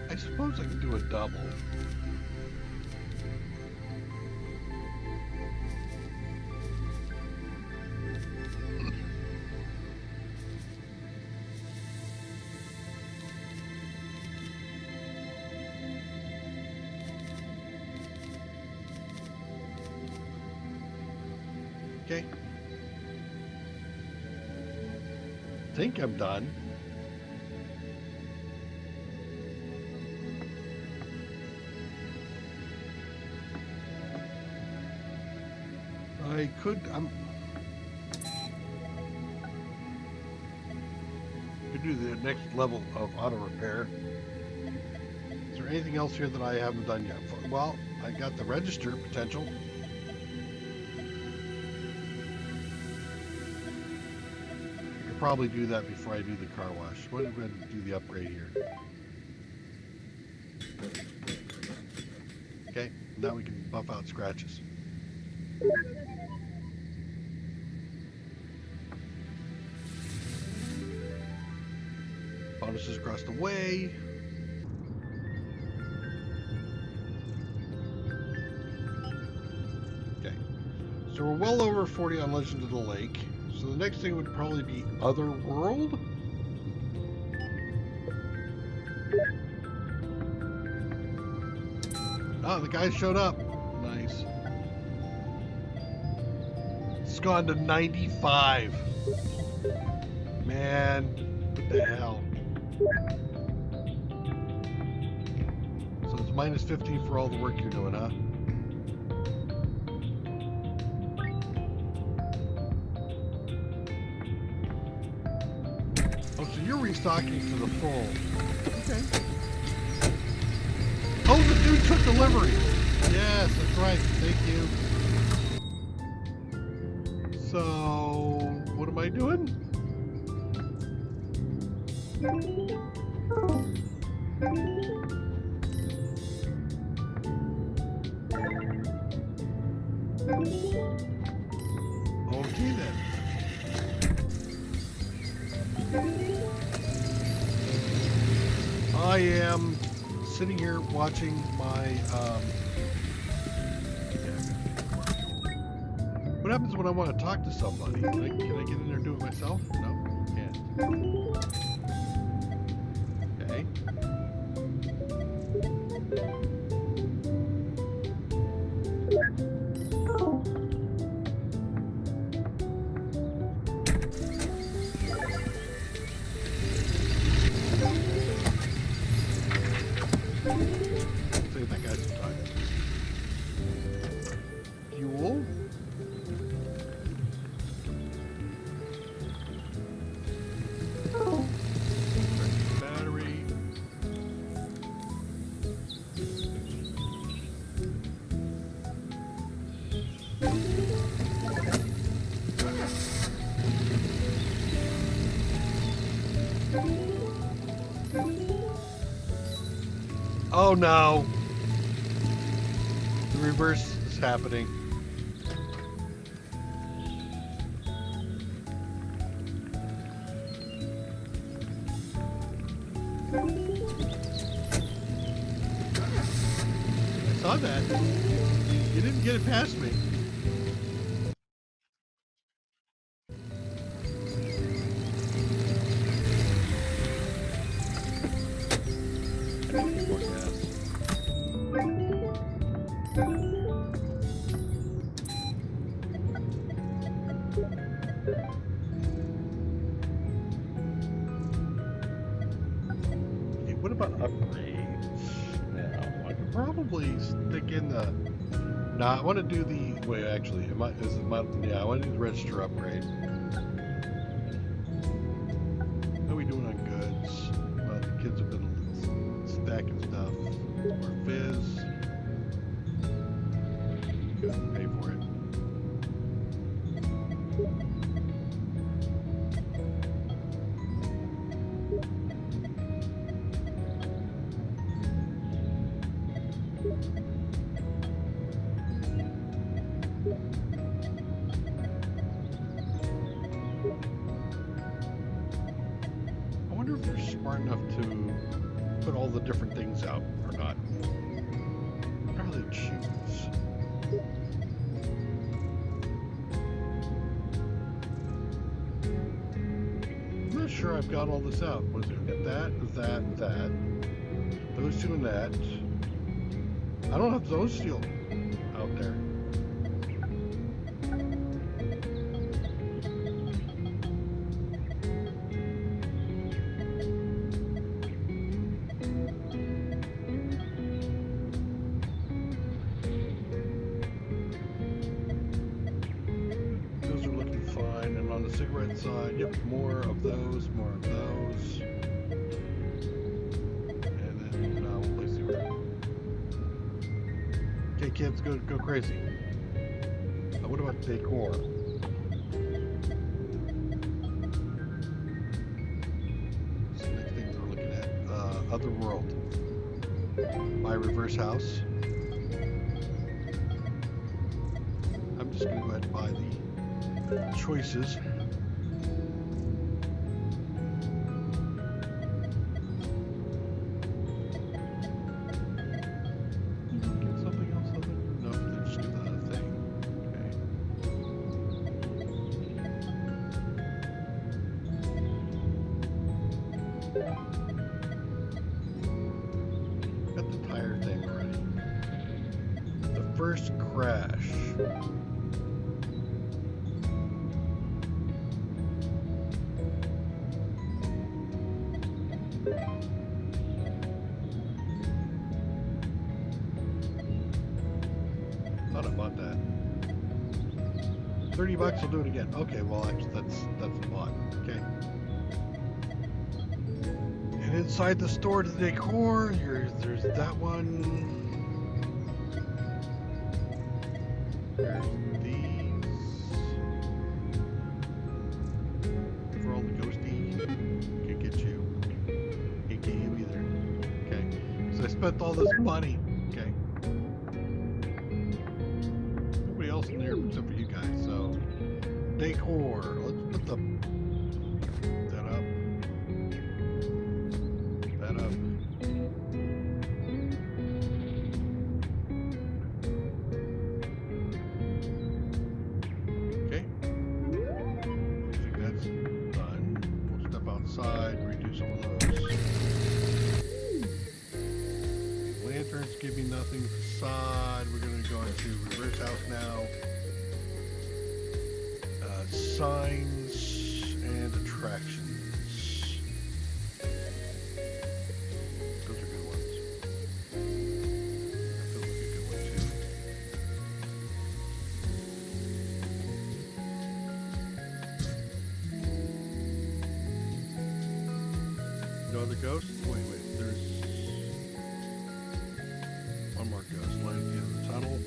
I suppose I could do a double. Okay. I think I'm done. I could do the next level of auto repair. Is there anything else here that I haven't done yet? Well, I got the register potential. I could probably do that before I do the car wash. What if I do the upgrade here? Okay, now we can buff out scratches. Bonuses across the way. Okay. So we're well over 40 on Legend of the Lake. So the next thing would probably be Otherworld. Oh, the guy showed up. Nice. It's gone to 95. Man, what the hell? So it's minus 15 for all the work you're doing, huh? Oh, so you're restocking to the full. Okay. Oh, the dude took delivery. Yes, that's right. Thank you. So, what am I doing? Okay then. I am sitting here watching my what happens when I want to talk to somebody? Can I get in there and do it myself? No? Can't. Okay. Save that guy some time. Fuel. Battery. Oh no! The reverse is happening. I saw that. You didn't get it past me. I need to get more gas. Okay, what about upgrades? Now, I could probably stick in the... No, I want to do the... Wait, actually, yeah, I want to do the register upgrade. How are we doing on goods? Well, the kids have been stacking stuff. Or Fizz. Go ahead and pay for it. I wonder if they're smart enough to put all the different things out or not. How do they choose? I'm not sure I've got all this out. Was it that? Those two and that. I don't have those still out there. Those are looking fine. And on the cigarette side, yep, more of those. And then we'll play zero. Okay, kids, go crazy. What about decor? This is the next thing we're looking at. Other world. My reverse house. I'm just going to go ahead and buy the choices. Get something else on it? No, they just do the thing. Okay. Got the tire thing already. The first crash. Thought I bought that. $30 will do it again. Okay, well actually that's a lot. Okay. And inside the store, the decor, there's that one. There's these. For all the ghosty. Can't get you. Can't get you either. Okay. So I spent all this money. Okay. Nobody else in there except for you guys. So decor. Let's put that up. That up. Okay. I think that's done. We'll step outside, redo some of those. Lanterns give me nothing. Facade. We're going to go into reverse house now. Signs and attractions. Those are good ones. That feels like a good one too. No other ghosts? Wait, there's one more ghost. Light at the end of the tunnel.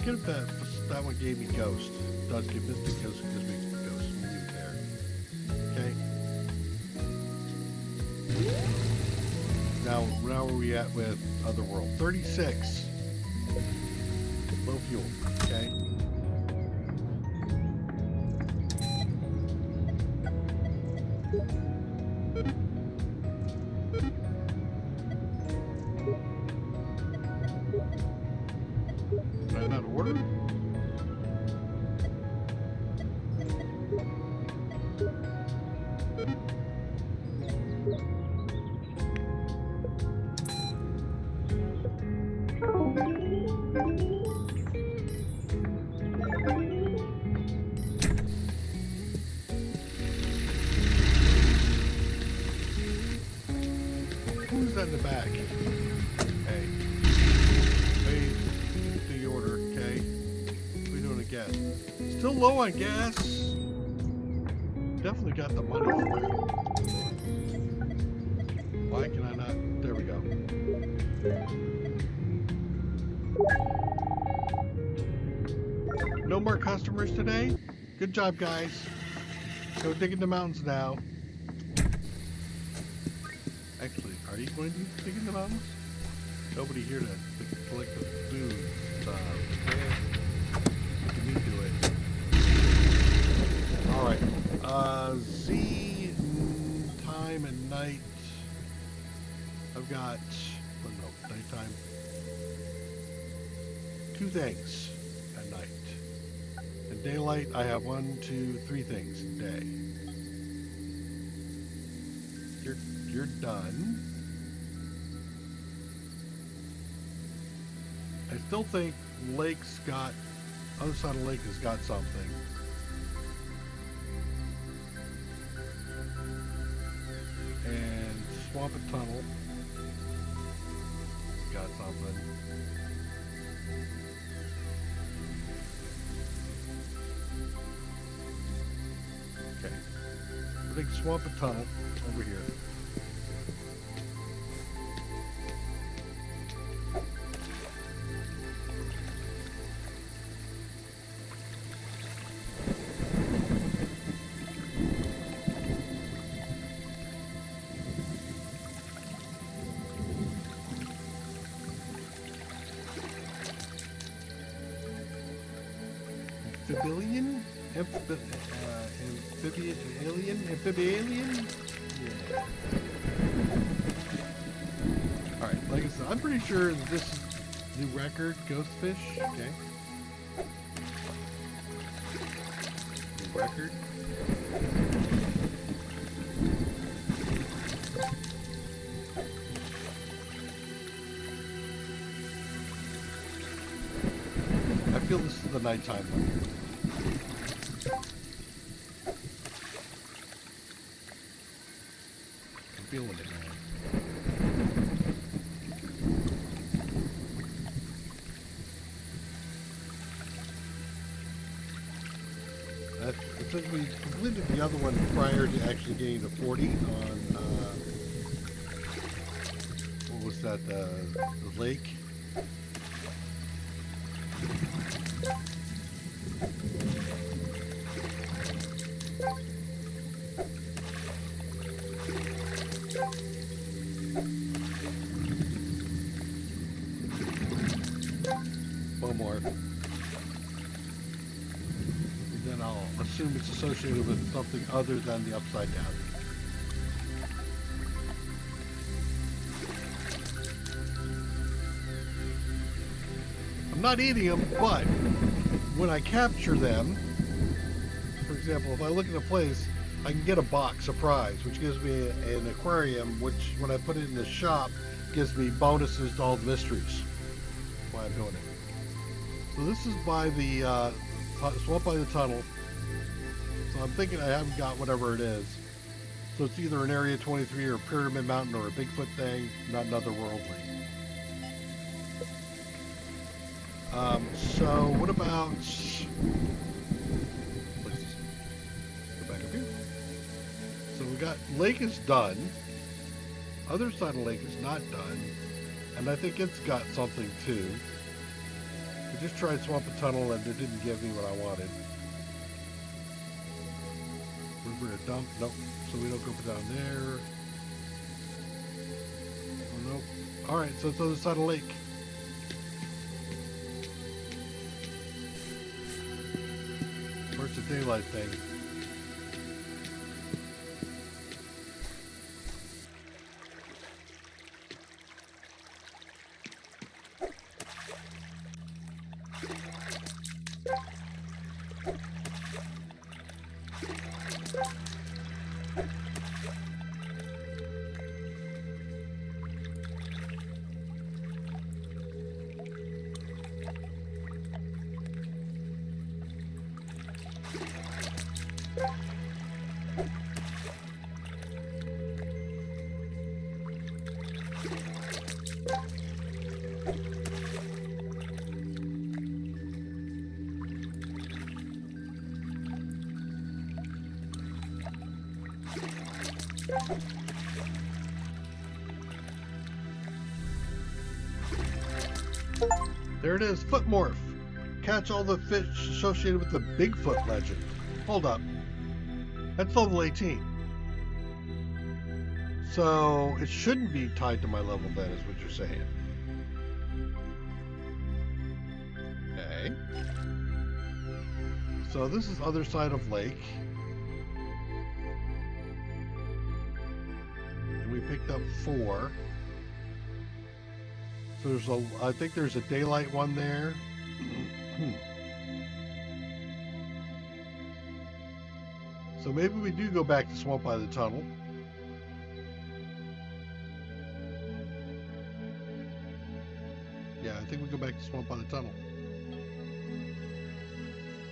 Get if that one gave me ghost. It does give Mystic Ghost, gives me ghost. We'll leave it there. Okay. Now where are we at with Otherworld? 36. Low fuel. Okay. Not order. that in the back? Hey. Hey, the order, okay? What are we doing again? Still low on gas. Definitely got the money for it. Why can I not? There we go. No more customers today? Good job, guys. Go dig in the mountains now. Actually, are you going to dig in the mountains? Nobody here to collect the food. Let me do it. Alright. Z time and night. I've got, oh no, nighttime. 2 things at night. In daylight, I have 1, 2, 3 things a day. You're done. I still think Lake's got, other side of Lake has got something. And Swamp and Tunnel got something. Okay. I think Swamp and Tunnel over here. Amphibian? Amphibian? Yeah. Alright, like I said, I'm pretty sure this is new record, Ghostfish. Okay. New record. I feel this is the nighttime one. I'm feeling it, man. It says we completed the other one prior to actually getting to 40 on, what was that, the lake? One more. And then I'll assume it's associated with something other than the upside down. I'm not eating them, but when I capture them, for example, if I look at a place, I can get a box, a prize, which gives me an aquarium, which when I put it in the shop, gives me bonuses to all the mysteries. That's why I'm doing it. So this is by the swamp by the tunnel. So I'm thinking I haven't got whatever it is. So it's either an Area 23 or a Pyramid Mountain or a Bigfoot thing, not another worldly. So what about, let's go back up here. So we got lake is done. Other side of lake is not done. And I think it's got something too. I just tried Swamp and Tunnel and it didn't give me what I wanted. We're gonna dump, nope. So we don't go down there. Oh nope. Alright, so it's the other side of lake. Or it's a daylight thing. There it is, foot morph. Catch all the fish associated with the Bigfoot legend. Hold up. That's level 18. So it shouldn't be tied to my level then, is what you're saying. Okay. So this is other side of lake. And we picked up 4. So I think there's a daylight one there. So maybe we do go back to Swamp by the Tunnel. Yeah, I think we go back to Swamp by the Tunnel.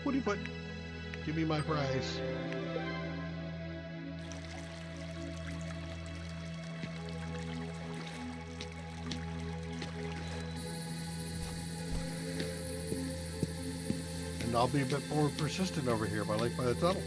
20 foot. Give me my prize. And I'll be a bit more persistent over here by Lake by the Tunnel.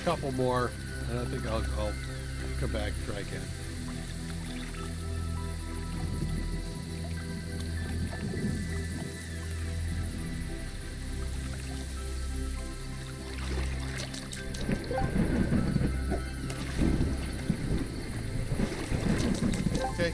Couple more, and I think I'll come back and try again. Okay.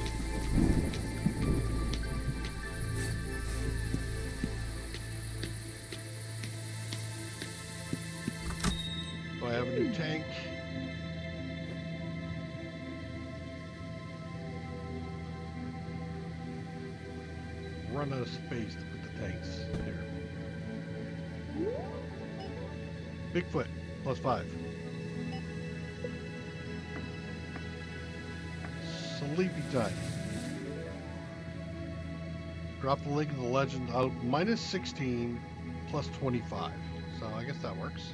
So I have a new tank. Run out of space to put the tanks here. Bigfoot, +5. Sleepy time. Drop the link of the legend out -16 plus 25. So I guess that works.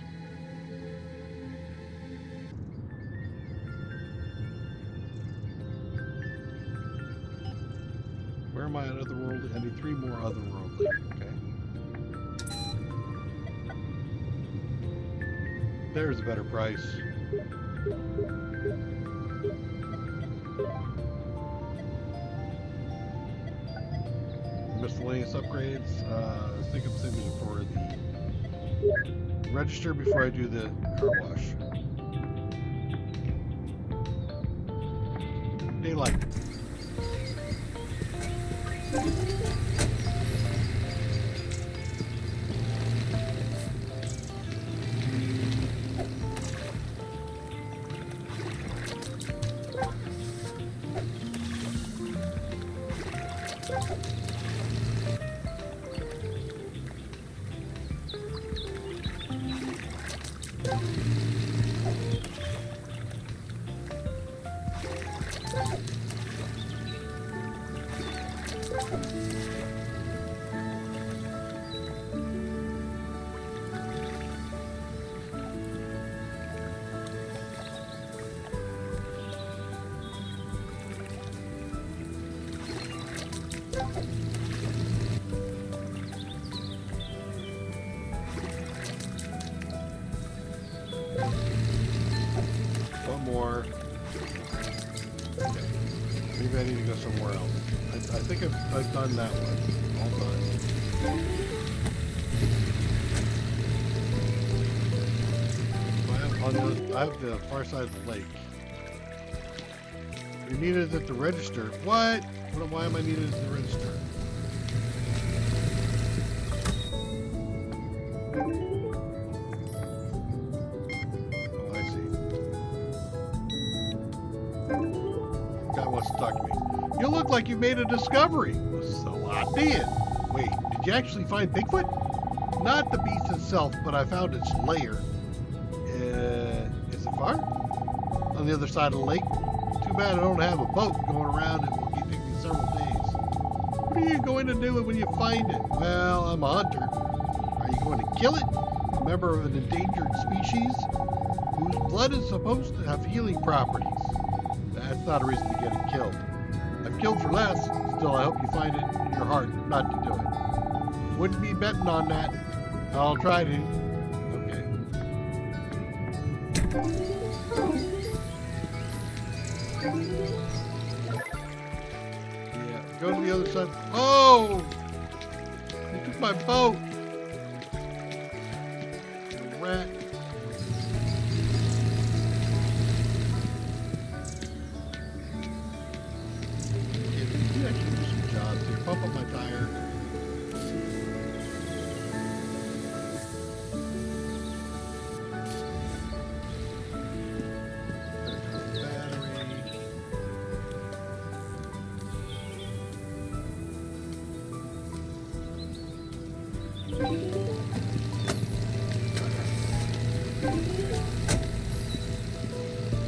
Where am I at Otherworldly? I need 3 more Otherworldly. Okay. There's a better price. Miscellaneous upgrades. I think I'm saving it for the register before I do the car wash. Daylight. One more. Okay. Maybe I need to go somewhere else. I think I've done that one. All done. I have the far side of the lake. You're needed at the register. What? Why am I needed at the register? Oh, I see. Guy wants to talk to me. You look like you made a discovery. So I did. Wait, did you actually find Bigfoot? Not the beast itself, but I found its lair. Is it far? On the other side of the lake? Too bad I don't have a boat going around. It will take me several days. What are you going to do when you find it? Well, I'm a hunter. Are you going to kill it? A member of an endangered species whose blood is supposed to have healing properties. That's not a reason to get it killed. I've killed for less. Still, I hope you find it in your heart not to do it. Wouldn't be betting on that. I'll try to. Okay. Yeah, go to the other side. Oh! You took my boat! Rat. You actually do some jobs here. Pump up my tire.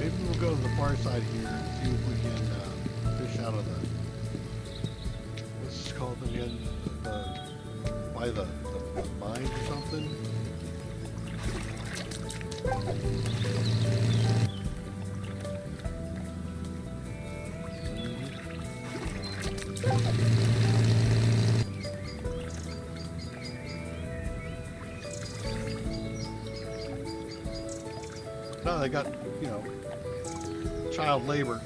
Maybe we'll go to the far side here and see if we can fish out of the, what's this called again? By the mine or something? No, they got, you know, child labor.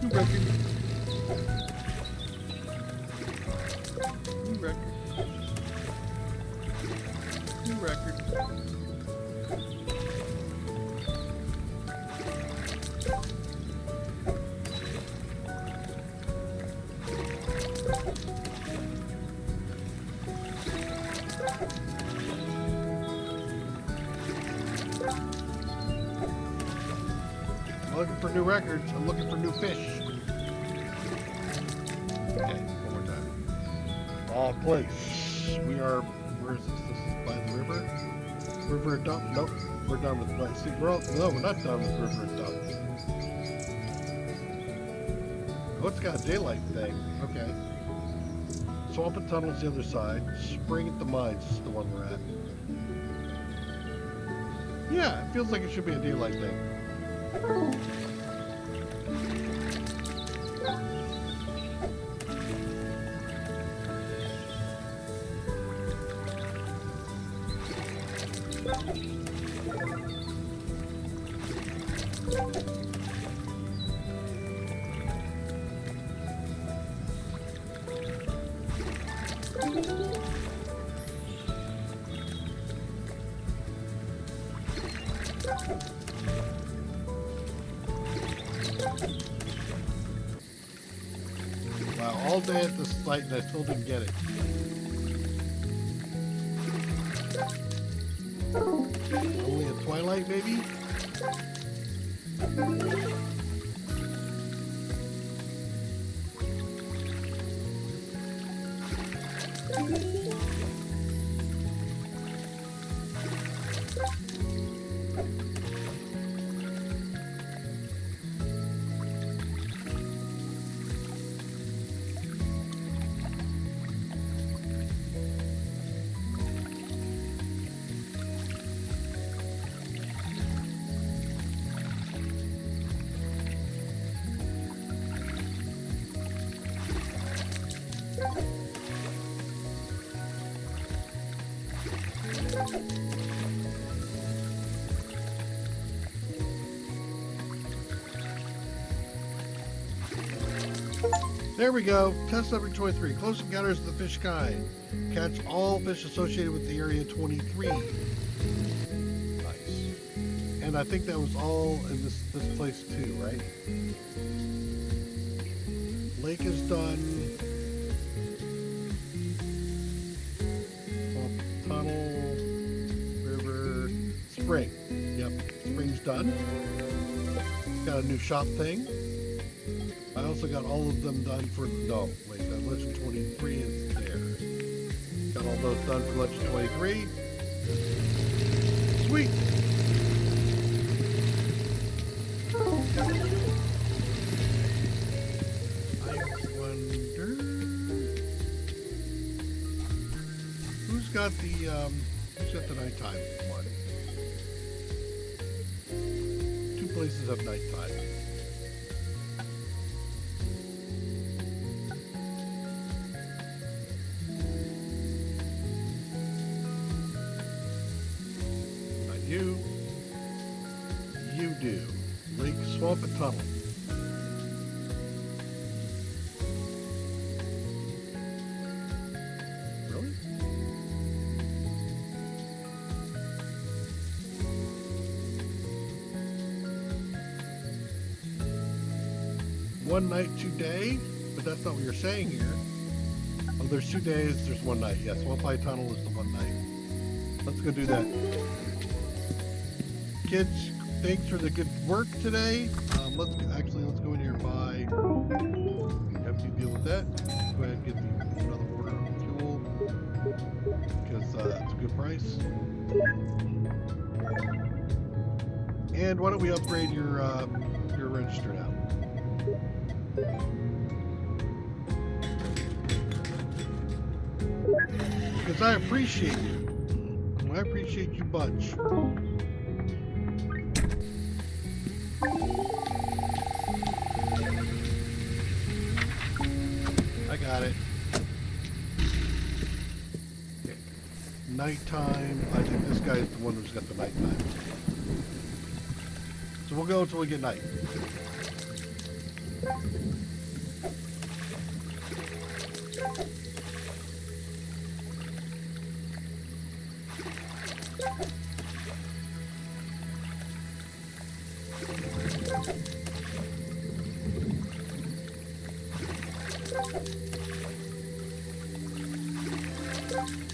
New record. New record. New record. I'm looking for new records. I'm looking for new fish. Okay, one more time. Wrong place. We are. Where is this? This is by the river. River dump. Nope. We're done with the. See, no, we're not done with river dump. Oh, it's got a daylight thing. Okay. Swamp and tunnels the other side. Spring at the mines is the one we're at. Yeah, it feels like it should be a daylight thing. Wow, all day at this site and I still didn't get it. Only at twilight, maybe? There we go. Test number 23. Close encounters of the fish kind. Catch all fish associated with the area 23. Nice. And I think that was all in this place too, right? Lake is done. Tunnel, river, spring. Yep, spring's done. Got a new shop thing. I also got all of them done for, no, wait, that Legend 23 is there. Got all those done for Legend 23. Sweet! I wonder... Who's got the nighttime one? Two places have nighttime. You do. Lake, swamp, and tunnel. Really? One night, 2 day? But that's not what you're saying here. Oh, there's 2 days, there's 1 night. Yes, Swamp Eye Tunnel is the 1 night. Let's go do that. Kids, thanks for the good work today. Let's go in here and buy. Have you deal with that? Go ahead and get another order of fuel because it's a good price. And why don't we upgrade your register now? Because I appreciate you. I appreciate you bunch. I got it. Nighttime. I think this guy's the one who's got the nighttime. So we'll go until we get night.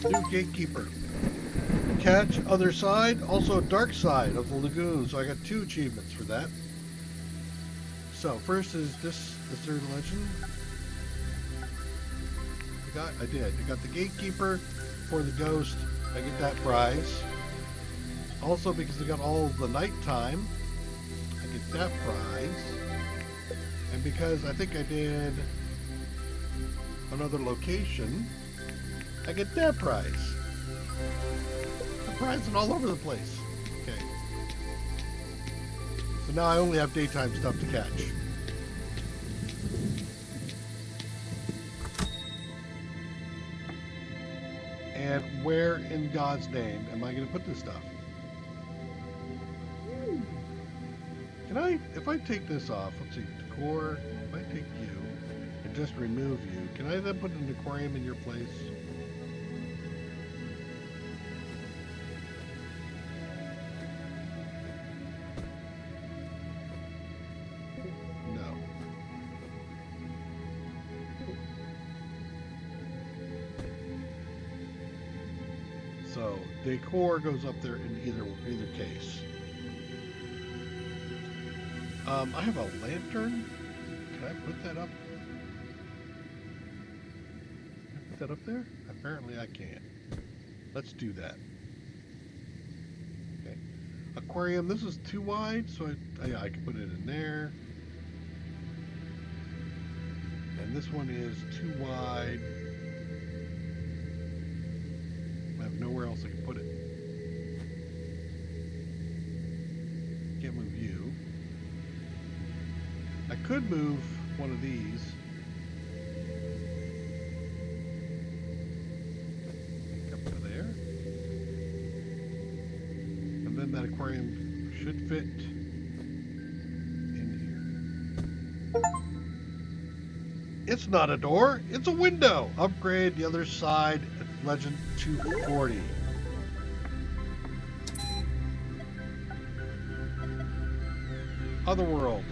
New gatekeeper. Catch other side, also dark side of the lagoon. So I got 2 achievements for that. So first is this, the third legend. I did. I got the gatekeeper for the ghost. I get that prize. Also because I got all of the nighttime, I get that prize. And because I think I did another location, I get that prize. I'm prizing all over the place. Okay. So now I only have daytime stuff to catch. And where in God's name am I going to put this stuff? Can I, if I take this off, let's see, decor, if I take you and just remove you, can I then put an aquarium in your place? No. So decor goes up there in either case. I have a lantern. Can I put that up? Can I put that up there? Apparently I can't. Let's do that. Okay. Aquarium, this is too wide, so I can put it in there. And this one is too wide. I have nowhere else I can put it. Can't move you. I could move one of these. Up to there. And then that aquarium should fit in here. It's not a door, it's a window. Upgrade the other side at Legend 240. Otherworld.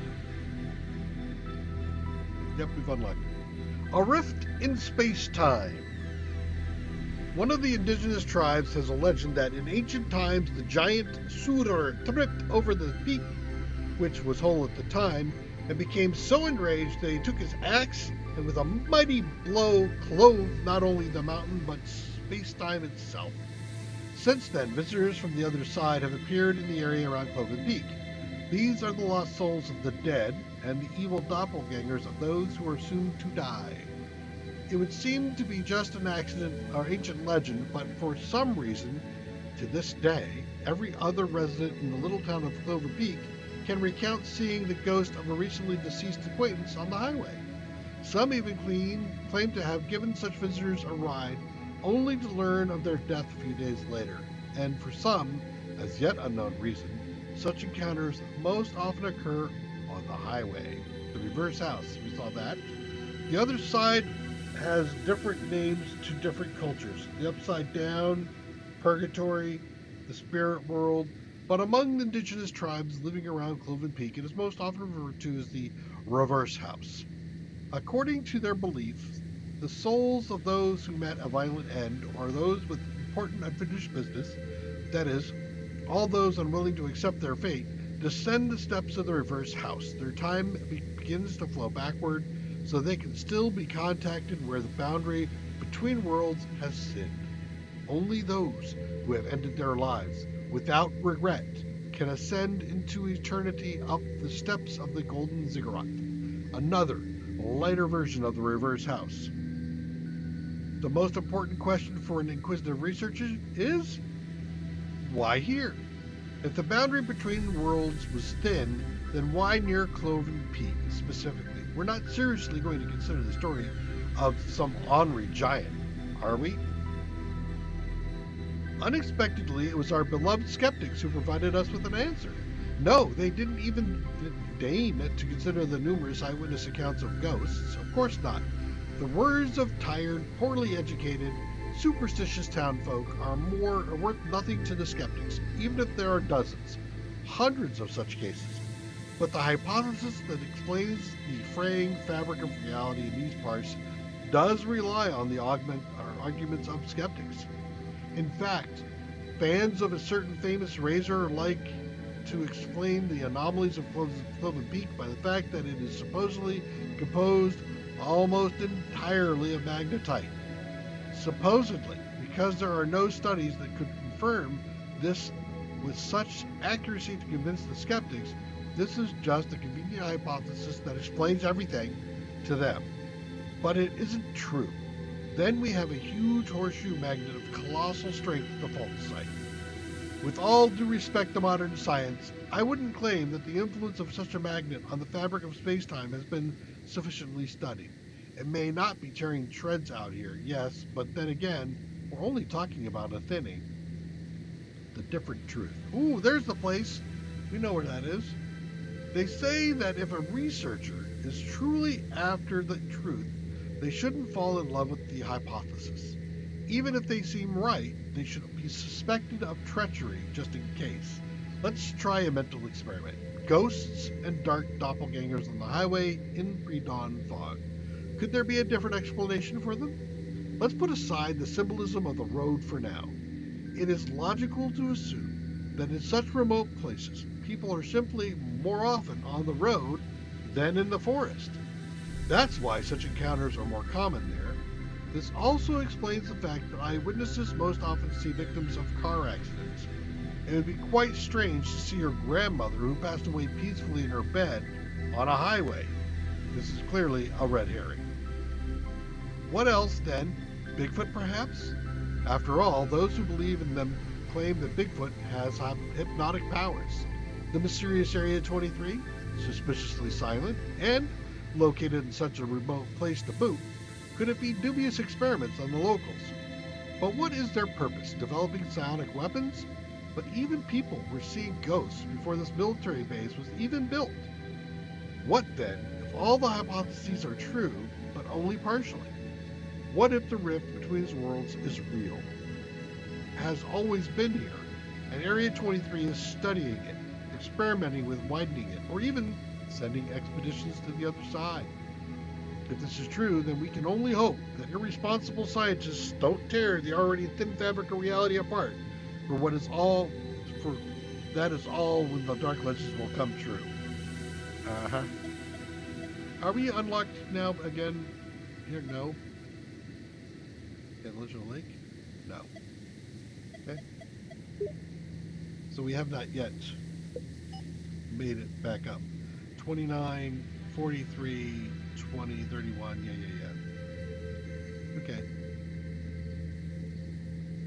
Yep, we've unlocked it. A rift in space-time. One of the indigenous tribes has a legend that in ancient times the giant Surur tripped over the peak, which was whole at the time, and became so enraged that he took his axe and with a mighty blow clove not only the mountain but space-time itself. Since then, visitors from the other side have appeared in the area around Cloven Peak. These are the lost souls of the dead and the evil doppelgangers of those who are soon to die. It would seem to be just an accident or ancient legend, but for some reason, to this day, every other resident in the little town of Clover Peak can recount seeing the ghost of a recently deceased acquaintance on the highway. Some even claim to have given such visitors a ride, only to learn of their death a few days later. And for some, as yet unknown reason, such encounters most often occur on the highway. The reverse house, we saw that. The other side has different names to different cultures. The upside down, purgatory, the spirit world. But among the indigenous tribes living around Cloven Peak, it is most often referred to as the reverse house. According to their belief, the souls of those who met a violent end, or those with important unfinished business, that is, all those unwilling to accept their fate, descend the steps of the reverse house. Their time begins to flow backward, so they can still be contacted where the boundary between worlds has sinned. Only those who have ended their lives without regret can ascend into eternity up the steps of the Golden Ziggurat, another, lighter version of the reverse house. The most important question for an inquisitive researcher is, why here? If the boundary between worlds was thin, then why near Cloven Peak specifically? We're not seriously going to consider the story of some ornery giant, are we? Unexpectedly, it was our beloved skeptics who provided us with an answer. No, they didn't even deign to consider the numerous eyewitness accounts of ghosts. Of course not. The words of tired, poorly educated, superstitious townfolk are worth nothing to the skeptics, even if there are dozens, hundreds of such cases. But the hypothesis that explains the fraying fabric of reality in these parts does rely on the arguments of skeptics. In fact, fans of a certain famous razor like to explain the anomalies of Cloven Peak by the fact that it is supposedly composed almost entirely of magnetite. Supposedly, because there are no studies that could confirm this with such accuracy to convince the skeptics, this is just a convenient hypothesis that explains everything to them. But it isn't true. Then we have a huge horseshoe magnet of colossal strength at the fault site. With all due respect to modern science, I wouldn't claim that the influence of such a magnet on the fabric of space-time has been sufficiently studied. It may not be tearing shreds out here, yes, but then again, we're only talking about a thinning. The different truth. Ooh, there's the place. We know where that is. They say that if a researcher is truly after the truth, they shouldn't fall in love with the hypothesis. Even if they seem right, they should be suspected of treachery just in case. Let's try a mental experiment. Ghosts and dark doppelgangers on the highway in pre-dawn fog. Could there be a different explanation for them? Let's put aside the symbolism of the road for now. It is logical to assume that in such remote places, people are simply more often on the road than in the forest. That's why such encounters are more common there. This also explains the fact that eyewitnesses most often see victims of car accidents. It would be quite strange to see your grandmother who passed away peacefully in her bed on a highway. This is clearly a red herring. What else then? Bigfoot perhaps? After all, those who believe in them claim that Bigfoot has hypnotic powers. The mysterious Area 23, suspiciously silent, and located in such a remote place to boot, could it be dubious experiments on the locals? But what is their purpose? Developing psionic weapons? But even people were seeing ghosts before this military base was even built. What then, if all the hypotheses are true, but only partially. What if the rift between these worlds is real, has always been here, and Area 23 is studying it, experimenting with widening it, or even sending expeditions to the other side? If this is true, then we can only hope that irresponsible scientists don't tear the already thin fabric of reality apart. For what is all, for that is all when the dark legends will come true. Uh-huh. Are we unlocked now again? Here, no. Legend Lake? No. Okay. So we have not yet made it back up. 29, 43, 20, 31. Yeah. Okay.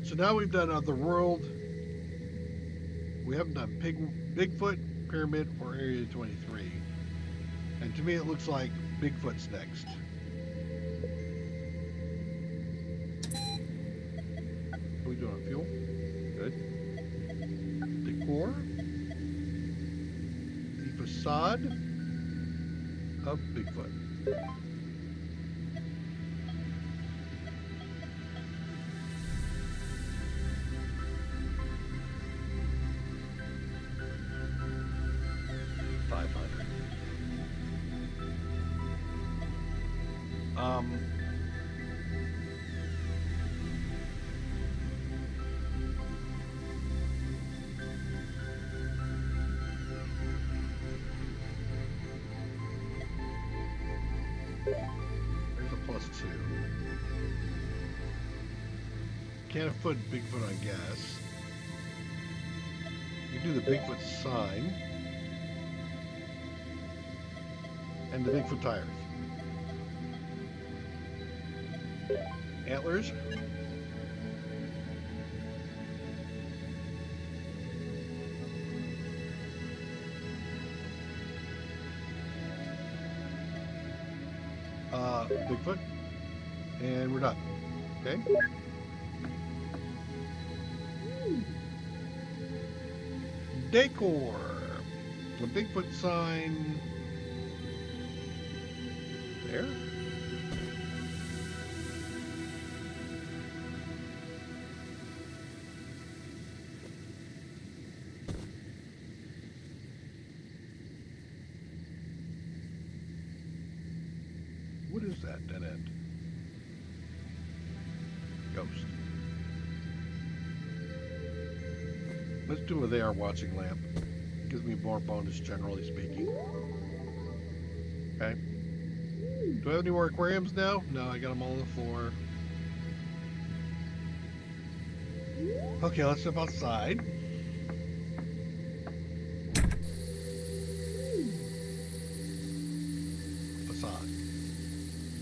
So now we've done the world. We haven't done Bigfoot, Pyramid, or Area 23. And to me, it looks like Bigfoot's next. What are we doing on fuel? Good. Decor. The facade of Bigfoot. There's a +2. Can't afford Bigfoot on gas. You do the Bigfoot sign. And the Bigfoot tires. Antlers. Bigfoot. And we're done. Okay. Decor. The Bigfoot sign. There. What is that dead end? Ghost. Let's do a they are watching lamp. Gives me more bonus, generally speaking. Okay. Do I have any more aquariums now? No, I got them all on the floor. Okay, let's step outside. Facade.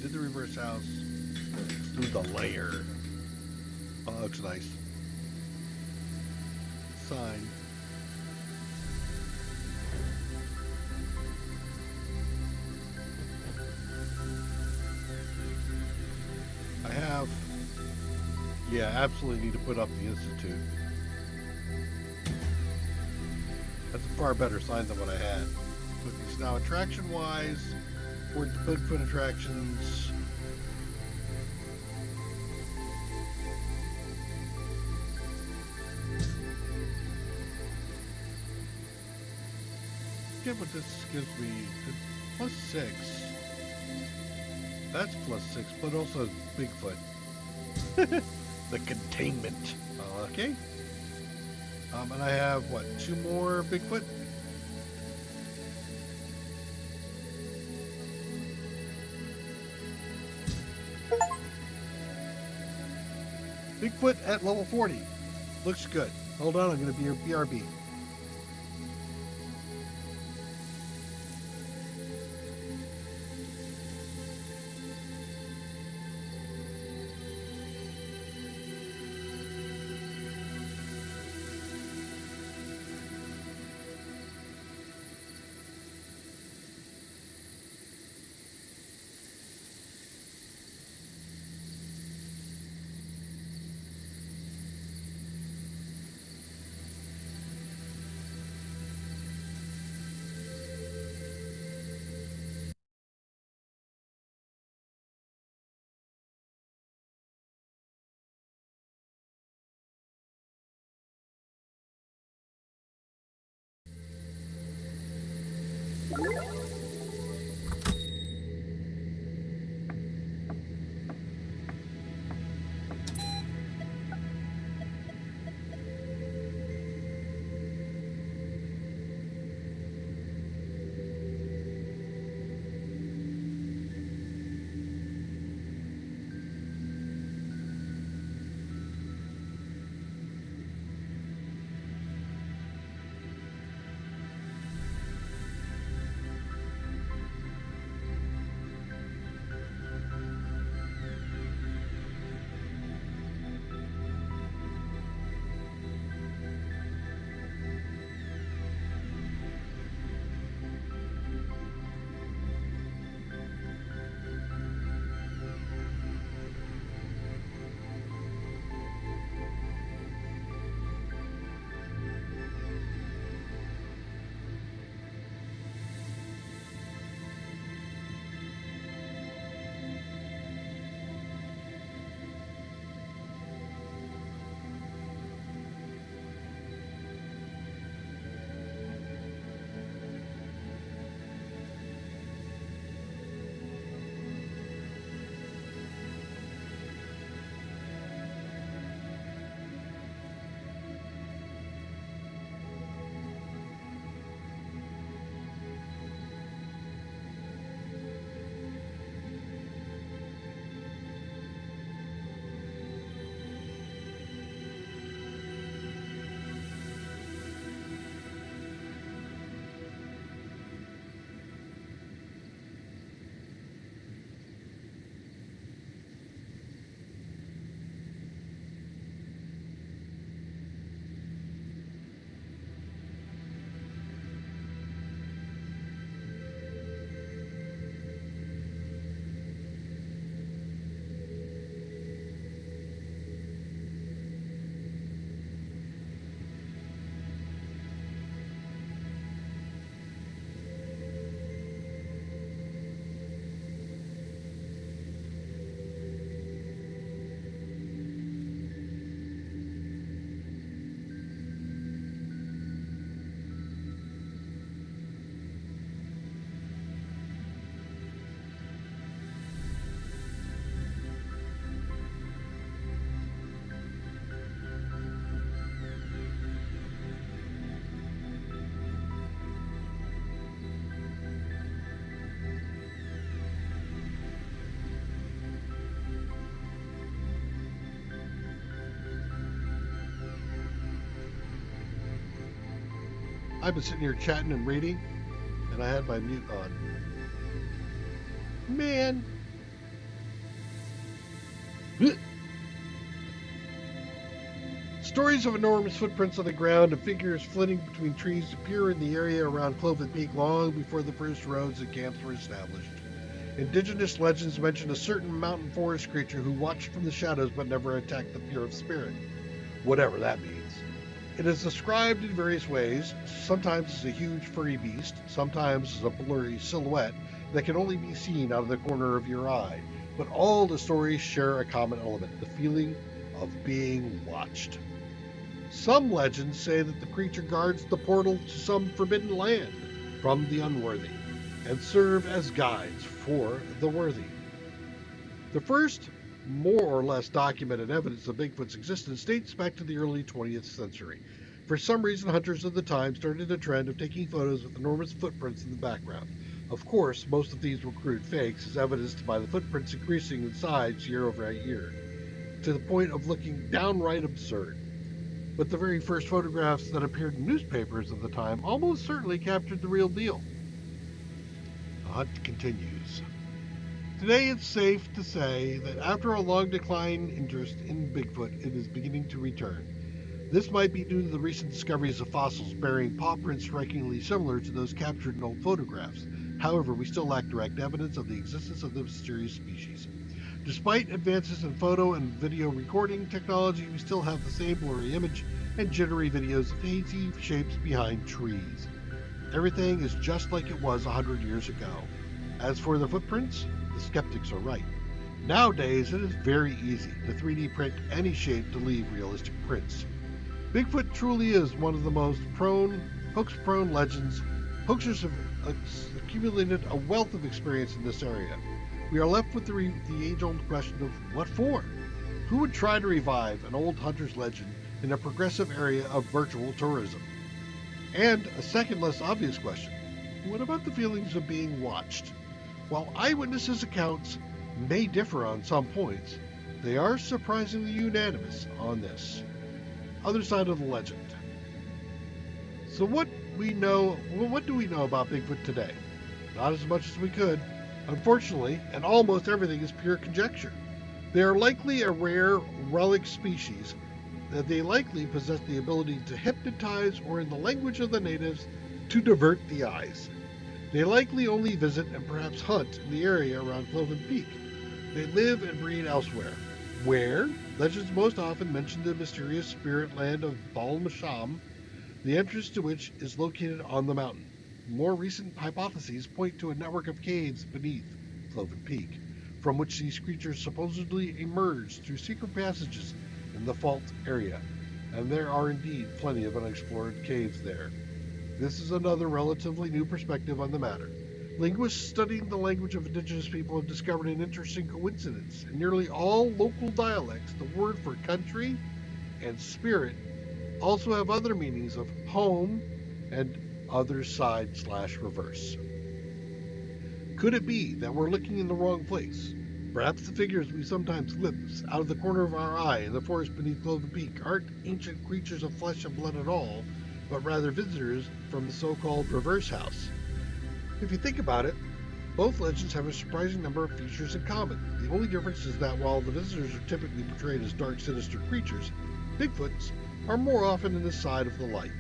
Did the reverse house. Let's do the layer. Oh, that looks nice. Sign. I have, yeah, absolutely need to put up the Institute. That's a far better sign than what I had. But now, attraction-wise, for the Bigfoot attractions, get what this gives me. +6. That's +6, but also Bigfoot. The containment. Okay. And I have, what, 2 more Bigfoot? Bigfoot at level 40. Looks good. Hold on, I'm going to be your BRB. I've been sitting here chatting and reading, and I had my mute on. Man. Stories of enormous footprints on the ground and figures flitting between trees appear in the area around Cloven Peak long before the first roads and camps were established. Indigenous legends mention a certain mountain forest creature who watched from the shadows but never attacked the pure of spirit, whatever that means. It is described in various ways, sometimes as a huge furry beast, sometimes as a blurry silhouette that can only be seen out of the corner of your eye. But all the stories share a common element, the feeling of being watched. Some legends say that the creature guards the portal to some forbidden land from the unworthy and serve as guides for the worthy. The first, more or less documented evidence of Bigfoot's existence dates back to the early 20th century. For some reason, hunters of the time started a trend of taking photos with enormous footprints in the background. Of course, most of these were crude fakes, as evidenced by the footprints increasing in size year over year, to the point of looking downright absurd. But the very first photographs that appeared in newspapers of the time almost certainly captured the real deal. The hunt continues. Today it's safe to say that after a long decline in interest in Bigfoot, it is beginning to return. This might be due to the recent discoveries of fossils bearing paw prints strikingly similar to those captured in old photographs. However, we still lack direct evidence of the existence of the mysterious species. Despite advances in photo and video recording technology, we still have the same blurry image and jittery videos of hazy shapes behind trees. Everything is just like it was 100 years ago. As for the footprints, the skeptics are right. Nowadays, it is very easy to 3D print any shape to leave realistic prints. Bigfoot truly is one of the most hoax-prone legends. Hoaxers have accumulated a wealth of experience in this area. We are left with the age-old question of what for? Who would try to revive an old hunter's legend in a progressive area of virtual tourism? And a second, less obvious question, what about the feelings of being watched? While eyewitnesses' accounts may differ on some points, they are surprisingly unanimous on this other side of the legend. So what do we know about Bigfoot today? Not as much as we could. Unfortunately, and almost everything is pure conjecture. They are likely a rare relic species, that they likely possess the ability to hypnotize, or in the language of the natives, to divert the eyes. They likely only visit and perhaps hunt in the area around Cloven Peak. They live and breed elsewhere. Where? Legends most often mention the mysterious spirit land of Balmasham, the entrance to which is located on the mountain. More recent hypotheses point to a network of caves beneath Cloven Peak, from which these creatures supposedly emerge through secret passages in the fault area, and there are indeed plenty of unexplored caves there. This is another relatively new perspective on the matter. Linguists studying the language of indigenous people have discovered an interesting coincidence. In nearly all local dialects, the word for country and spirit also have other meanings of home and other side/reverse. Could it be that we're looking in the wrong place? Perhaps the figures we sometimes glimpse out of the corner of our eye in the forest beneath Cloven Peak aren't ancient creatures of flesh and blood at all, but rather visitors from the so-called reverse house. If you think about it, both legends have a surprising number of features in common. The only difference is that while the visitors are typically portrayed as dark, sinister creatures, Bigfoots are more often in the side of the light.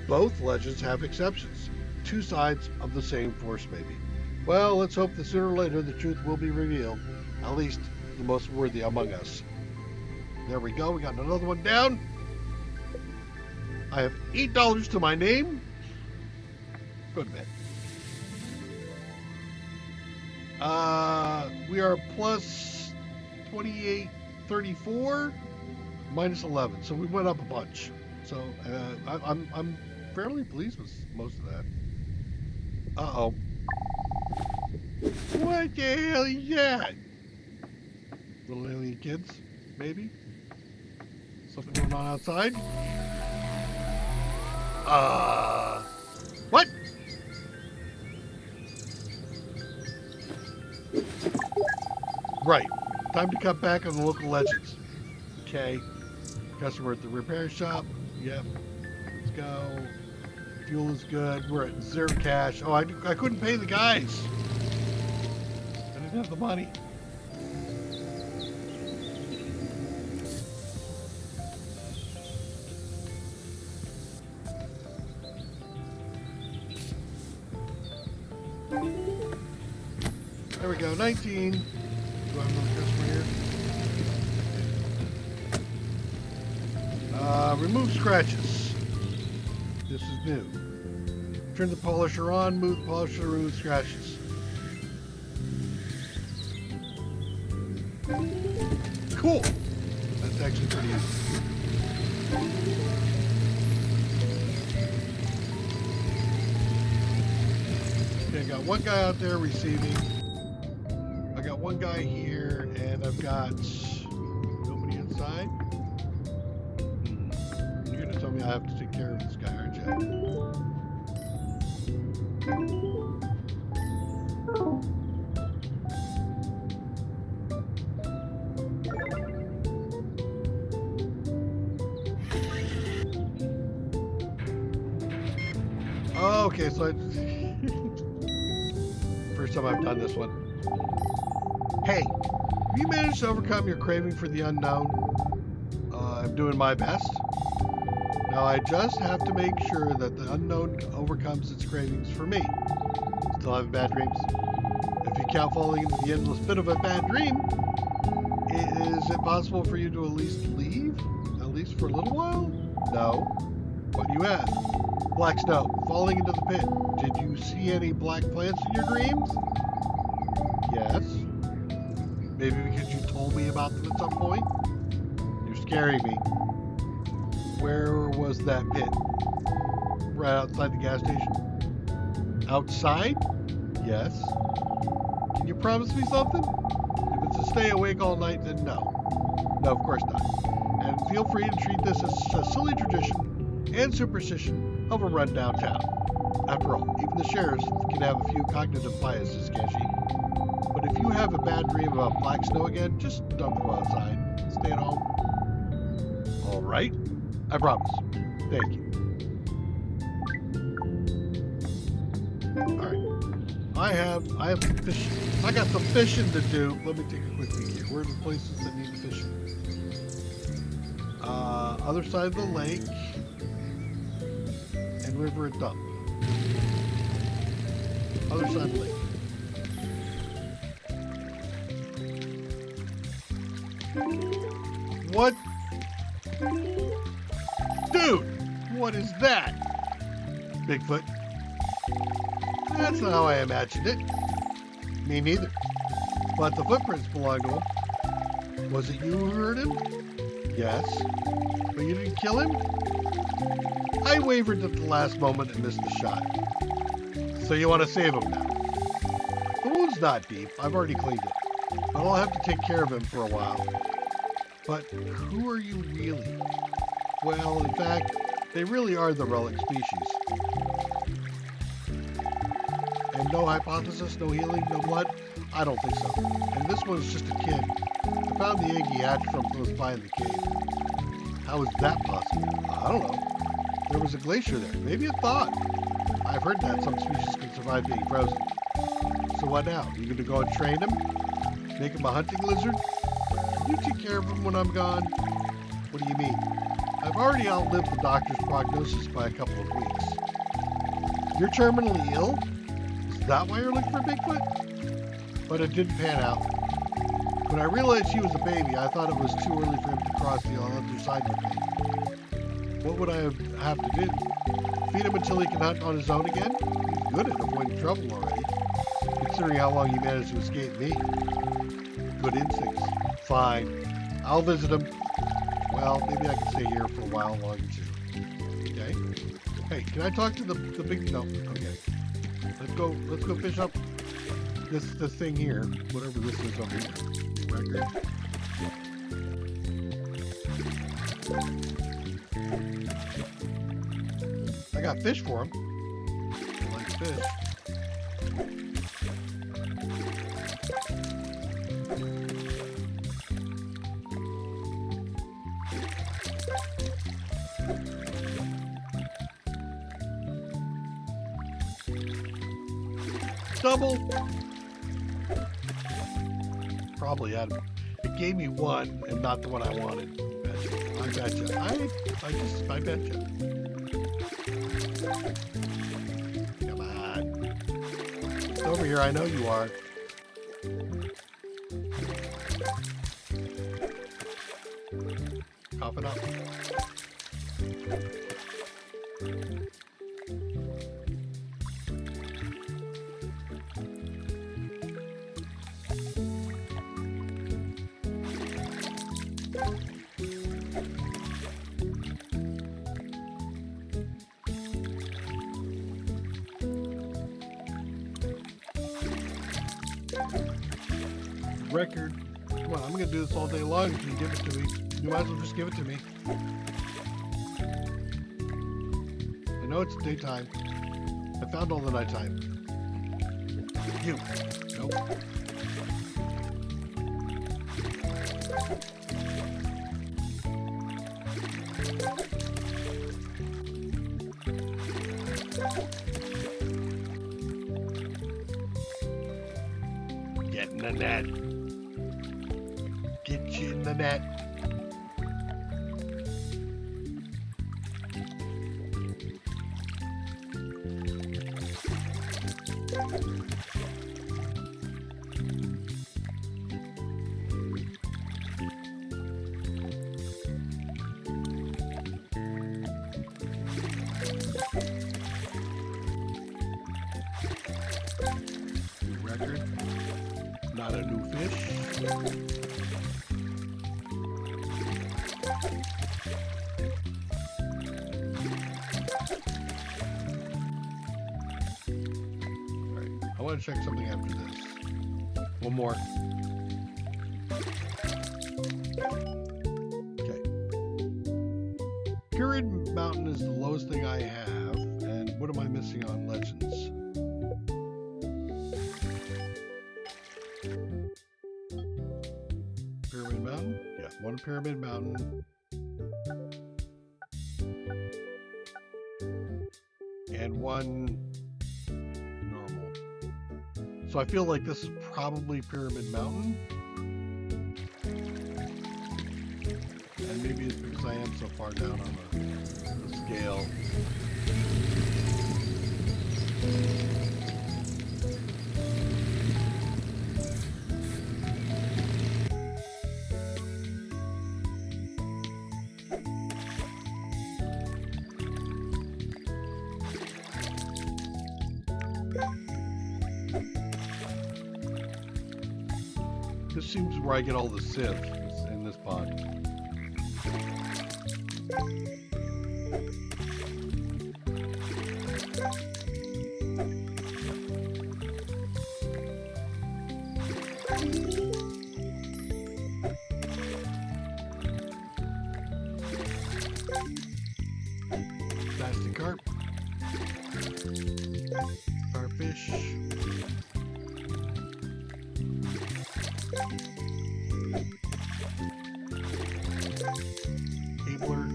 Both legends have exceptions, two sides of the same force maybe. Well, let's hope that sooner or later the truth will be revealed, at least the most worthy among us. There we go, we got another one down. I have $8 to my name. Go to bed. We are plus 28.34 minus 11, so we went up a bunch. So I'm fairly pleased with most of that. Uh-oh. What the hell is that? Little alien kids, maybe? Something going on outside? What? Right. Time to cut back on the local legends. Okay. Customer at the repair shop. Yep. Let's go. Fuel is good. We're at 0 cash. Oh, I couldn't pay the guys. I didn't have the money. There we go, 19. Do I have another customer here? Remove scratches. This is new. Turn the polisher on, move the polisher, remove scratches. Cool. That's actually pretty easy. Okay, I got one guy out there receiving. I got one guy here, and I've got nobody inside. You're gonna tell me I have to take care of this guy, aren't you? Oh, okay, so first time I've done this one. Hey, have you managed to overcome your craving for the unknown? I'm doing my best. Now I just have to make sure that the unknown overcomes its cravings for me. Still having bad dreams? If you count falling into the endless pit of a bad dream, is it possible for you to at least leave? At least for a little while? No. What do you ask? Black snow, falling into the pit. Did you see any black plants in your dreams? Yes. Maybe because you told me about them at some point? You're scaring me. Where was that pit? Right outside the gas station? Outside? Yes. Can you promise me something? If it's to stay awake all night, then no. No, of course not. And feel free to treat this as a silly tradition and superstition of a rundown town. After all, even the sheriffs can have a few cognitive biases, can't she? But if you have a bad dream about black snow again, just don't go outside. Stay at home. All right. I promise. Thank you. All right. I have fish. I got some fishing to do. Let me take a quick peek here. Where are the places that need fishing? Other side of the lake and river at dump. Other side of the lake. What? Dude, what is that? Bigfoot. That's not how I imagined it. Me neither. But the footprints belong to him. Was it you who heard him? Yes. But you didn't kill him? I wavered at the last moment and missed the shot. So you want to save him now? The wound's not deep. I've already cleaned it. But I'll have to take care of him for a while. But who are you really? Well, in fact, they really are the relic species. And no hypothesis, no healing, no blood? I don't think so. And this one's just a kid. I found the egg he hatched from close by in the cave. How is that possible? I don't know. There was a glacier there. Maybe it thawed. I've heard that some species can survive being frozen. So what now? You gonna go and train him? Make him a hunting lizard? Can you take care of him when I'm gone? What do you mean? I've already outlived the doctor's prognosis by a couple of weeks. You're terminally ill? Is that why you're looking for Bigfoot? But it didn't pan out. When I realized he was a baby, I thought it was too early for him to cross the other side with me. What would I have to do? Feed him until he can hunt on his own again? He's good at avoiding trouble already, considering how long he managed to escape me. Good instincts. Fine. I'll visit him. Well, maybe I can stay here for a while longer too. Okay? Hey, can I talk to the big... No. Okay. Let's go fish up this thing here. Whatever this is over here. Record. I got fish for him. I like fish. Double. Probably had it gave me one and not the one I wanted. I betcha. I betcha. Come on. It's over here, I know you are. Cough it up. Record. Come on, I'm gonna do this all day long if you give it to me. You might as well just give it to me. I know it's daytime. I found all the nighttime. You. Nope. Get in the net. Get you in the net. Record. Not a new fish. I want to check something after this. One more. Okay. Pyramid Mountain is the lowest thing I have. And what am I missing on Legends? Pyramid Mountain? Yeah, one Pyramid Mountain. And one normal. So I feel like this is probably Pyramid Mountain. And maybe it's because I am so far down on the scale. This seems where I get all the sieves in this pond. Plastic carp. Starfish. Cabler.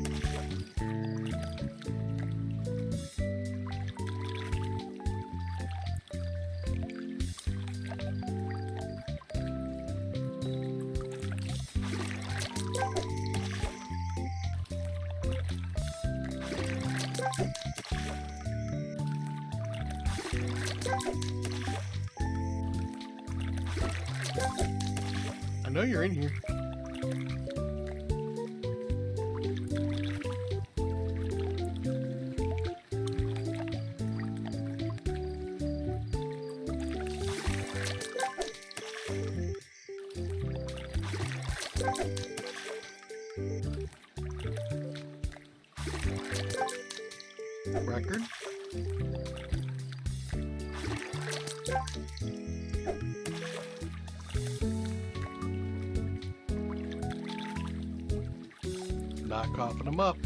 I know you're in here. Record. Not coughing them up.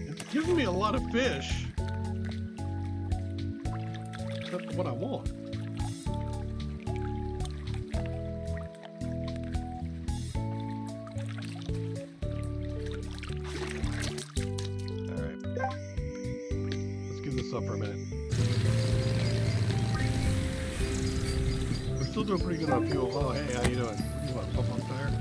It's giving me a lot of fish. what I want. Alright. Let's give this up for a minute. We're still doing pretty good on fuel. Oh, hey, how you doing? What do you want, pump up tire?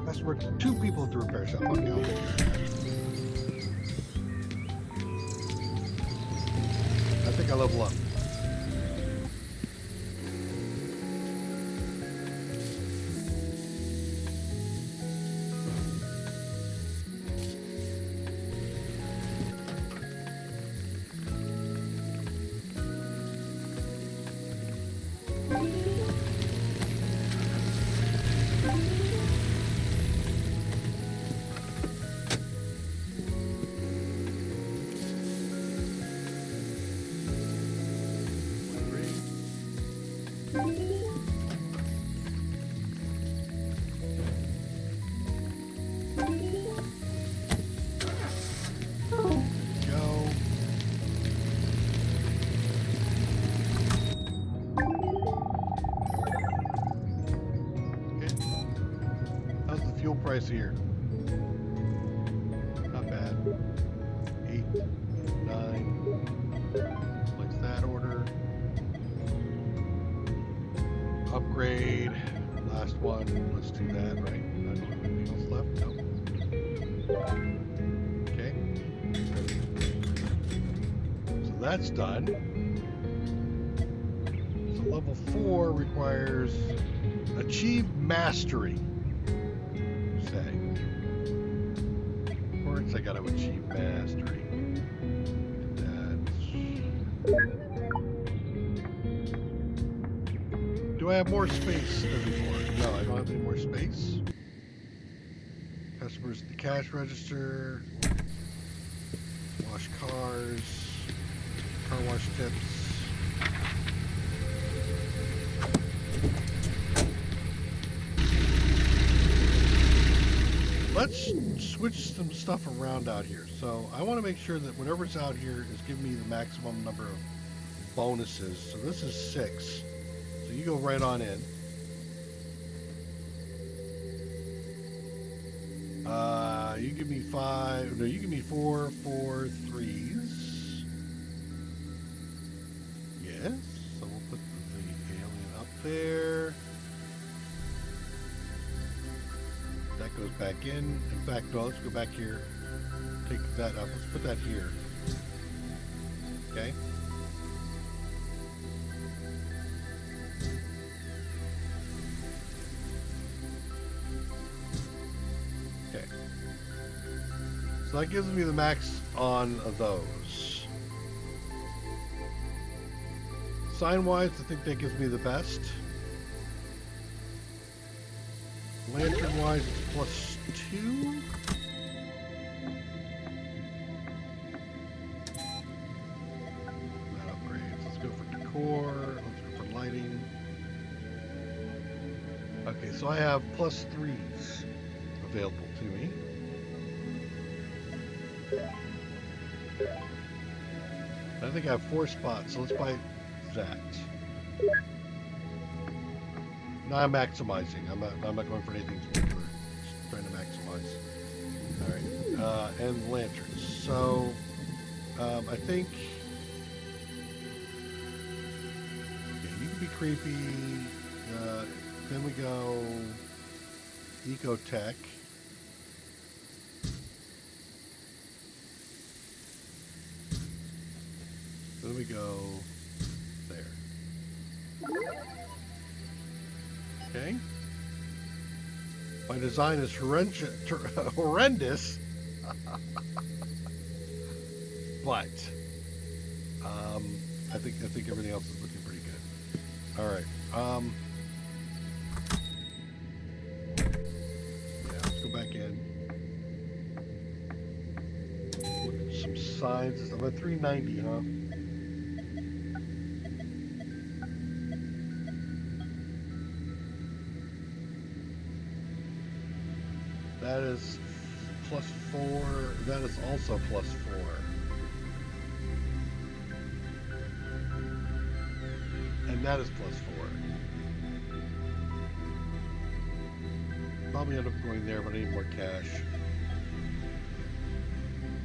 That's where 2 people at the repair shop. Okay, I'll take care of that. I think I level up. Price here. Not bad. 8, 9. Place that order. Upgrade. Last one. Let's do that, right? I don't have anything else left. No. Okay. So that's done. So level 4 requires achieve mastery. I gotta achieve mastery. Do I have more space than before? No, I don't have any more space. Customers at the cash register. Wash cars. Car wash tips. Let's switch some stuff around out here. So I want to make sure that whatever's out here is giving me the maximum number of bonuses. So this is 6. So you go right on in. You give me 5. No, you give me 4 3s. Yes. So we'll put the alien up there. That goes back in. In fact, no, let's go back here. Take that up. Let's put that here. Okay. Okay. So that gives me the max on those. Sign-wise, I think that gives me the best. Lantern-wise, it's +2. That upgrades. Let's go for decor. Let's go for lighting. Okay, so I have +3s available to me. I think I have 4 spots, so let's buy that. Now I'm maximizing. I'm not going for anything particular. Just trying to maximize. All right, and lanterns. So I think you can be creepy. Then we go Ecotech. Then we go there. Okay. My design is horrendous. But I think everything else is looking pretty good. All right. Yeah, let's go back in. Look at some signs and stuff. I'm at 390, huh? That is +4. That is also +4. And that is +4. Probably end up going there, but I need more cash.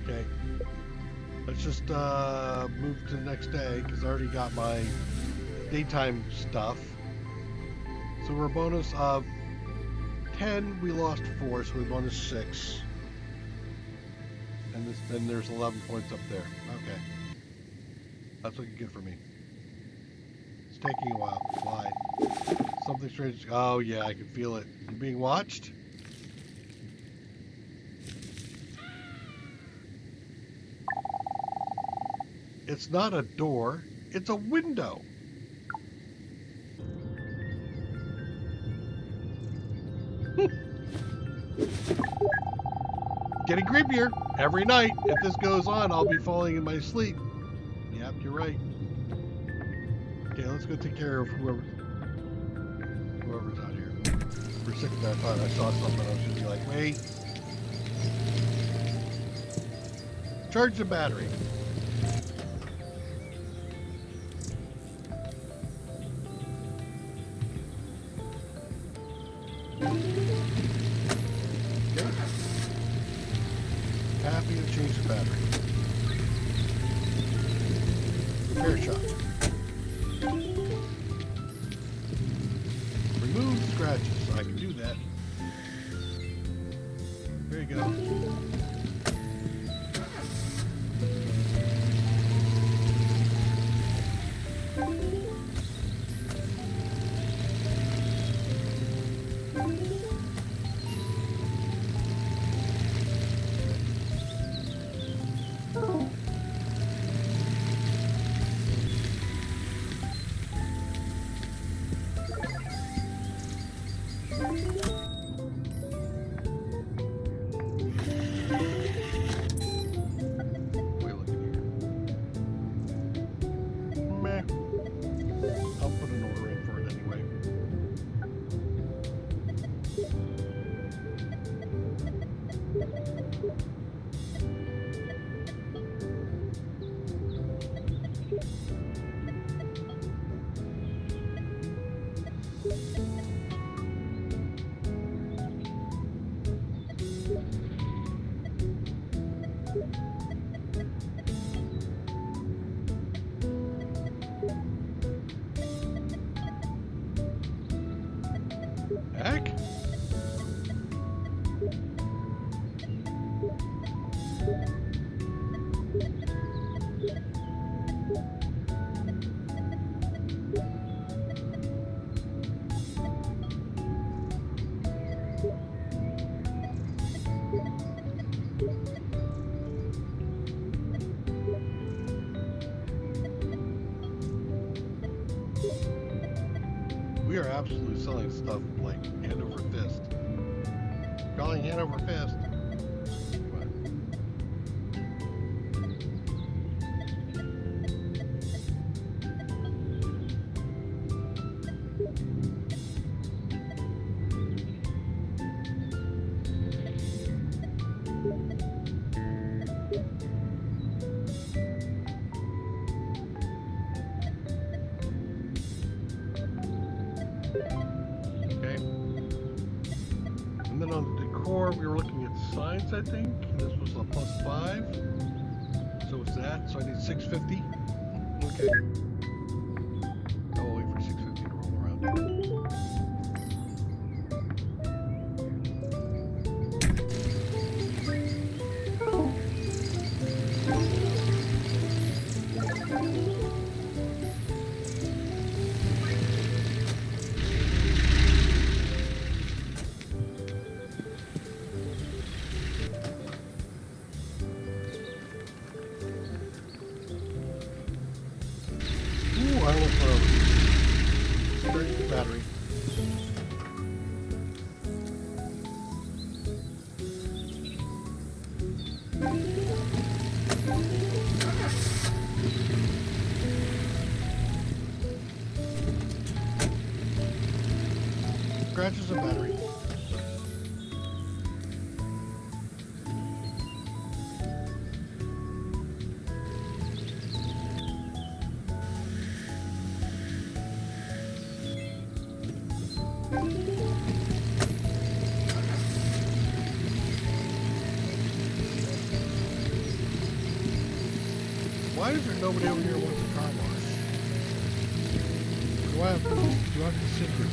Okay. Let's just move to the next day, because I already got my daytime stuff. So we're a bonus of 10, we lost 4, so we bonus 6. And then there's 11 points up there. Okay. That's looking good for me. It's taking a while. Why? Something strange. Oh yeah, I can feel it. You're being watched? It's not a door, it's a window. Getting creepier. Every night, if this goes on, I'll be falling in my sleep. Yep, you're right. Okay, let's go take care of whoever's out here. For a second there, I thought I saw something. I was going to be like, wait. Charge the battery. Happy to change the battery. Repair shop. Remove scratches. So I can do that. There you go. Heck? We are absolutely selling stuff like hand over fist. Calling hand over fist. And then on the decor, we were looking at signs, I think. This was a +5. So it's that. So I need 650. Okay. I'll wait for 650 to roll around. Ooh, I almost went over. Charge the battery. Scratches and battery. Why is there nobody over here who wants a car wash? Do I have to sit here?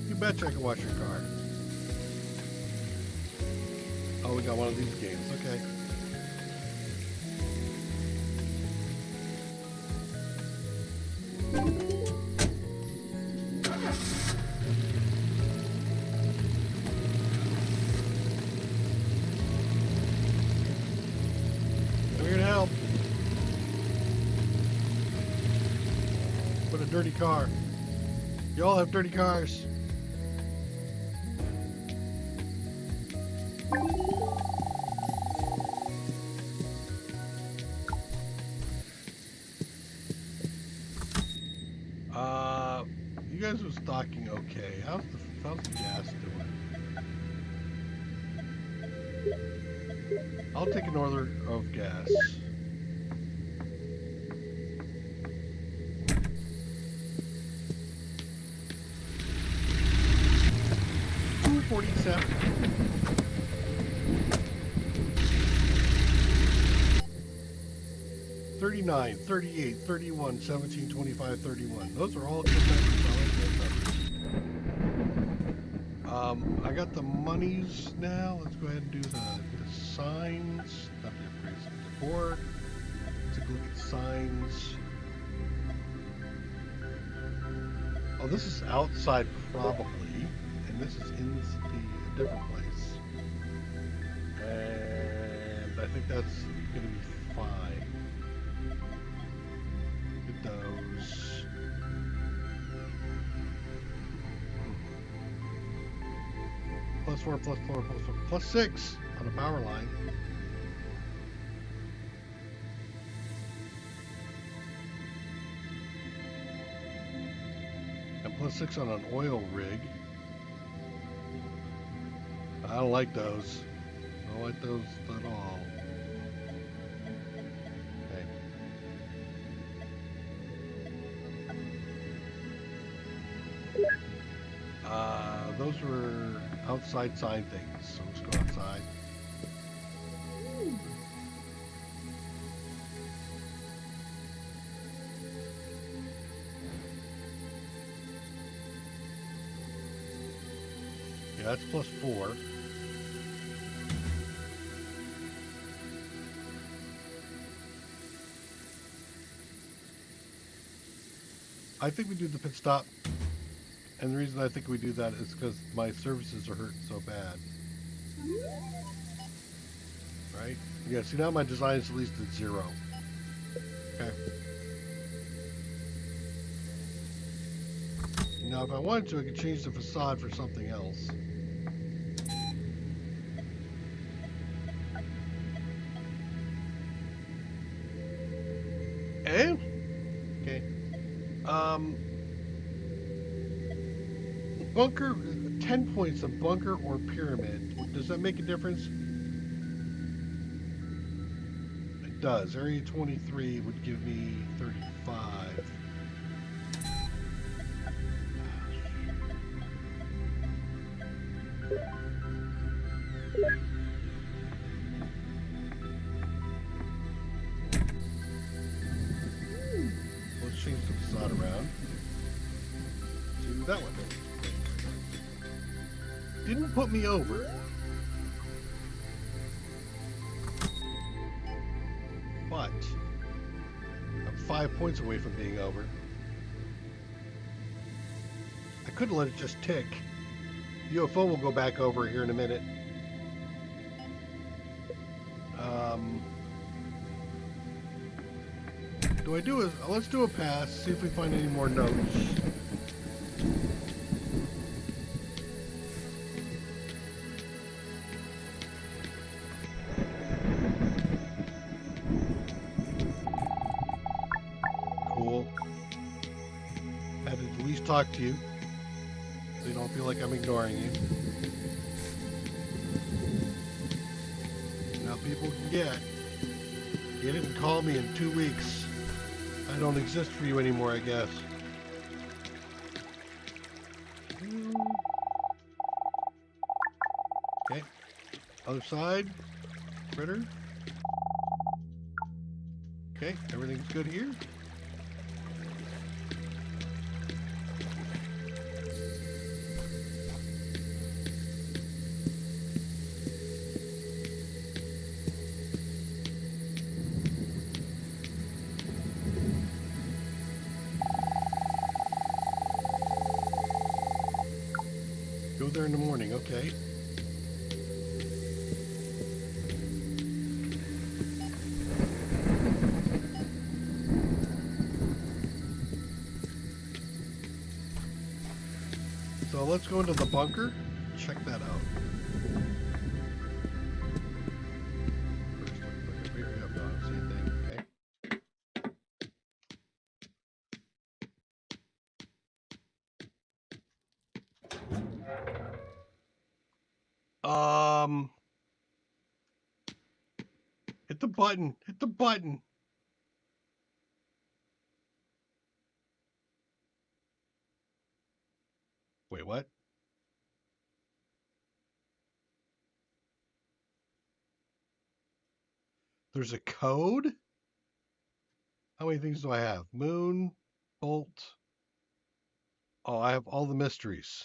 You betcha I can wash your car. Oh, we got one of these games. Okay. I'm here to help. With a dirty car. You all have dirty cars. You guys are stocking okay. How's the gas doing? I'll take an order of gas. $2.47. $39, $38, $31, $17, $25, $31. Those are all good numbers. I like those numbers. I got the monies now. Let's go ahead and do the signs. Not the upgrades, the decor. Let's take a look at signs. Oh, this is outside probably, and this is in a different place. And I think that's going to be fine. Look at those. +4, +4, +4, +6 on a power line. And +6 on an oil rig. I don't like those. I don't like those at all. Okay. Those were outside sign things, so let's go outside. Yeah, that's +4. I think we do the pit stop. And the reason I think we do that is because my services are hurting so bad. Right? Yeah, see now my design is at least at 0. Okay. Now if I wanted to, I could change the facade for something else. Eh? Okay. Bunker, 10 points of bunker or pyramid. Does that make a difference? It does. Area 23 would give me 35. Let's change the facade around to that one. Didn't put me over. But I'm 5 points away from being over. I could let it just tick. UFO will go back over here in a minute. Do I do a, let's do a pass, see if we find any more notes. talk to you. So you don't feel like I'm ignoring you. Now people can get. You didn't call me in 2 weeks. I don't exist for you anymore, I guess. Okay. Other side. Critter. Okay, everything's good here. Go there in the morning, okay. So let's go into the bunker. Check that out. First, look up here. Yep, no, I don't see anything. Okay. Hit the button. Hit the button. Wait, what? There's a code? How many things do I have? Moon, bolt. Oh, I have all the mysteries.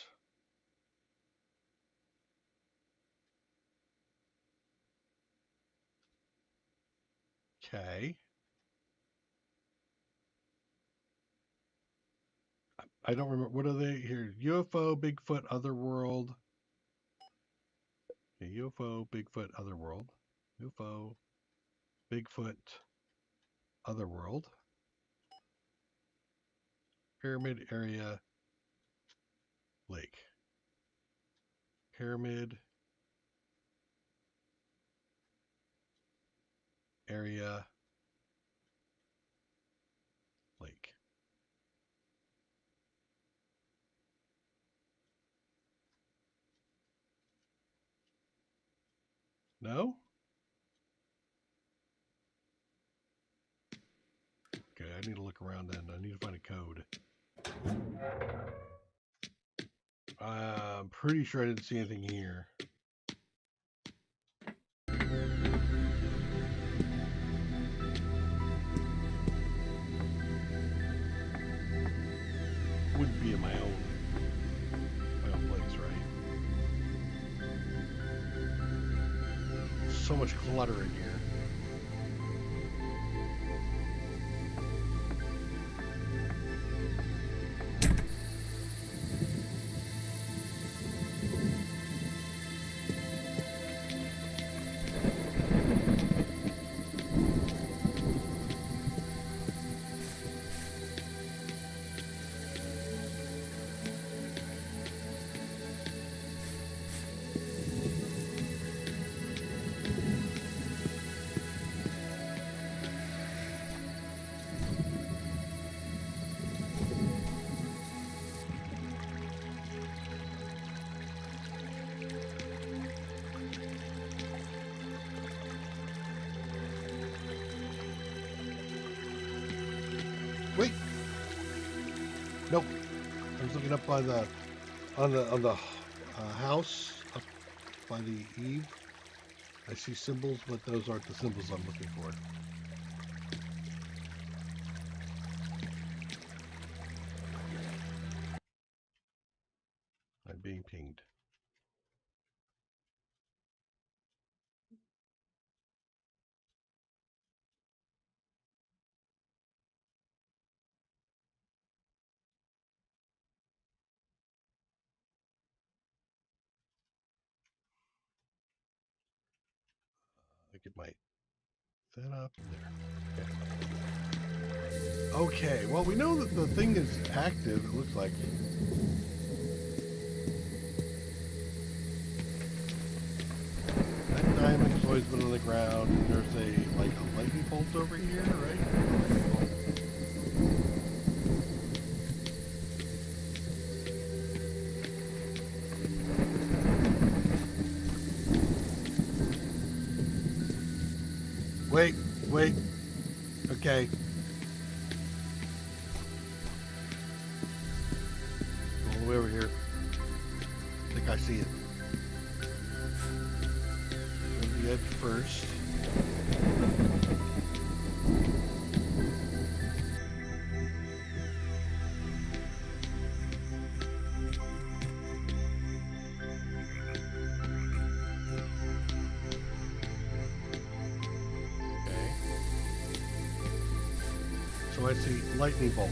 Okay. I don't remember. What are they here? UFO, Bigfoot, Otherworld. Okay, UFO, Bigfoot, Otherworld. UFO, Bigfoot, Otherworld. Pyramid area, lake. Pyramid area, lake. No? Okay, I need to look around then. I need to find a code. I'm pretty sure I didn't see anything here. Wouldn't be in my own place, right? So much clutter in here. Wait. Nope. I was looking up by the on the house up by the eave. I see symbols, but those aren't the symbols I'm looking for. I'm being pinged. I think it might. That up there. Okay, well, we know that the thing is active, it looks like. That diamond's always been on the ground, and there's a lightning bolt over here, right? Wait, wait. Okay. All the way over here. I think I see it. Go to the edge first. So I see lightning bolt.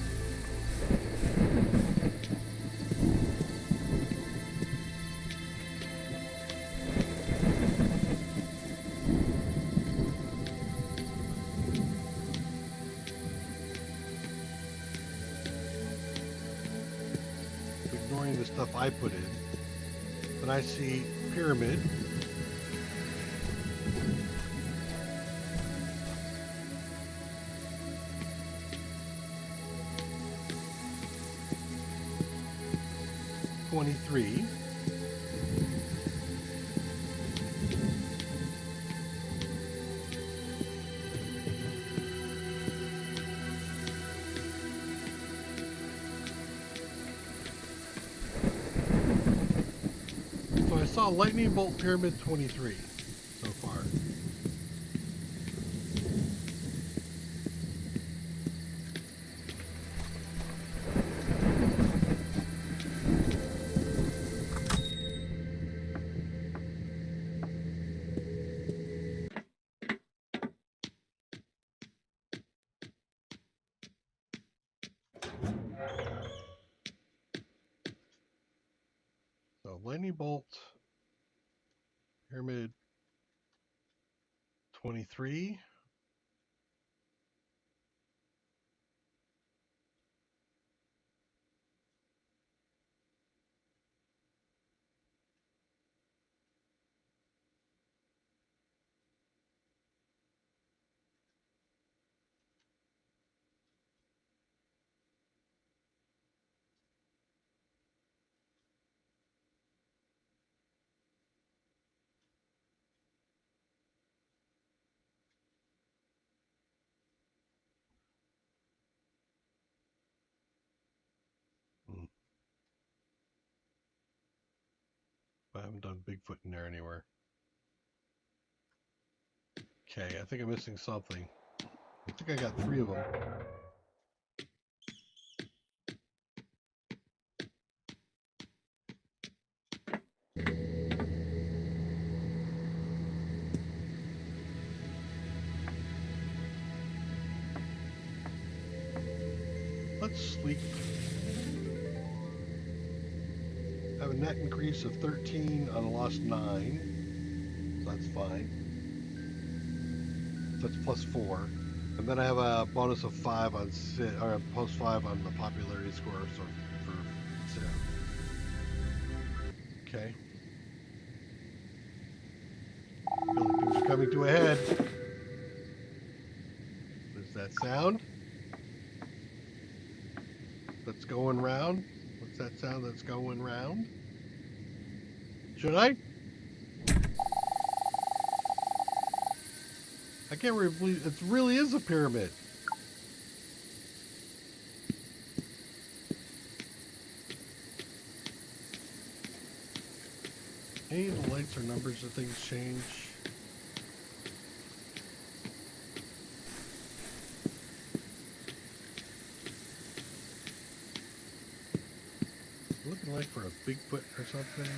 Ignoring the stuff I put in. Then I see pyramid. $23. So I saw lightning bolt pyramid 23 so far. So lightning bolt pyramid 23. I haven't done Bigfoot in there anywhere. Okay, I think I'm missing something. I think I got 3 of them. Let's sleep. I have a net increase of 13 on a lost 9. So that's fine. So that's plus 4. And then I have a bonus of 5 on or a plus 5 on the popularity score for Sim. Okay. I feel like things are coming to a head. There's that sound. That's going round. What's that sound that's going round? Should I? I can't really believe it really is a pyramid. Any of the lights or numbers of things change? Looking like for a Bigfoot or something.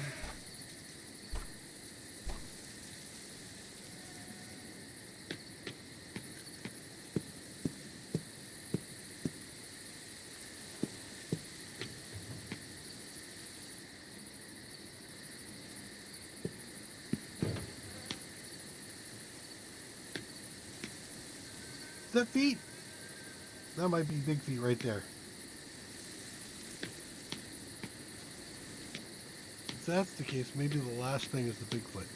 Is that feet? That might be big feet right there. If that's the case, maybe the last thing is the Bigfoot.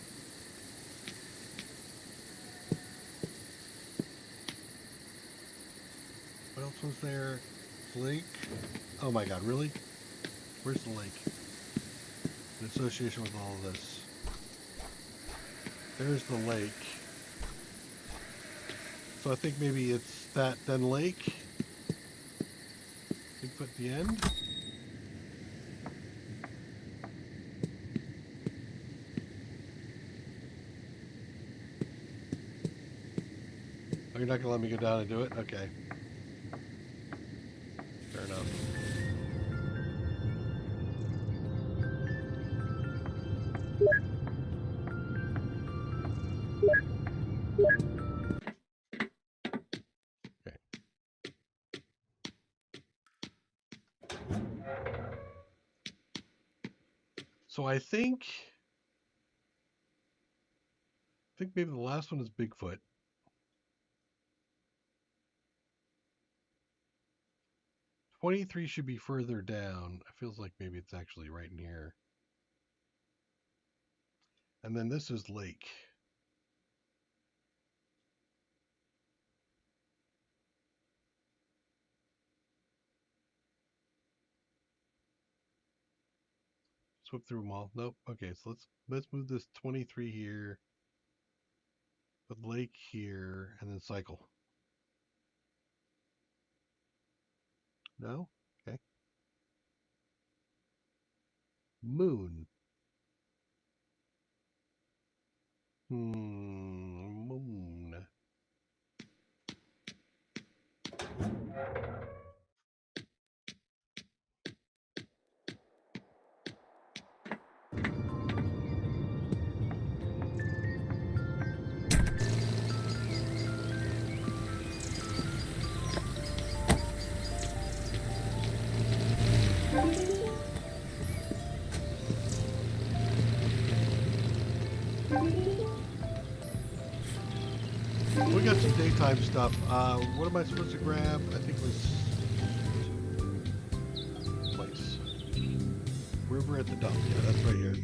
What else was there? Lake? Oh my god, really? Where's the lake? In association with all of this. There's the lake. So I think maybe it's that, then lake. Bigfoot at the end. Oh, you're not gonna let me go down and do it? Okay. Fair enough. Okay. So I think maybe the last one is Bigfoot. 23 should be further down. It feels like maybe it's actually right in here. And then this is lake. Swip through them all. Nope. Okay, so let's move this 23 here, with lake here, and then cycle. No? Okay. Moon. Moon. We got some daytime stuff. What am I supposed to grab? I think it was place. River at the dump. Yeah, that's right here.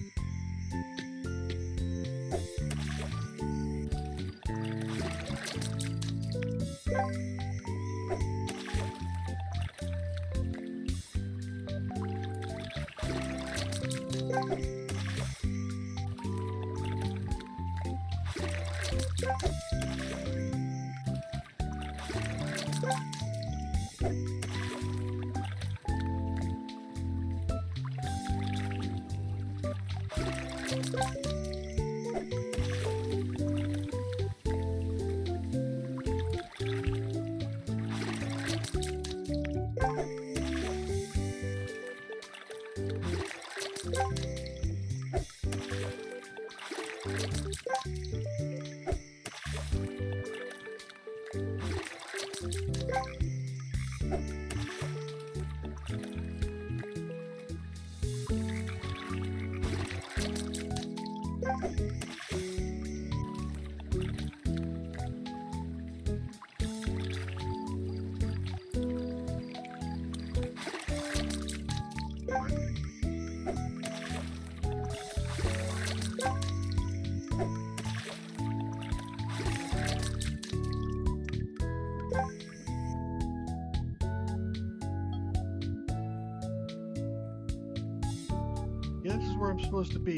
Yeah, this is where I'm supposed to be.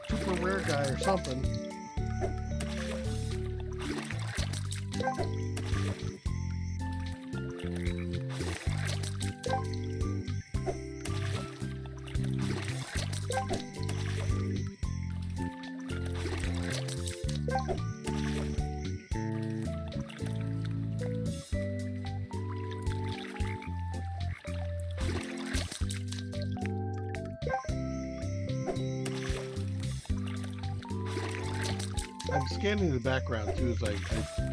Super rare guy or something. I'm scanning the background too as I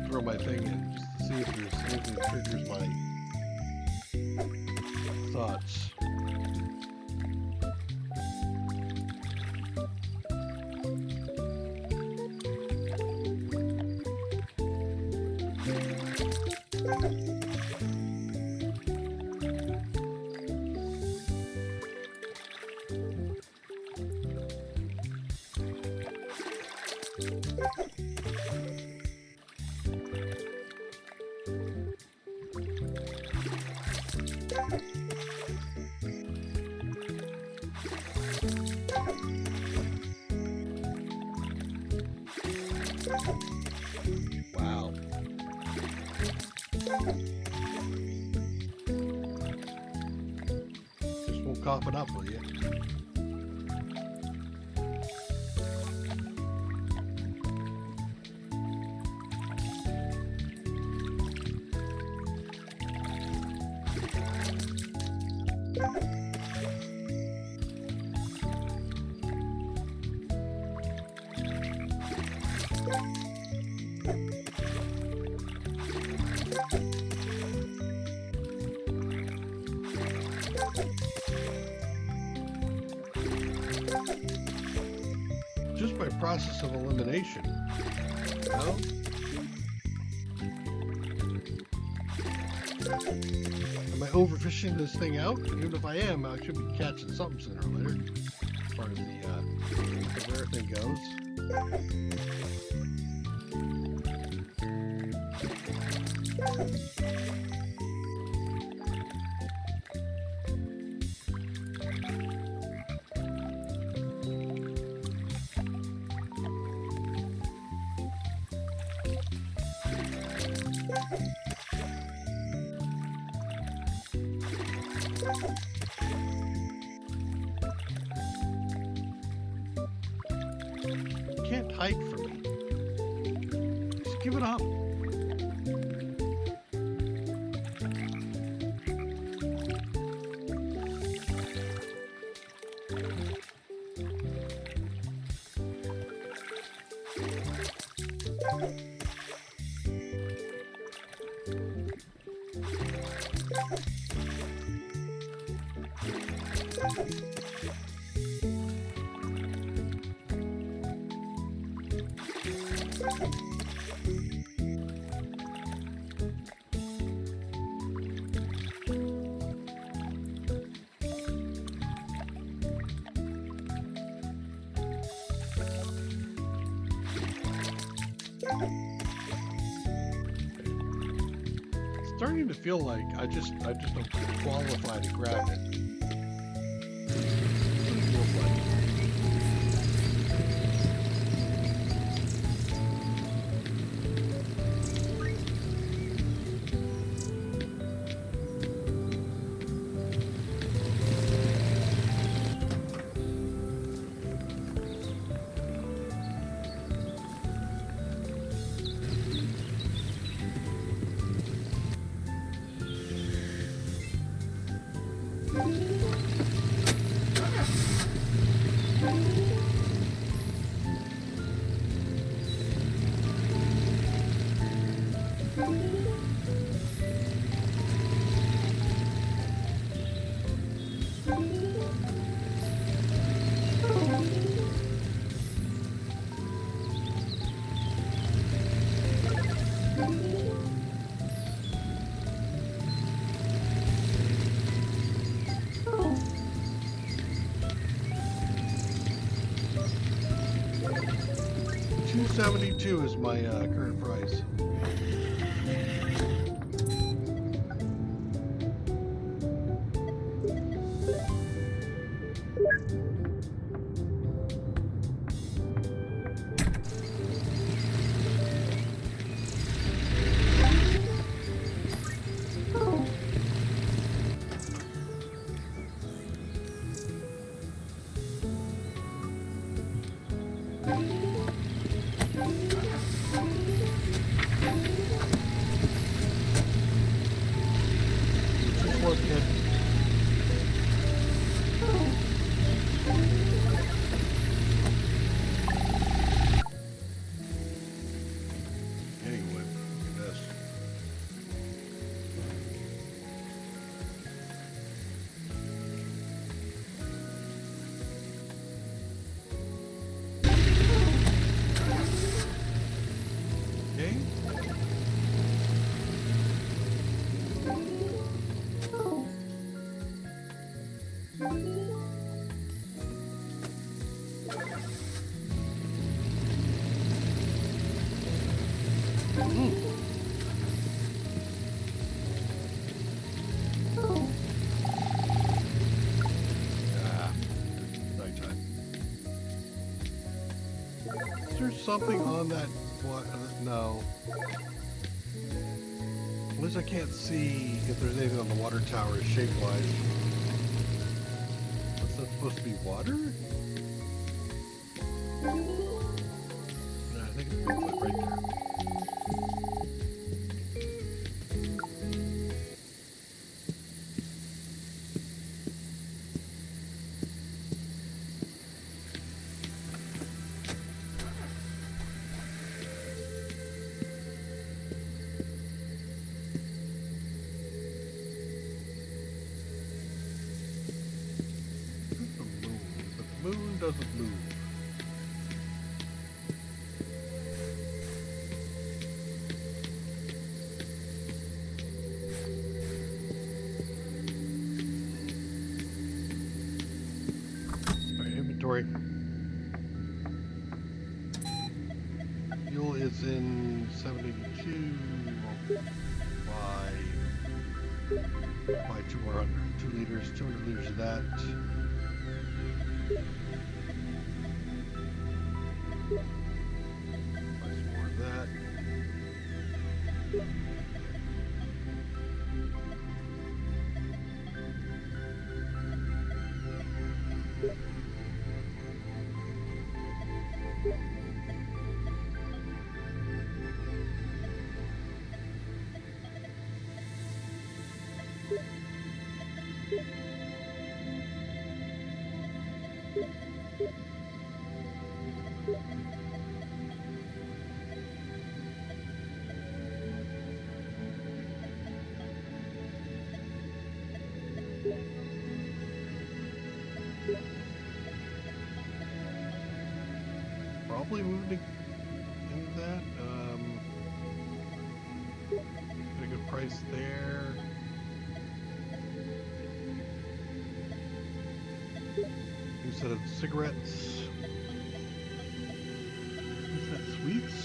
throw my thing in just to see if there's anything that triggers my thoughts. Wow. Just won't cough it up, will you? Just by process of elimination. No? Am I overfishing this thing out? Even if I am, I should be catching something sooner or later. As far as the rare thing goes. You can't hide from me. Just give it up. Starting to feel like I just don't qualify to grab it. It feels like. $272 is my current price. Is there something on that? What? No. At least I can't see if there's anything on the water tower shape-wise. What's that supposed to be? Water? No, I think it's Bigfoot right there. Moon doesn't move. Alright, inventory. Fuel is in 782. Buy 2 more 2 liters, 200 liters of that. Buy some more of that. Probably moving into that. Get a good price there. New set of cigarettes. Is that sweets?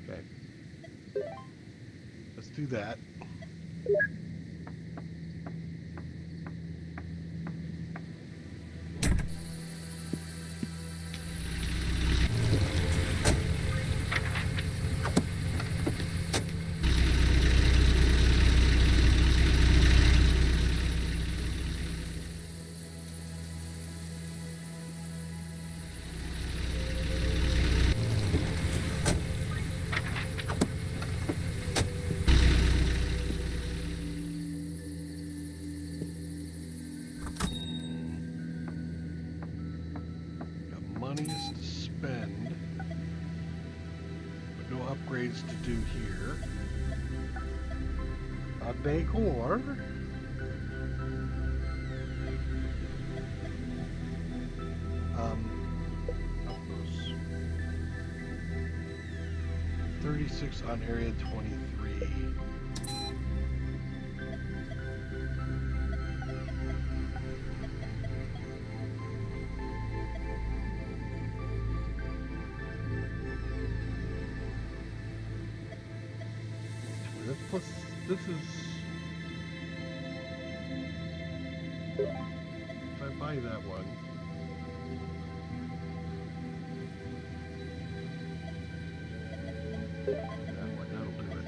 Okay. Let's do that. Monies to spend, but no upgrades to do here. A decor. Outposts. 36 on area 23. Plus, this is... If I buy that one... that'll do it.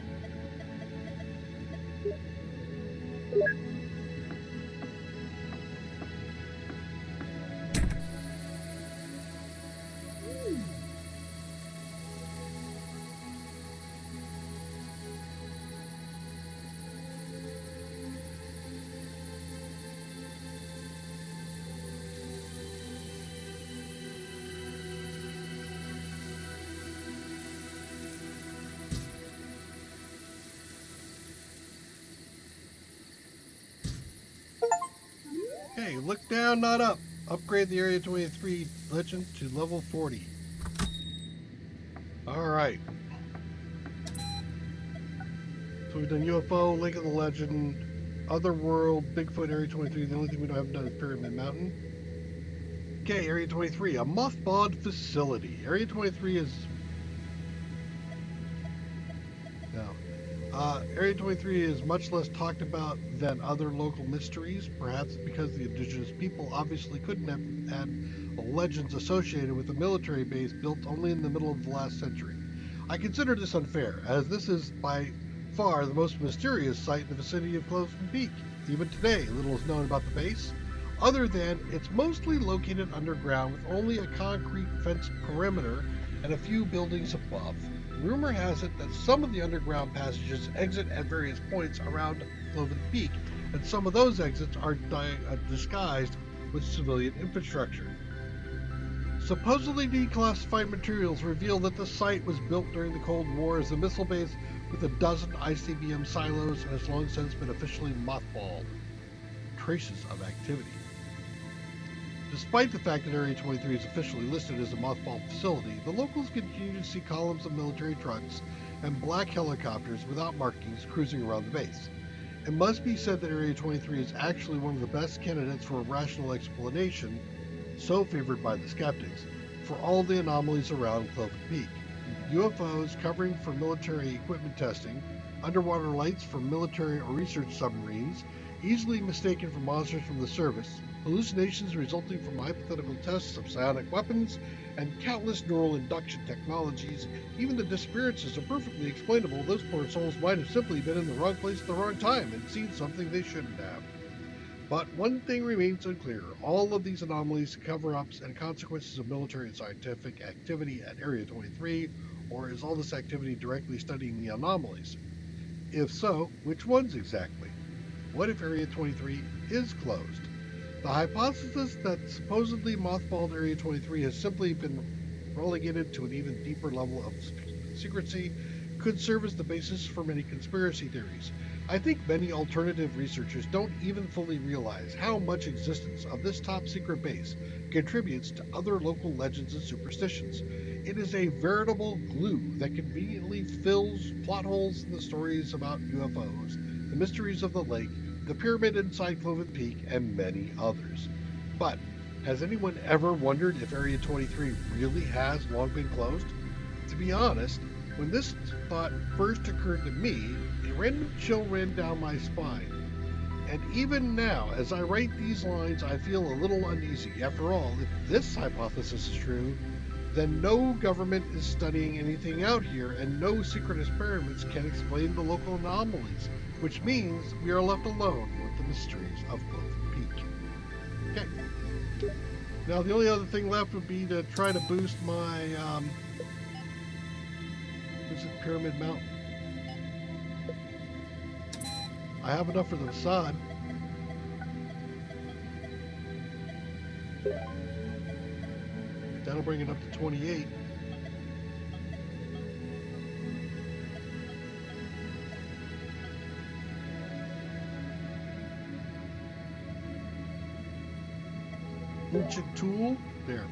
Okay, look down, not up. Upgrade the Area 23 legend to level 40. Alright. So we've done UFO, Lake of the Legend, Otherworld, Bigfoot, Area 23. The only thing we haven't done is Pyramid Mountain. Okay, Area 23, a mothballed facility. Area 23 is... No. Area 23 is much less talked about than other local mysteries, perhaps because the indigenous people obviously couldn't have had legends associated with a military base built only in the middle of the last century. I consider this unfair, as this is by far the most mysterious site in the vicinity of Cloven Peak. Even today, little is known about the base, other than it's mostly located underground with only a concrete fenced perimeter and a few buildings above. Rumor has it that some of the underground passages exit at various points around Cloven Peak, and some of those exits are disguised with civilian infrastructure. Supposedly declassified materials reveal that the site was built during the Cold War as a missile base with a dozen ICBM silos and has long since been officially mothballed. Traces of activity. Despite the fact that Area 23 is officially listed as a mothballed facility, the locals continue to see columns of military trucks and black helicopters without markings cruising around the base. It must be said that Area 23 is actually one of the best candidates for a rational explanation, so favored by the skeptics, for all the anomalies around Cloven Peak. UFOs covering for military equipment testing, underwater lights from military or research submarines, easily mistaken for monsters from the surface, hallucinations resulting from hypothetical tests of psionic weapons, and countless neural induction technologies. Even the disappearances are perfectly explainable. Those poor souls might have simply been in the wrong place at the wrong time and seen something they shouldn't have. But one thing remains unclear. All of these anomalies, cover-ups, and consequences of military and scientific activity at Area 23, or is all this activity directly studying the anomalies? If so, which ones exactly? What if Area 23 is closed? The hypothesis that supposedly mothballed Area 23 has simply been relegated to an even deeper level of secrecy could serve as the basis for many conspiracy theories. I think many alternative researchers don't even fully realize how much existence of this top secret base contributes to other local legends and superstitions. It is a veritable glue that conveniently fills plot holes in the stories about UFOs, the mysteries of the lake, the pyramid inside Cloven Peak, and many others. But has anyone ever wondered if Area 23 really has long been closed? To be honest, when this thought first occurred to me, a random chill ran down my spine. And even now, as I write these lines, I feel a little uneasy. After all, if this hypothesis is true, then no government is studying anything out here, and no secret experiments can explain the local anomalies, which means we are left alone with the mysteries of Cloven Peak. Okay. Now, the only other thing left would be to try to boost my, Pyramid Mountain. I have enough for the facade. That'll bring it up to 28. Ancient tool. There.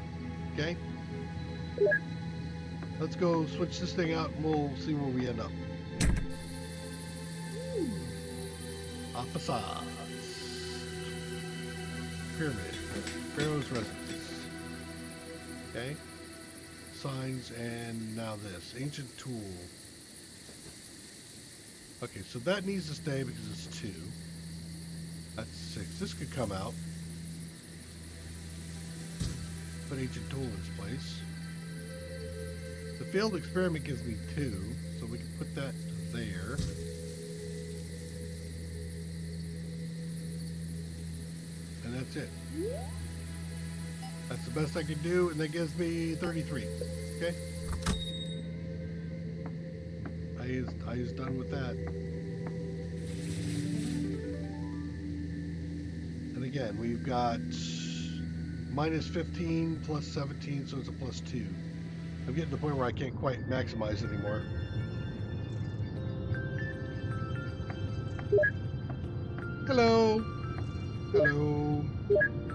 Okay. Let's go switch this thing out and we'll see where we end up. Amass. Pyramid. Pharaoh's residence. Okay. Signs, and now this. Ancient tool. Okay, so that needs to stay because it's 2. That's 6. This could come out. Put ancient tool in its place. The failed experiment gives me 2, so we can put that there. And that's it. That's the best I can do, and that gives me 33. Okay? I is done with that. And again, we've got minus 15 plus 17, so it's a plus 2. I'm getting to the point where I can't quite maximize anymore. Hello. Hello.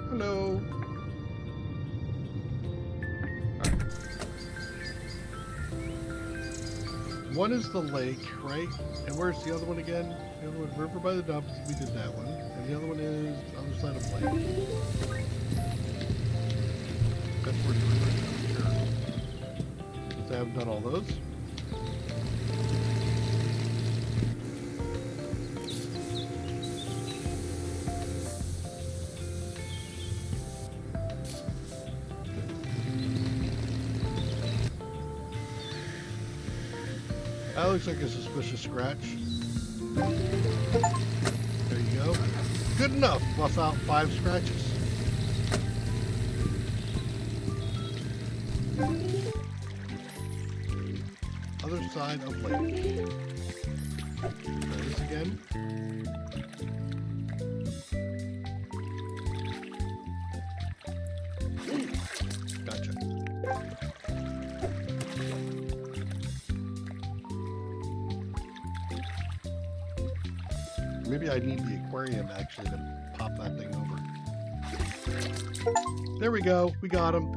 Hello. All right. One is the lake, right? And where's the other one again? The other one, River by the Dumps. We did that one. And the other one is the other side of the lake. That's where the river is. Sure. I haven't done all those. That looks like a suspicious scratch. There you go. Good enough. Buff out 5 scratches. Other side of lake. Try this again. Gotcha. Maybe I need the aquarium actually to pop that thing over. There we go. We got him.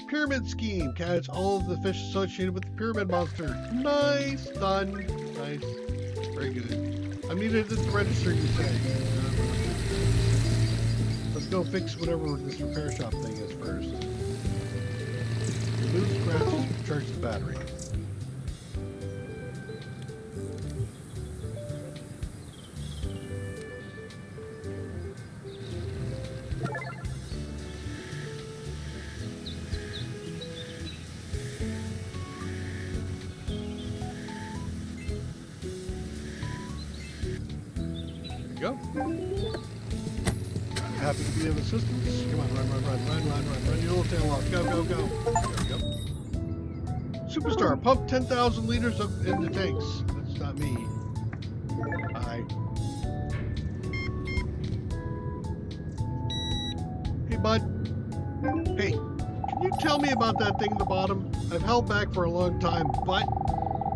Pyramid scheme. Catch all of the fish associated with the pyramid monster. Nice. Done. Nice. Very good. I needed it to register, you say. Let's go fix whatever this repair shop thing is first. Remove scratches, charge the battery. Go. Happy to be of assistance. Come on, run your little tail off. Go. There we go. Superstar, pump 10,000 liters in the tanks. That's not me. Hi. Hey, bud. Hey, can you tell me about that thing at the bottom? I've held back for a long time, but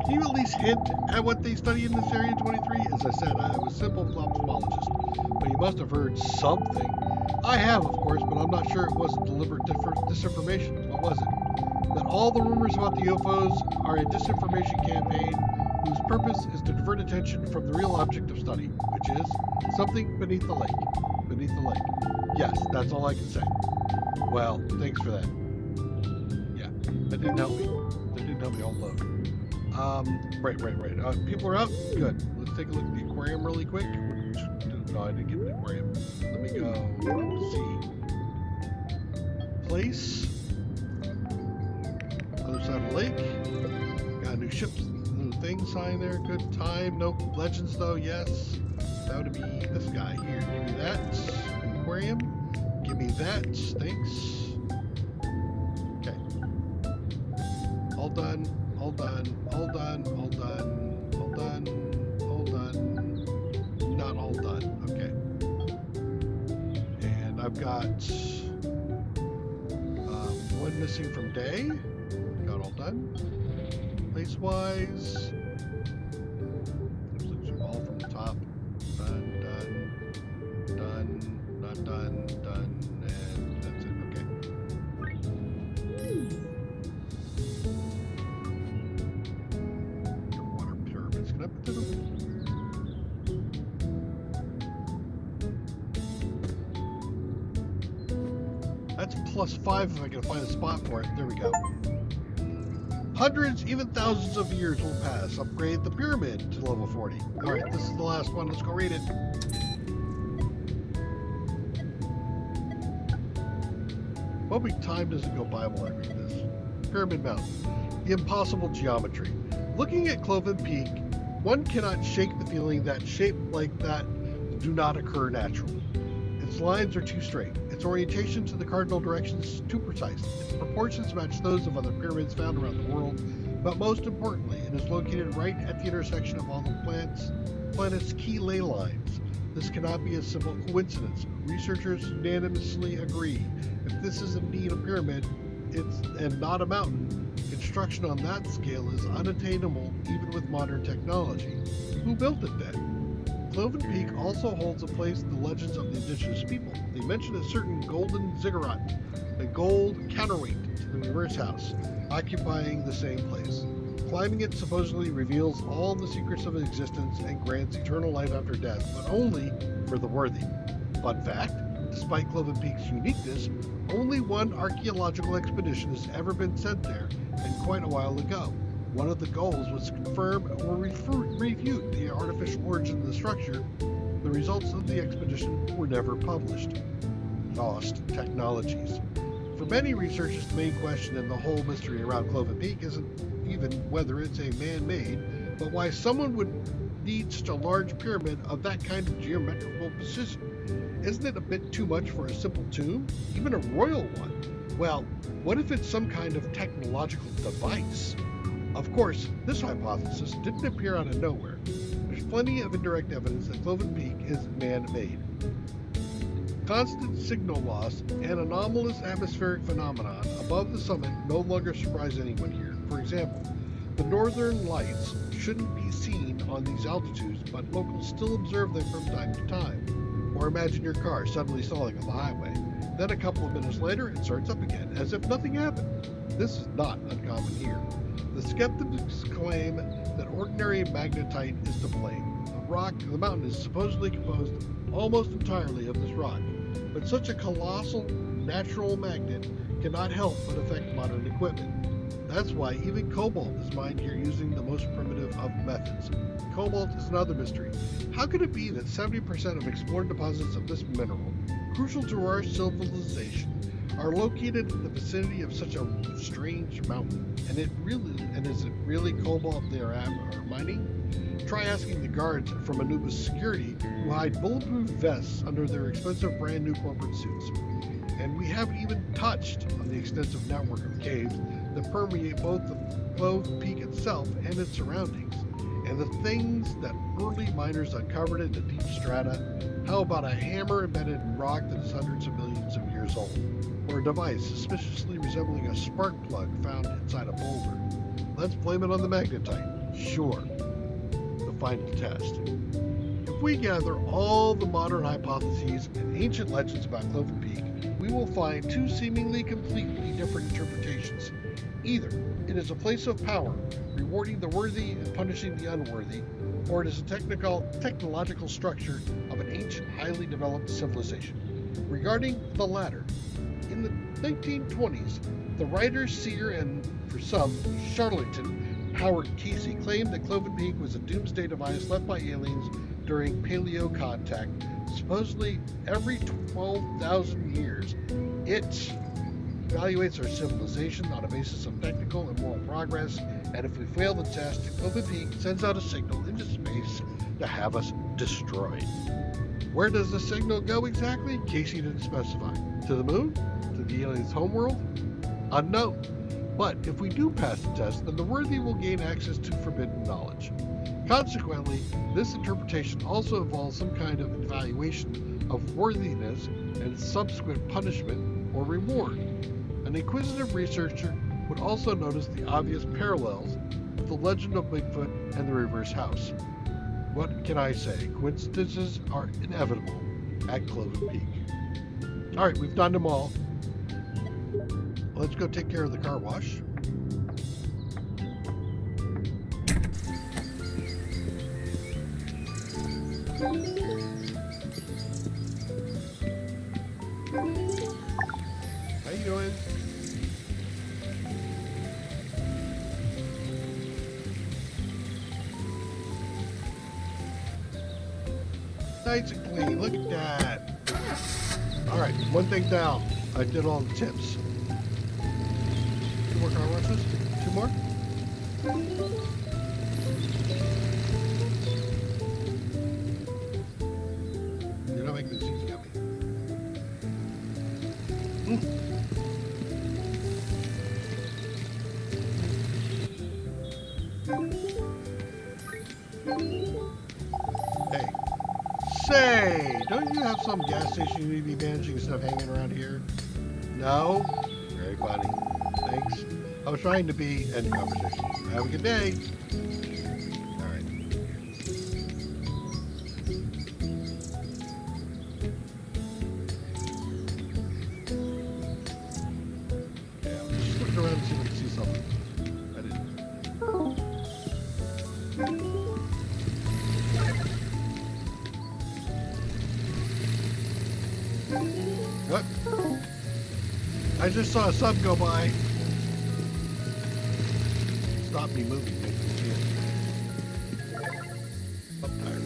can you at least hint at what they study in this Area 23? As I said, I was a simple ophthalmologist, but you must have heard something. I have, of course, but I'm not sure it wasn't deliberate disinformation. What was it? That all the rumors about the UFOs are a disinformation campaign whose purpose is to divert attention from the real object of study, which is something beneath the lake. Beneath the lake. Yes, that's all I can say. Well, thanks for that. Yeah, that didn't help me. That didn't help me all load. Right. People are out? Good. Let's take a look at the aquarium really quick. No, I didn't get the aquarium. Let me go see. Place. Other side of the lake. Got a new ship, new thing sign there. Good time. Nope. Legends though, yes. That would be this guy here. Give me that. Aquarium. Give me that. Thanks. Okay. All done. All done. Not all done. Okay. And I've got one missing from day. Got all done. Place-wise. Looks all from the top. Done. Not done. And that's it. Okay. Water pyramids. Can I put that over? That's +5 if I can find a spot for it. There we go. Hundreds, even thousands of years will pass. Upgrade the pyramid to level 40. Alright, this is the last one. Let's go read it. What week time does it go by while I read this? Pyramid Mountain. The impossible geometry. Looking at Cloven Peak, one cannot shake the feeling that shapes like that do not occur naturally. Its lines are too straight. Its orientation to the cardinal directions too precise. Its proportions match those of other pyramids found around the world, but most importantly, it is located right at the intersection of all the planet's key ley lines. This cannot be a simple coincidence. Researchers unanimously agree. If this is indeed a pyramid, and not a mountain, construction on that scale is unattainable even with modern technology. Who built it then? Cloven Peak also holds a place in the legends of the indigenous people. They mention a certain golden ziggurat, a gold counterweight to the reverse house, occupying the same place. Climbing it supposedly reveals all the secrets of existence and grants eternal life after death, but only for the worthy. Fun fact, despite Cloven Peak's uniqueness, only one archaeological expedition has ever been sent there, and quite a while ago. One of the goals was to confirm or refute the artificial origin of the structure. The results of the expedition were never published. Lost technologies. For many researchers, the main question in the whole mystery around Cloven Peak isn't even whether it's a man-made, but why someone would need such a large pyramid of that kind of geometrical precision? Isn't it a bit too much for a simple tomb, even a royal one? Well, what if it's some kind of technological device? Of course, this hypothesis didn't appear out of nowhere. There's plenty of indirect evidence that Cloven Peak is man-made. Constant signal loss and anomalous atmospheric phenomenon above the summit no longer surprise anyone here. For example, the northern lights shouldn't be seen on these altitudes, but locals still observe them from time to time. Or imagine your car suddenly stalling on the highway. Then a couple of minutes later, it starts up again, as if nothing happened. This is not uncommon here. The skeptics claim that ordinary magnetite is to blame. The mountain is supposedly composed almost entirely of this rock, but such a colossal natural magnet cannot help but affect modern equipment. That's why even cobalt is mined here using the most primitive of methods. Cobalt is another mystery. How could it be that 70% of explored deposits of this mineral, crucial to our civilization, are located in the vicinity of such a strange mountain? And is it really cobalt they are mining? Try asking the guards from Anubis Security, who hide bulletproof vests under their expensive brand new corporate suits. And we haven't even touched on the extensive network of caves that permeate both the Clove Peak itself and its surroundings, and the things that early miners uncovered in the deep strata. How about a hammer embedded in rock that is hundreds of millions of years old? Or a device suspiciously resembling a spark plug found inside a boulder? Let's blame it on the magnetite. Sure. The final test. If we gather all the modern hypotheses and ancient legends about Cloven Peak, we will find two seemingly completely different interpretations. Either it is a place of power, rewarding the worthy and punishing the unworthy, or it is a technological structure of an ancient, highly developed civilization. Regarding the latter, in the 1920s, the writer, seer, and, for some, charlatan Howard Casey claimed that Cloven Peak was a doomsday device left by aliens during paleo contact. Supposedly, every 12,000 years, it evaluates our civilization on a basis of technical and moral progress, and if we fail the test, Cloven Peak sends out a signal into space to have us destroyed. Where does the signal go exactly? Casey didn't specify. To the moon? To the aliens' homeworld? Unknown. But if we do pass the test, then the worthy will gain access to forbidden knowledge. Consequently, this interpretation also involves some kind of evaluation of worthiness and subsequent punishment or reward. An inquisitive researcher would also notice the obvious parallels with the legend of Bigfoot and the reverse house. What can I say? Coincidences are inevitable at Cloven Peak. Alright, we've done them all. Let's go take care of the car wash. How you doing? Nice and clean. Look at that. All right, one thing down. I did all the tips. 2 more car washes? 2 more? You're not making this easy on me. Hey. Say, don't you have some gas station you need to be managing stuff hanging around here? No? Very funny. Thanks. I was trying to be end conversation. Have a good day. All right. Yeah, I'm just looking around to see if I can see something. I didn't. What? I just saw a sub go by. Stop me moving. Make me see it. I'm tired.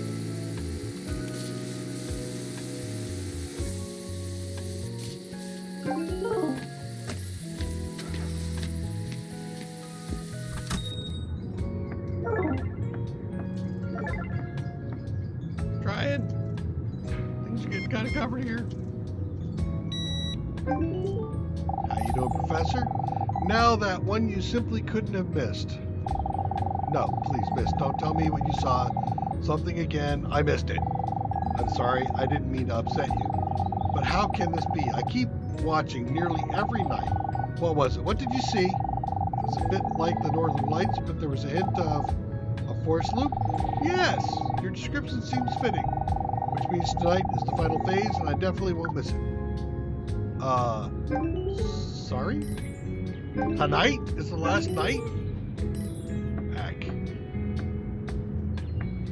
covered here. How you doing, Professor? Now that one you simply couldn't have missed. No, please, miss, don't tell me what you saw. Something again, I missed it. I'm sorry, I didn't mean to upset you. But how can this be? I keep watching nearly every night. What was it? What did you see? It was a bit like the Northern Lights, but there was a hint of a force loop? Yes, your description seems fitting. Which means tonight is the final phase, and I definitely won't miss it. Sorry? Tonight is the last night? Heck.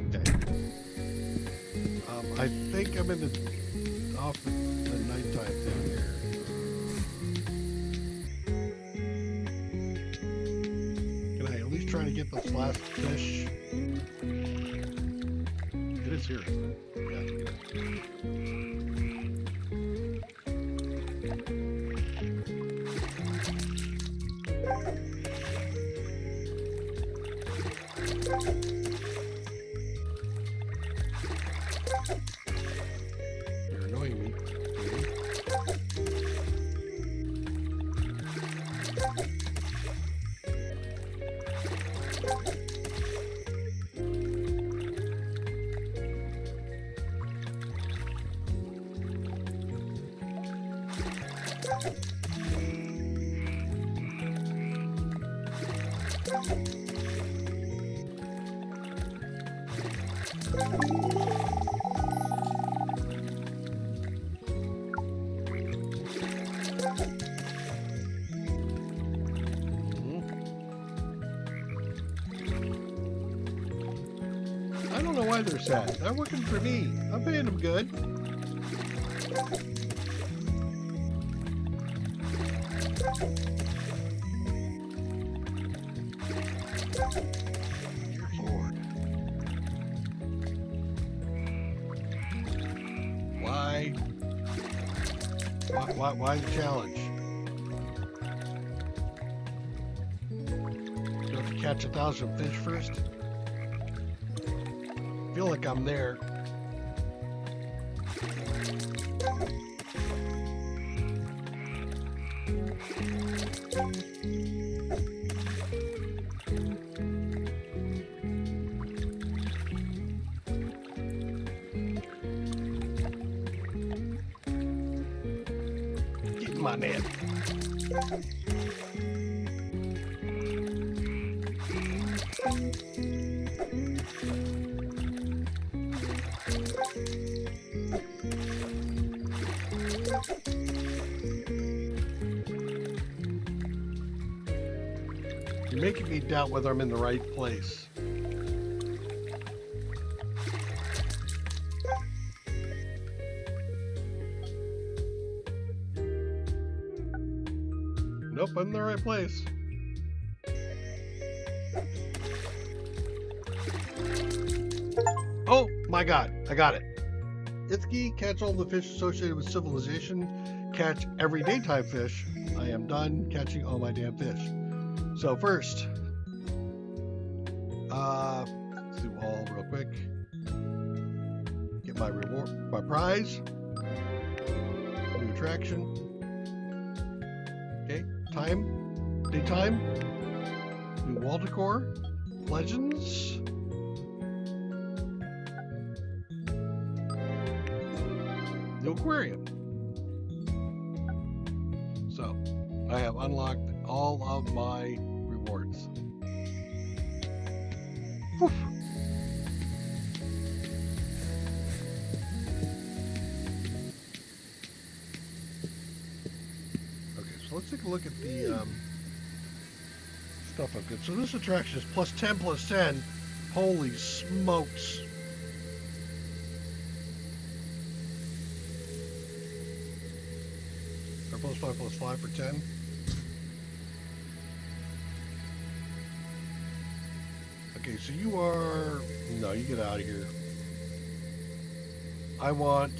Okay. I think I'm in the off the nighttime thing here. Can I at least try to get this last fish? It is here, isn't it? You're annoying me. I don't know why they're sad. They're working for me. I'm paying them good. Dear Lord. Why the challenge? Do I have to catch 1,000 fish first? I feel like I'm there. Get in my net. You're making me doubt whether I'm in the right place. Nope, I'm in the right place. Oh my god, I got it. Itsky, catch all the fish associated with civilization. Catch every daytime fish. I am done catching all my damn fish. So first, let's do all real quick. Get my reward, my prize. New attraction. Okay, time, daytime. New wall decor. Legends. The aquarium. So, I have unlocked all of my rewards. Whew. Okay, so let's take a look at the stuff I've got. So this attraction is +10 +10. Holy smokes. Or +5 +5 for 10. Okay, so you are... No, you get out of here. I want...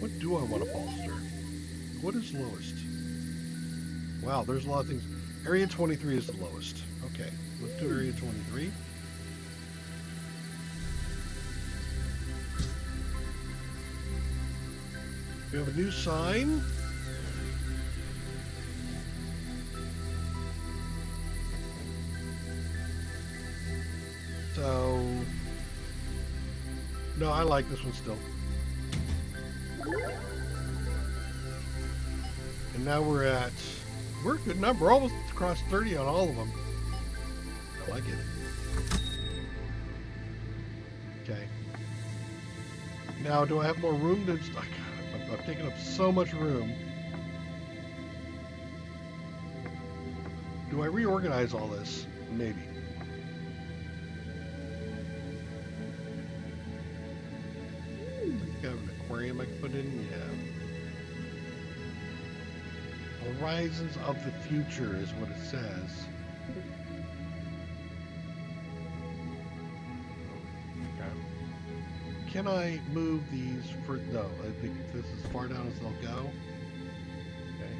What do I want to bolster? What is lowest? Wow, there's a lot of things. Area 23 is the lowest. Okay, let's do Area 23. We have a new sign. So, no, I like this one still. And now we're a good number. We're almost across 30 on all of them. I like it. Okay. Now, do I have more room to... I've taken up so much room. Do I reorganize all this? Maybe. Got an aquarium I can put in? Yeah. Horizons of the future is what it says. Okay. Can I move these for... No, I think this is as far down as they'll go. Okay.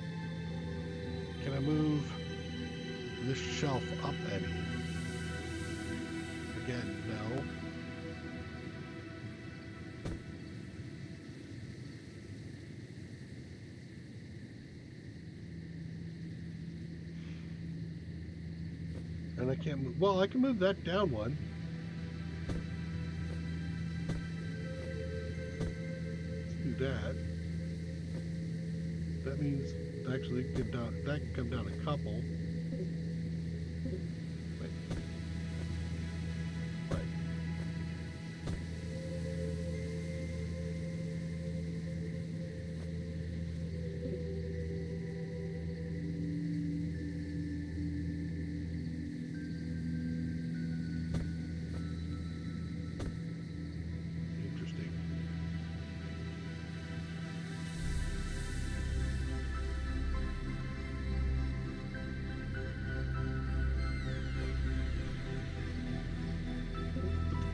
Can I move this shelf up any? Again, no. And I can't move... Well, I can move that down one. Let's do that. That means actually that can come down a couple. Wait. Right.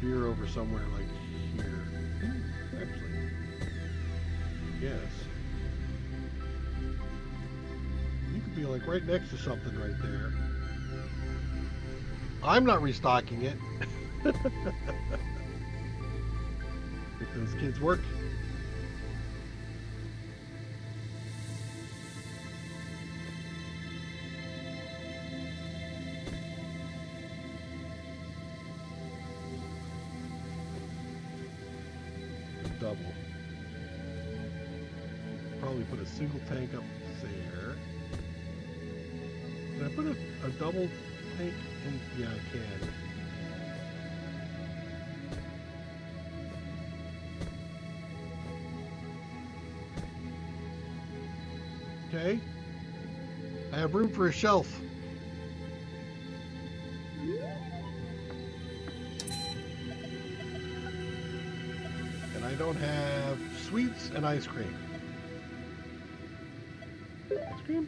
Beer over somewhere like here. Actually. Yes. You could be like right next to something right there. I'm not restocking it. If those kids work. Double. Probably put a single tank up there. Can I put a double tank in? Yeah, I can. Okay. I have room for a shelf. I don't have sweets and ice cream. Ice cream?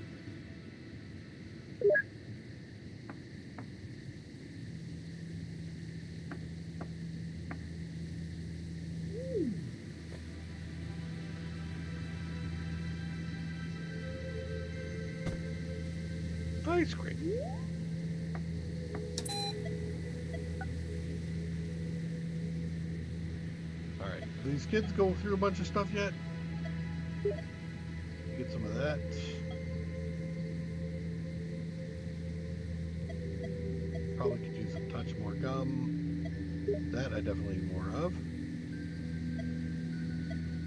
Ice cream. These kids go through a bunch of stuff yet? Get some of that. Probably could use a touch more gum. That I definitely need more of.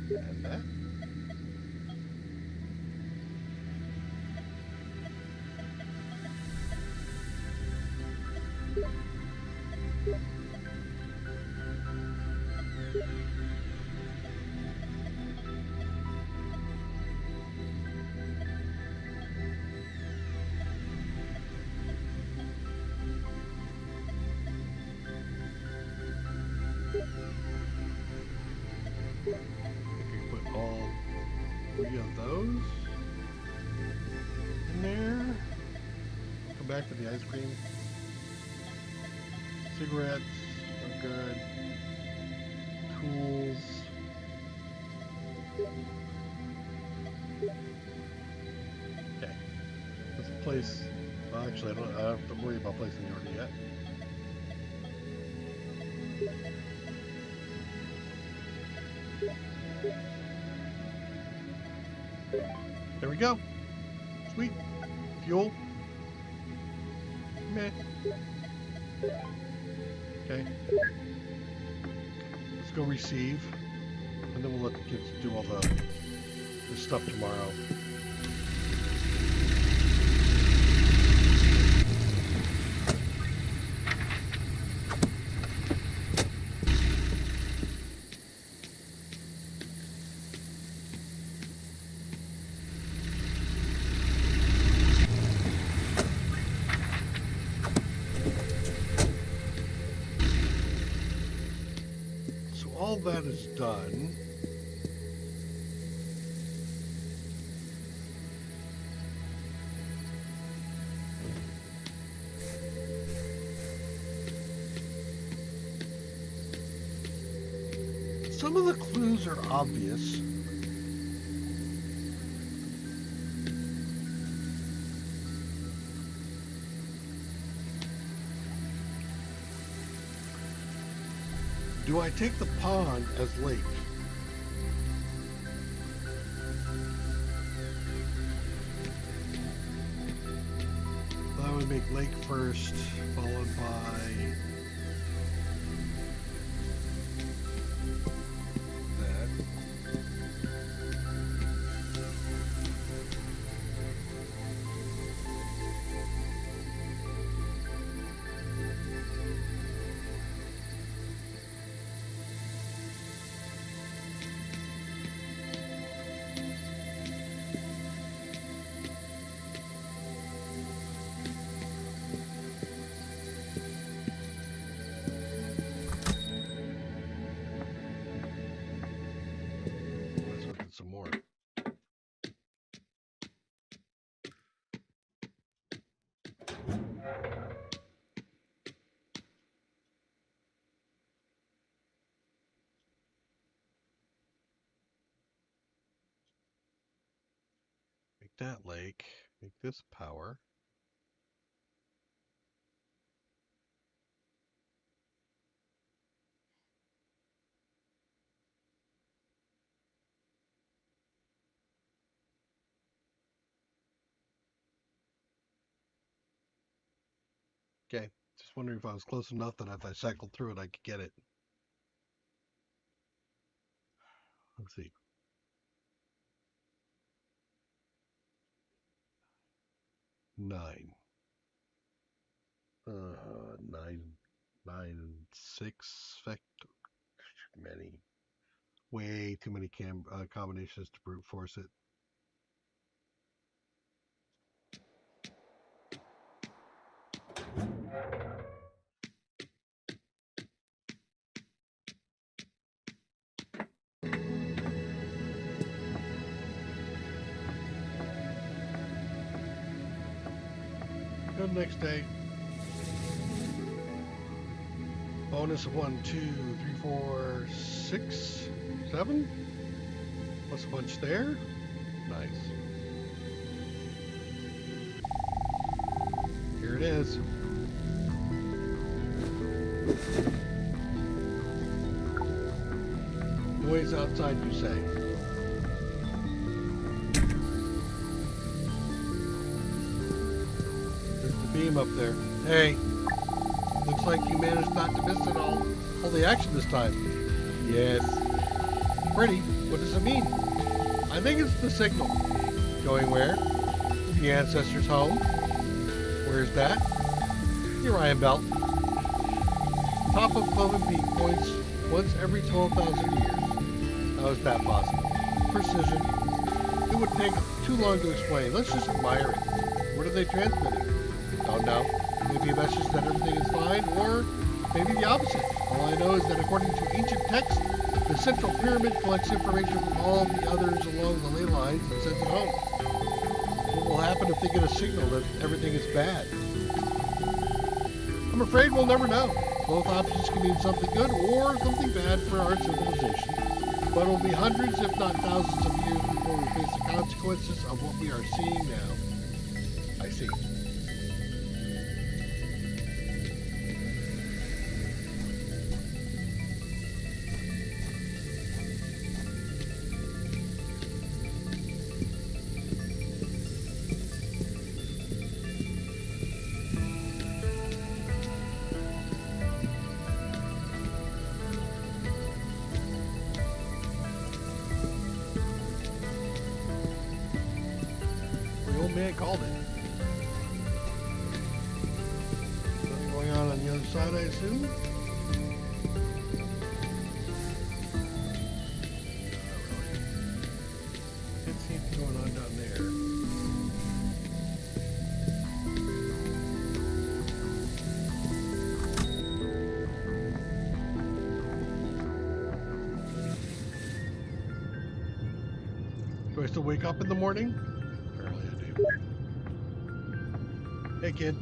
And that. Back to the ice cream. Cigarettes are good. Tools. Okay. Let's place. Well, actually, I don't have to worry about placing the order yet. There we go. Sweet. Fuel. Meh. Okay. Let's go receive. And then we'll let the kids do all the stuff tomorrow. All that is done. Some of the clues are obvious. Do I take the pond as lake? I would make lake first, followed by that. Some more. Make that lake. Make this power. Okay, just wondering if I was close enough that if I cycled through it, I could get it. Let's see. 9. 9, 6 vector. Many. Way too many combinations to brute force it. Go next day. Bonus of 1, 2, 3, 4, 6, 7. Plus a bunch there. Nice. Here it is. Noise outside, you say? There's the beam up there. Hey, looks like you managed not to miss it all the action this time. Yes. Pretty. What does it mean? I think it's the signal. Going where? The ancestors' home. Where's that? The Orion Belt. Top of Cloven Peak points once every 12,000 years. How is that possible? Precision. It would take too long to explain. Let's just admire it. What are they transmitting? Don't know. Maybe a message that everything is fine, or maybe the opposite. All I know is that according to ancient texts, the central pyramid collects information from all the others along the ley lines and sends it home. What will happen if they get a signal that everything is bad? I'm afraid we'll never know. Both options can mean something good or something bad for our civilization. But it will be hundreds, if not thousands of years before we face the consequences of what we are seeing now. I see. man called it. What's going on the other side, I assume? Can't see anything going on down there. Do I still wake up in the morning? Apparently I do. Hey, kid.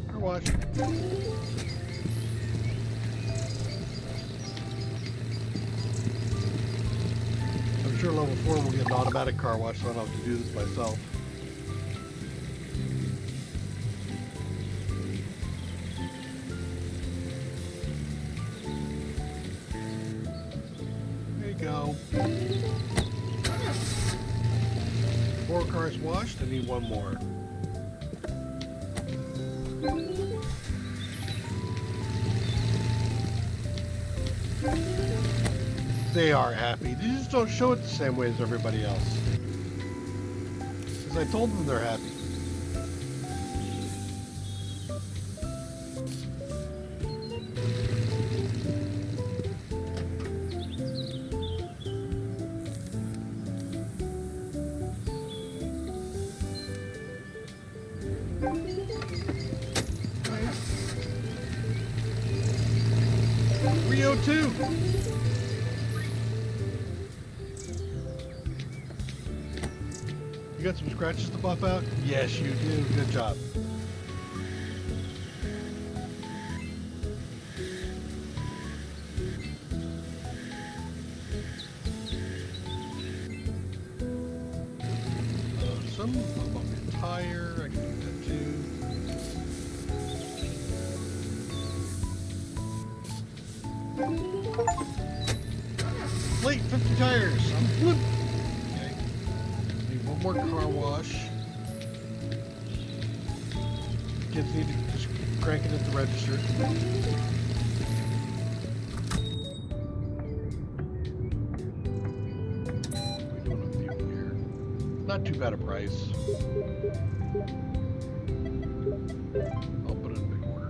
Car wash. I'm sure level 4 will get an automatic car wash, so I don't have to do this myself. There you go. 4 cars washed. I need 1 more. They are happy. They just don't show it the same way as everybody else. Because I told them they're happy. Rio 2! You got some scratches to buff out? Yes, you do. Good job. Some bump your tire. I can do that too. Late 50 tires. I'm good. One more car wash. Kids need to just crank it at the register. We're doing a few here. Not too bad a price. I'll put it in big order.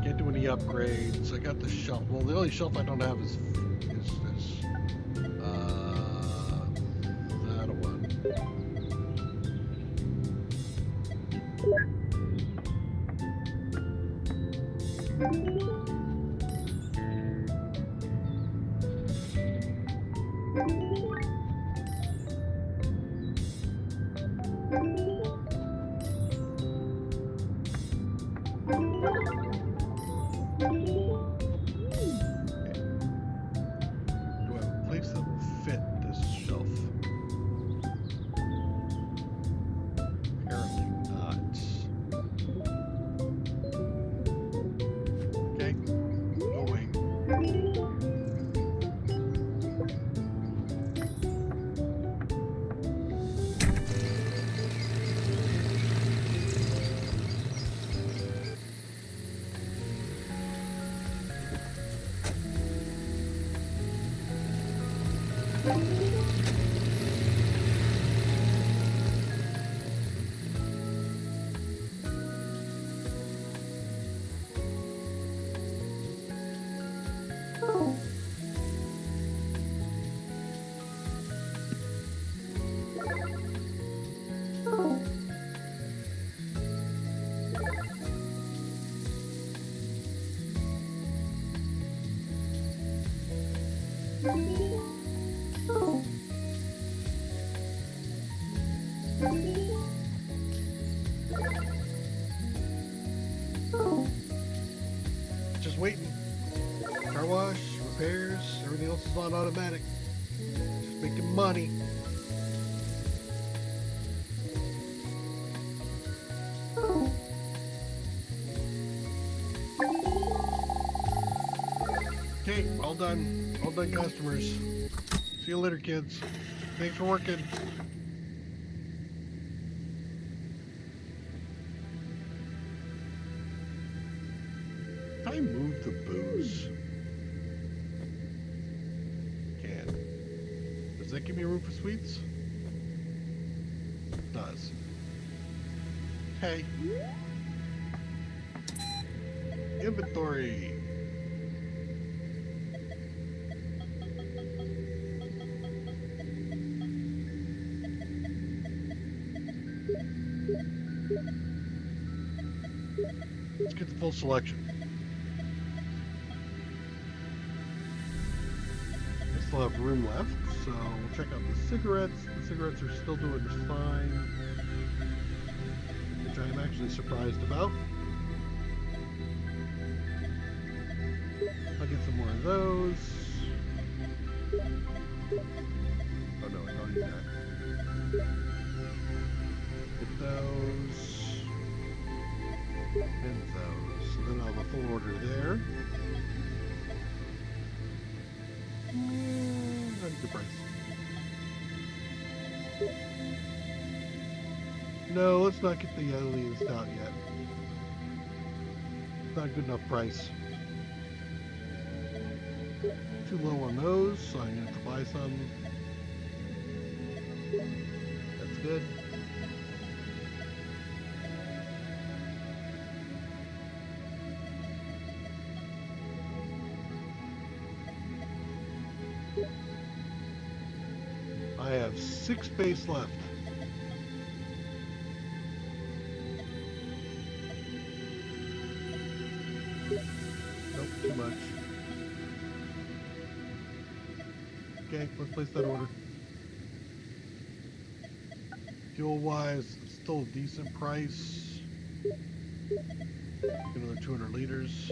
Can't do any upgrades. I got the shelf. Well, the only shelf I don't have is this. Just waiting. Car wash, repairs, everything else is on automatic. Just making money. Okay, all done. All done customers. See you later, kids. Thanks for working. Can I move the booze? Can. Does that give me room for sweets? It does. Okay. Inventory. Let's get the full selection. I still have room left, so we'll check out the cigarettes. The cigarettes are still doing fine, which I'm actually surprised about. I'll get some more of those. Oh no, I don't need that. Get those. And those. So then I'll have a full order there. That's a good price. No, let's not get the alien stout yet. Not a good enough price. Too low on those, so I'm gonna have to buy some. That's good. I have 6 space left. Nope, too much. Okay, let's place that order. Fuel-wise, it's still a decent price. Another 200 liters.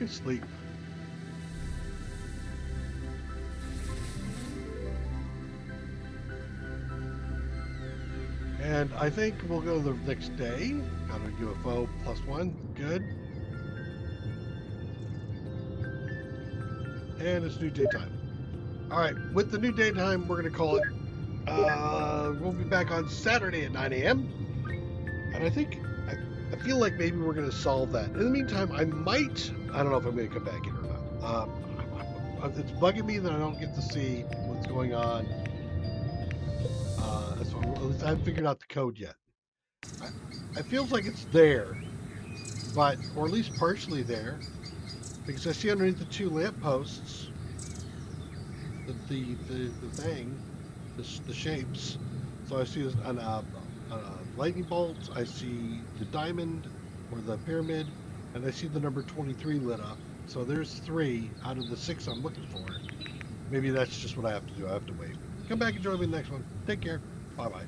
Sleep. And I think we'll go the next day. Got a UFO +1. Good. And it's new daytime. Alright, with the new daytime, we're going to call it. We'll be back on Saturday at 9 a.m. And I think, I feel like maybe we're going to solve that. In the meantime, I don't know if I'm going to come back in or not. It's bugging me that I don't get to see what's going on. So at least I haven't figured out the code yet. It feels like it's there, but, or at least partially there, because I see underneath the 2 lampposts, the thing, the shapes. So I see a lightning bolt, I see the diamond, or the pyramid, and I see the number 23 lit up. So there's 3 out of the 6 I'm looking for. Maybe that's just what I have to do. I have to wait. Come back and join me in the next one. Take care. Bye-bye.